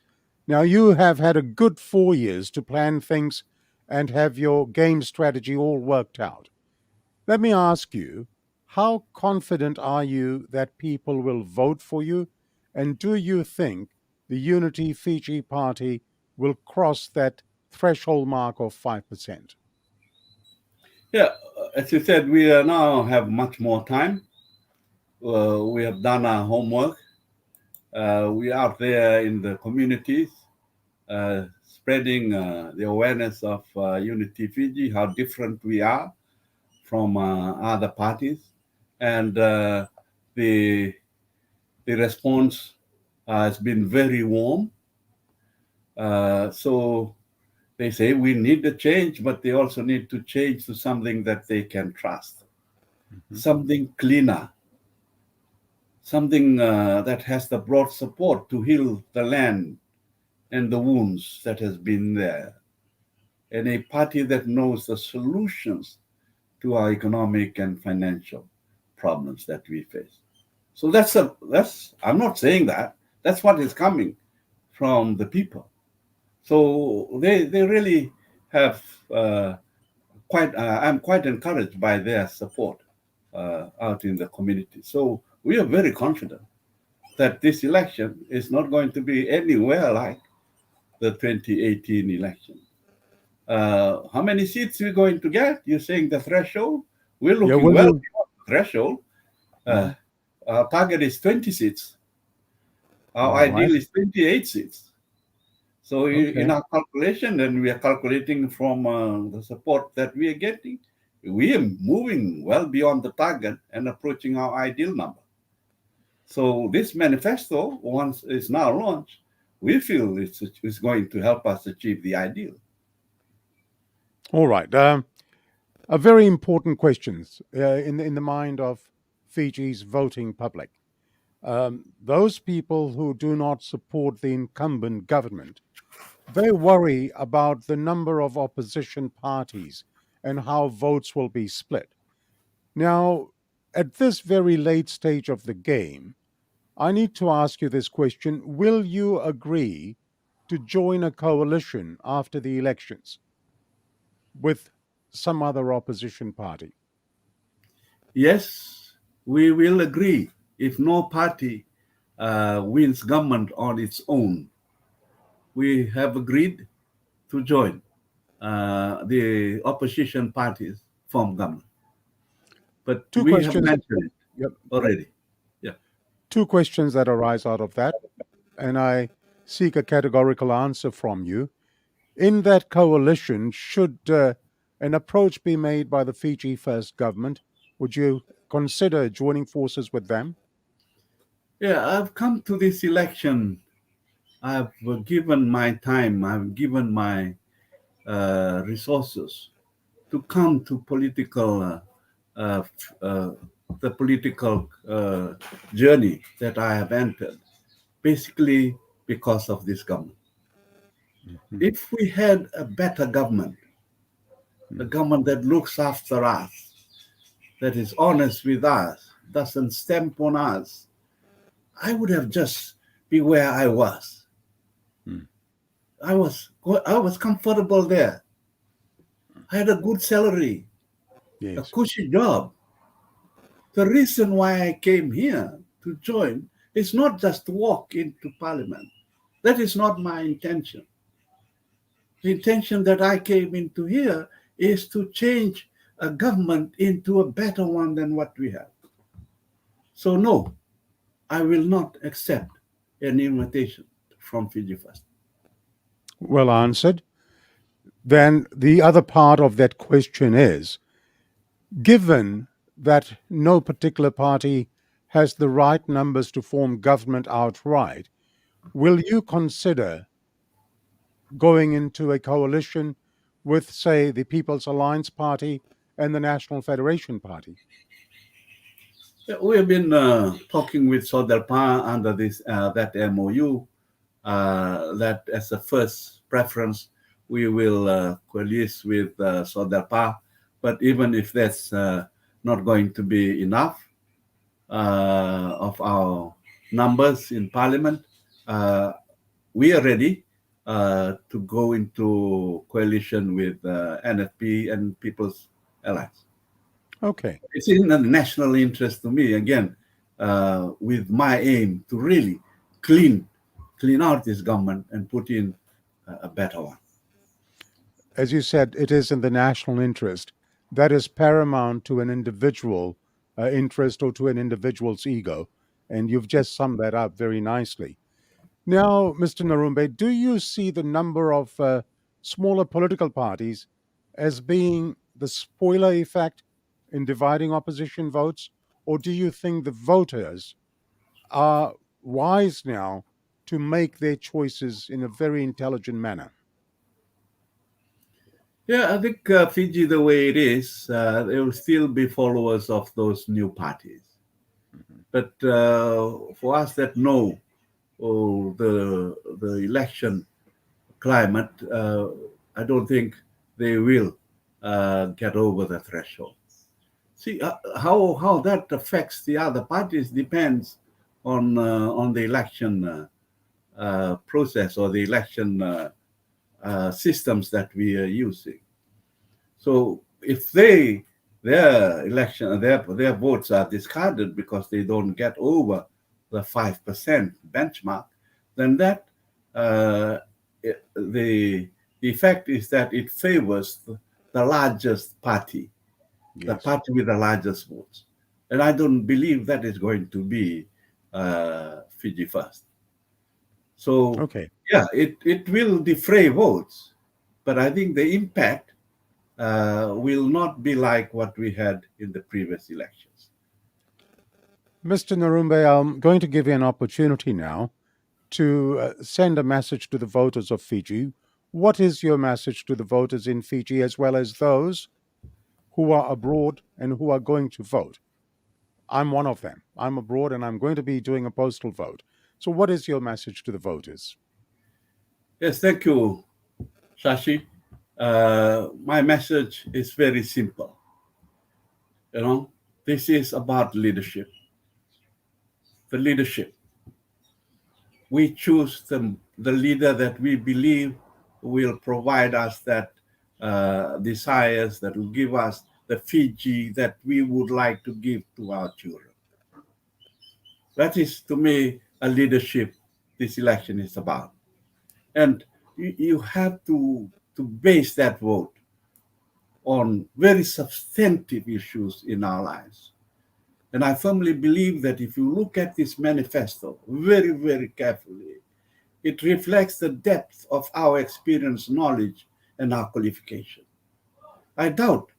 S1: Now, you have had a good 4 years to plan things and have your game strategy all worked out. Let me ask you, how confident are you that people will vote for you? And do you think the Unity Fiji Party will cross that threshold mark of 5%?
S3: Yeah, as you said, we now have much more time. We have done our homework. We are out there in the communities, spreading the awareness of Unity Fiji, how different we are from other parties. And the response has been very warm. So they say we need a change, but they also need to change to something that they can trust, something cleaner, something that has the broad support to heal the land and the wounds that has been there, and a party that knows the solutions to our economic and financial problems that we face. So that's I'm not saying that. That's what is coming from the people. So they really have I'm quite encouraged by their support out in the community. So we are very confident that this election is not going to be anywhere like the 2018 election. How many seats are we going to get? You're saying the threshold? We're
S1: Yeah,
S3: looking
S1: will
S3: well
S1: you?
S3: beyond the threshold. Our target is 20 seats. Our
S1: All right.
S3: ideal is 28 seats. So in
S1: Okay.
S3: our calculation, and we are calculating from the support that we are getting, we are moving well beyond the target and approaching our ideal number. So this manifesto, once it's now launched, we feel it's going to help us achieve the ideal.
S1: All right. A very important questions in the mind of Fiji's voting public. Those people who do not support the incumbent government, they worry about the number of opposition parties and how votes will be split. Now, at this very late stage of the game, I need to ask you this question. Will you agree to join a coalition after the elections with some other opposition party?
S3: Yes, we will agree if no party wins government on its own. We have agreed to join the opposition parties form government. But
S1: Two
S3: we have
S1: questions.
S3: mentioned it
S1: Yep.
S3: already. Yeah.
S1: Two questions that arise out of that, and I seek a categorical answer from you. In that coalition, should an approach be made by the Fiji First government, would you consider joining forces with them?
S3: Yeah, I've come to this election. I've given my time, I've given my resources to come to uh, uh, the political journey that I have entered, basically because of this government.
S1: Mhm.
S3: If we had a better government, a government that looks after us, that is honest with us, doesn't stamp on us, I would have just be where I was.
S1: Mm.
S3: I was comfortable there. I had a good salary, a
S1: Yes.
S3: cushy job. The reason why I came here to join is not just to walk into parliament. That is not my intention. The intention that I came into here is to change a government into a better one than what we have. So no, I will not accept an invitation from Fiji First.
S1: Well answered. Then the other part of that question is, given that no particular party has the right numbers to form government outright, will you consider going into a coalition with, say, the People's Alliance Party and the National Federation Party?
S3: We have been talking with Sodelpa under this that MOU that as a first preference we will coalesce with Sodelpa. But even if that's not going to be enough of our numbers in Parliament, we are ready to go into coalition with NFP and People's Alliance.
S1: Okay.
S3: It's in the national interest to me, again, with my aim to really clean out this government and put in a better one.
S1: As you said, it is in the national interest. That is paramount to an individual interest or to an individual's ego. And you've just summed that up very nicely. Now, Mr. Narumbe, do you see the number of smaller political parties as being the spoiler effect in dividing opposition votes? Or do you think the voters are wise now to make their choices in a very intelligent manner?
S3: Yeah, I think Fiji, the way it is, there will still be followers of those new parties. But for us that know the election climate, I don't think they will get over the threshold. See how that affects the other parties depends on the election process or the election systems that we are using. So if their votes are discarded because they don't get over the 5% benchmark, then that the effect is that it favors the largest party, the
S1: Yes.
S3: party with the largest votes. And I don't believe that is going to be Fiji First. So,
S1: Okay.
S3: yeah, it will defray votes, but I think the impact will not be like what we had in the previous elections.
S1: Mr. Narumbe, I'm going to give you an opportunity now to send a message to the voters of Fiji. What is your message to the voters in Fiji as well as those who are abroad and who are going to vote? I'm one of them. I'm abroad and I'm going to be doing a postal vote. So, what is your message to the voters?
S3: Yes, thank you, Shashi. My message is very simple. This is about leadership. The leadership. We choose the leader that we believe will provide us that desires, that will give us the Fiji that we would like to give to our children. That is, to me, a leadership this election is about. And you have to base that vote on very substantive issues in our lives. And I firmly believe that if you look at this manifesto very, very carefully, it reflects the depth of our experience, knowledge, and our qualification. I doubt,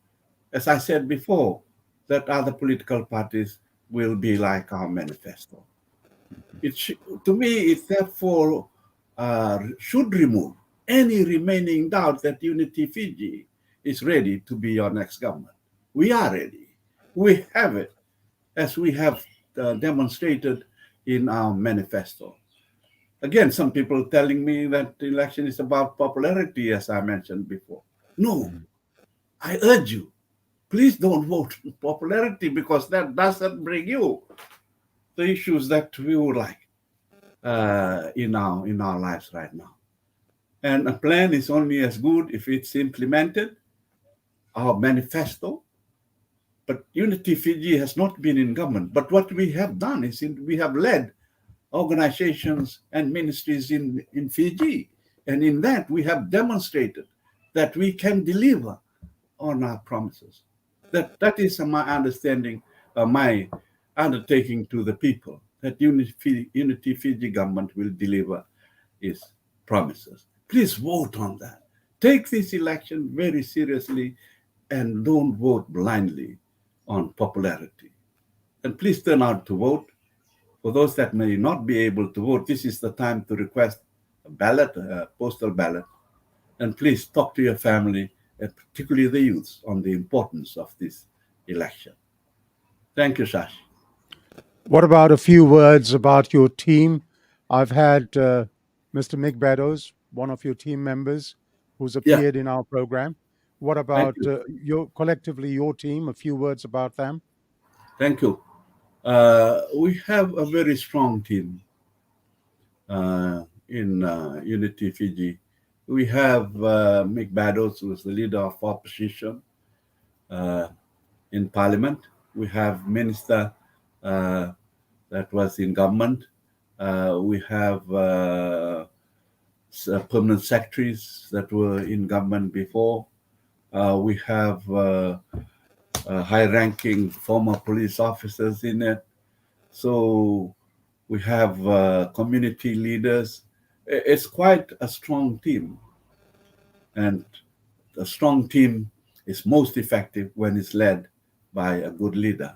S3: as I said before, that other political parties will be like our manifesto. To me, it therefore should remove any remaining doubt that Unity Fiji is ready to be our next government. We are ready. We have it, as we have demonstrated in our manifesto. Again, some people telling me that the election is about popularity, as I mentioned before. No, I urge you, please don't vote for popularity, because that doesn't bring you the issues that we would like in our lives right now. And a plan is only as good if it's implemented. Our manifesto, but Unity Fiji has not been in government. But what we have done is we have led organizations and ministries in Fiji. And in that, we have demonstrated that we can deliver on our promises. That is my understanding, my undertaking to the people, that Unity Fiji government will deliver its promises. Please vote on that. Take this election very seriously and don't vote blindly on popularity. And please turn out to vote. For those that may not be able to vote, this is the time to request a ballot, a postal ballot. And please talk to your family, and particularly the youths, on the importance of this election. Thank you, Shashi.
S1: What about a few words about your team? I've had Mr. Mick Beddoes, one of your team members, who's appeared in our program. What about collectively your team? A few words about them.
S3: Thank you. We have a very strong team in Unity Fiji. We have Mick Beddoes, who is the leader of opposition in Parliament. We have Minister that was in government. We have permanent secretaries that were in government before. We have high-ranking former police officers in it. So we have community leaders. It's quite a strong team. And a strong team is most effective when it's led by a good leader.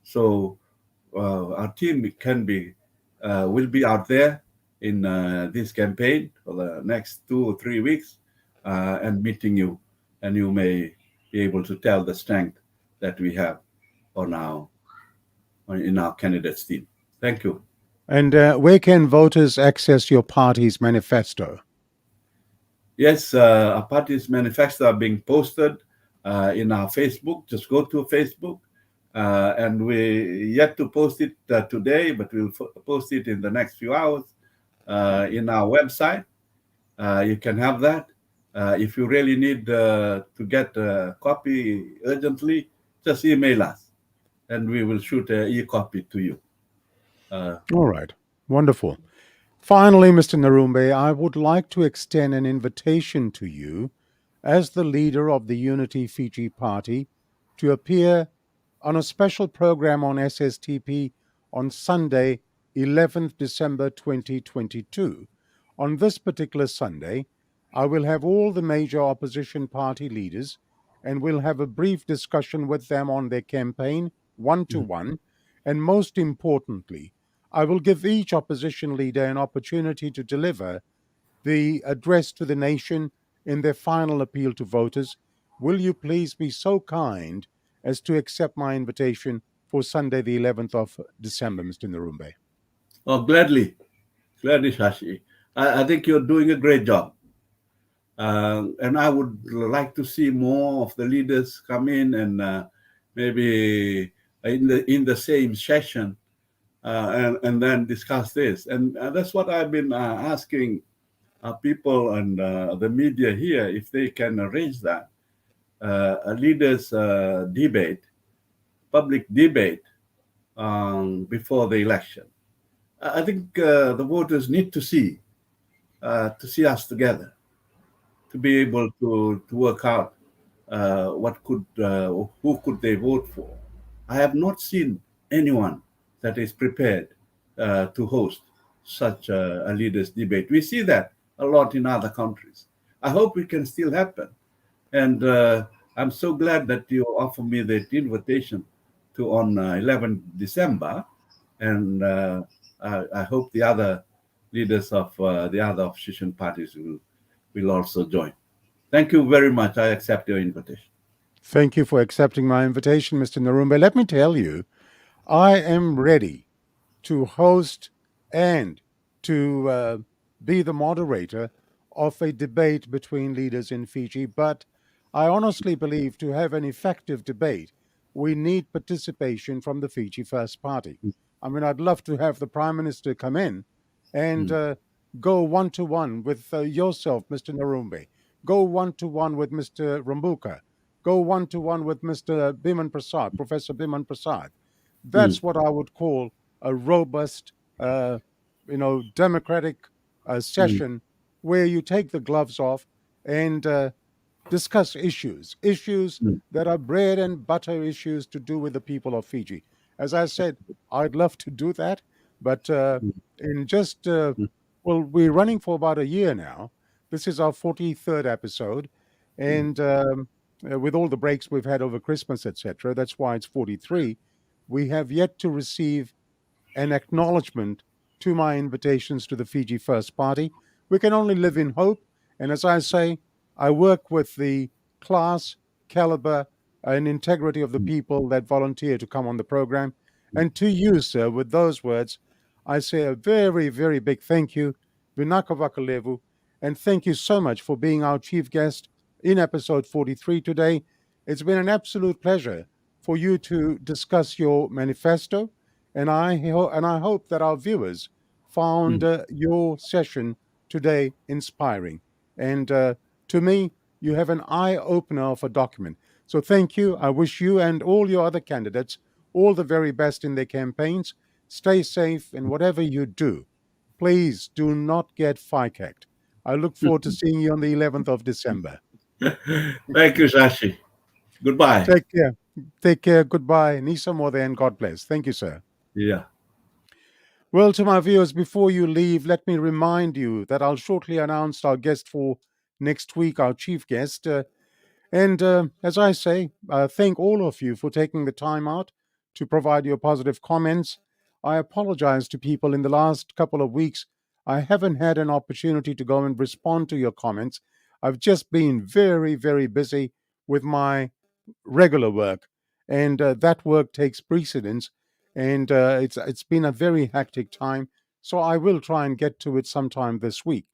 S3: So our team will be out there in this campaign for the next 2 or 3 weeks and meeting you, and you may be able to tell the strength that we have in our candidates team. Thank you.
S1: And where can voters access your party's manifesto?
S3: Yes, our party's manifesto are being posted in our Facebook. Just go to Facebook. And we yet to post it today, but we'll post it in the next few hours in our website. You can have that. If you really need to get a copy urgently, just email us, and we will shoot an e-copy to you.
S1: All right. Wonderful. Finally, Mr. Narube, I would like to extend an invitation to you as the leader of the Unity Fiji Party to appear on a special program on SSTP on Sunday, 11th December 2022. On this particular Sunday, I will have all the major opposition party leaders and we'll have a brief discussion with them on their campaign, one-to-one, and most importantly, I will give each opposition leader an opportunity to deliver the address to the nation in their final appeal to voters. Will you please be so kind as to accept my invitation for Sunday, the 11th of December, Mr. Narube?
S3: Oh, gladly, Shashi. I think you're doing a great job. And I would like to see more of the leaders come in and maybe in the same session and then discuss this. And that's what I've been asking people and the media here, if they can arrange that, a leaders' debate, public debate before the election. I think the voters need to see us together, to be able to work out who could they vote for. I have not seen anyone that is prepared to host such a leaders' debate. We see that a lot in other countries. I hope it can still happen. And I'm so glad that you offer me the invitation to on 11 December. And I hope the other leaders of the other opposition parties will also join. Thank you very much. I accept your invitation.
S1: Thank you for accepting my invitation, Mr. Narube. Let me tell you, I am ready to host and to be the moderator of a debate between leaders in Fiji. But I honestly believe to have an effective debate, we need participation from the Fiji First Party. I mean, I'd love to have the Prime Minister come in and go one-to-one with yourself, Mr. Narumbe. Go one-to-one with Mr. Rambuka. Go one-to-one with Mr. Biman Prasad, Professor Biman Prasad. That's what I would call a robust, democratic session where you take the gloves off and discuss issues that are bread and butter issues to do with the people of Fiji. As I said, I'd love to do that, but in just, we're running for about a year now. This is our 43rd episode, and with all the breaks we've had over Christmas, etc., that's why it's 43. We have yet to receive an acknowledgement to my invitations to the Fiji First Party. We can only live in hope. And as I say, I work with the class, caliber, and integrity of the people that volunteer to come on the program. And to you, sir, with those words, I say a very, very big thank you, Vinaka Vakalevu, and thank you so much for being our chief guest in episode 43 today. It's been an absolute pleasure for you to discuss your manifesto, and I hope that our viewers found your session today inspiring. And to me, you have an eye opener of a document. So thank you. I wish you and all your other candidates all the very best in their campaigns. Stay safe, and whatever you do, please do not get FICAC'd. I look forward to seeing you on the 11th of December.
S3: Thank you, Shashi. Goodbye.
S1: Take care. Take care. Goodbye. Nisa More and God bless. Thank you, sir.
S3: Yeah.
S1: Well, to my viewers, before you leave, let me remind you that I'll shortly announce our guest for next week, our chief guest. And as I say, thank all of you for taking the time out to provide your positive comments. I apologize to people in the last couple of weeks. I haven't had an opportunity to go and respond to your comments. I've just been very, very busy with my regular work, and that work takes precedence. And it's been a very hectic time, so I will try and get to it sometime this week.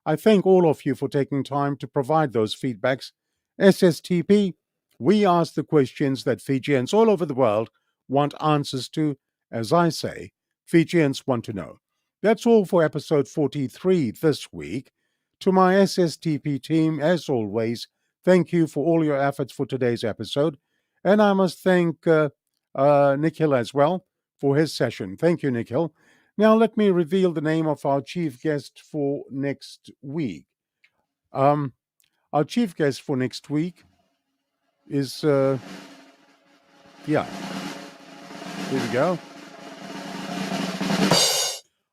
S1: I thank all of you for taking time to provide those feedbacks. SSTP, we ask the questions that Fijians all over the world want answers to. As I say, Fijians want to know. That's all for episode 43 this week. To my SSTP team, as always, thank you for all your efforts for today's episode. And I must thank Nikhil as well for his session. Thank you, Nikhil. Now let me reveal the name of our chief guest for next week. Our chief guest for next week is, here we go.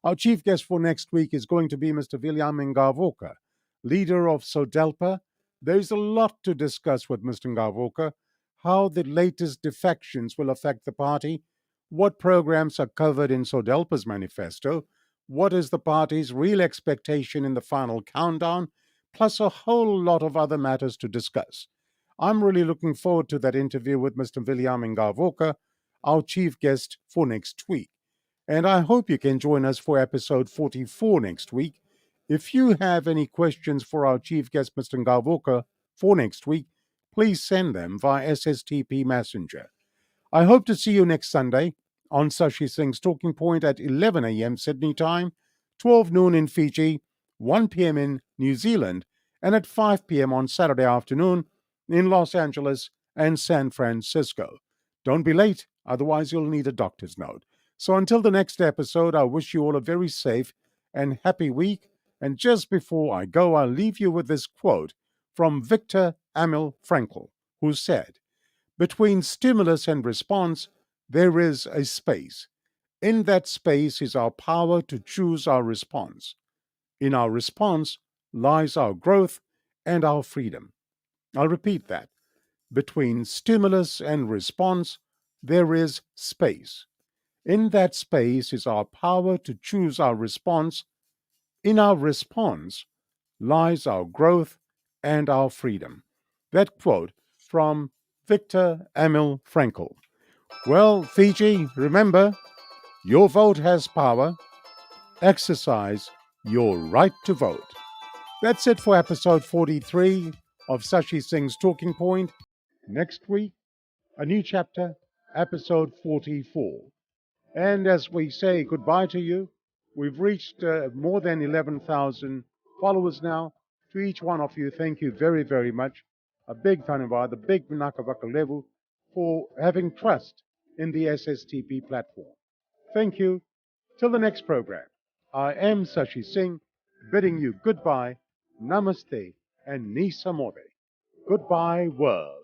S1: Our chief guest for next week is going to be Mr. William Ngavoka, leader of SODELPA. There's a lot to discuss with Mr. Ngavoka, how the latest defections will affect the party, what programs are covered in SODELPA's manifesto, what is the party's real expectation in the final countdown, plus a whole lot of other matters to discuss. I'm really looking forward to that interview with Mr. William Ngavoka, our chief guest for next week. And I hope you can join us for episode 44 next week. If you have any questions for our chief guest, Mr. Ngavoka, for next week, please send them via SSTP Messenger. I hope to see you next Sunday on Sashi Singh's Talking Point at 11 a.m. Sydney time, 12 noon in Fiji, 1 p.m. in New Zealand, and at 5 p.m. on Saturday afternoon in Los Angeles and San Francisco. Don't be late, otherwise, you'll need a doctor's note. So until the next episode, I wish you all a very safe and happy week. And just before I go, I'll leave you with this quote from Viktor Emil Frankl, who said, "Between stimulus and response, there is a space. In that space is our power to choose our response. In our response lies our growth and our freedom." I'll repeat that. Between stimulus and response, there is space. In that space is our power to choose our response. In our response lies our growth and our freedom. That quote from Viktor Emil Frankl. Well, Fiji, remember, your vote has power. Exercise your right to vote. That's it for episode 43 of Sashi Singh's Talking Point. Next week, a new chapter, episode 44. And as we say goodbye to you, we've reached more than 11,000 followers now. To each one of you, thank you very, very much. A big Thanawad, the big Vinakavaka level for having trust in the SSTP platform. Thank you. Till the next program, I am Sashi Singh, bidding you goodbye, namaste, and ni samore. Goodbye, world.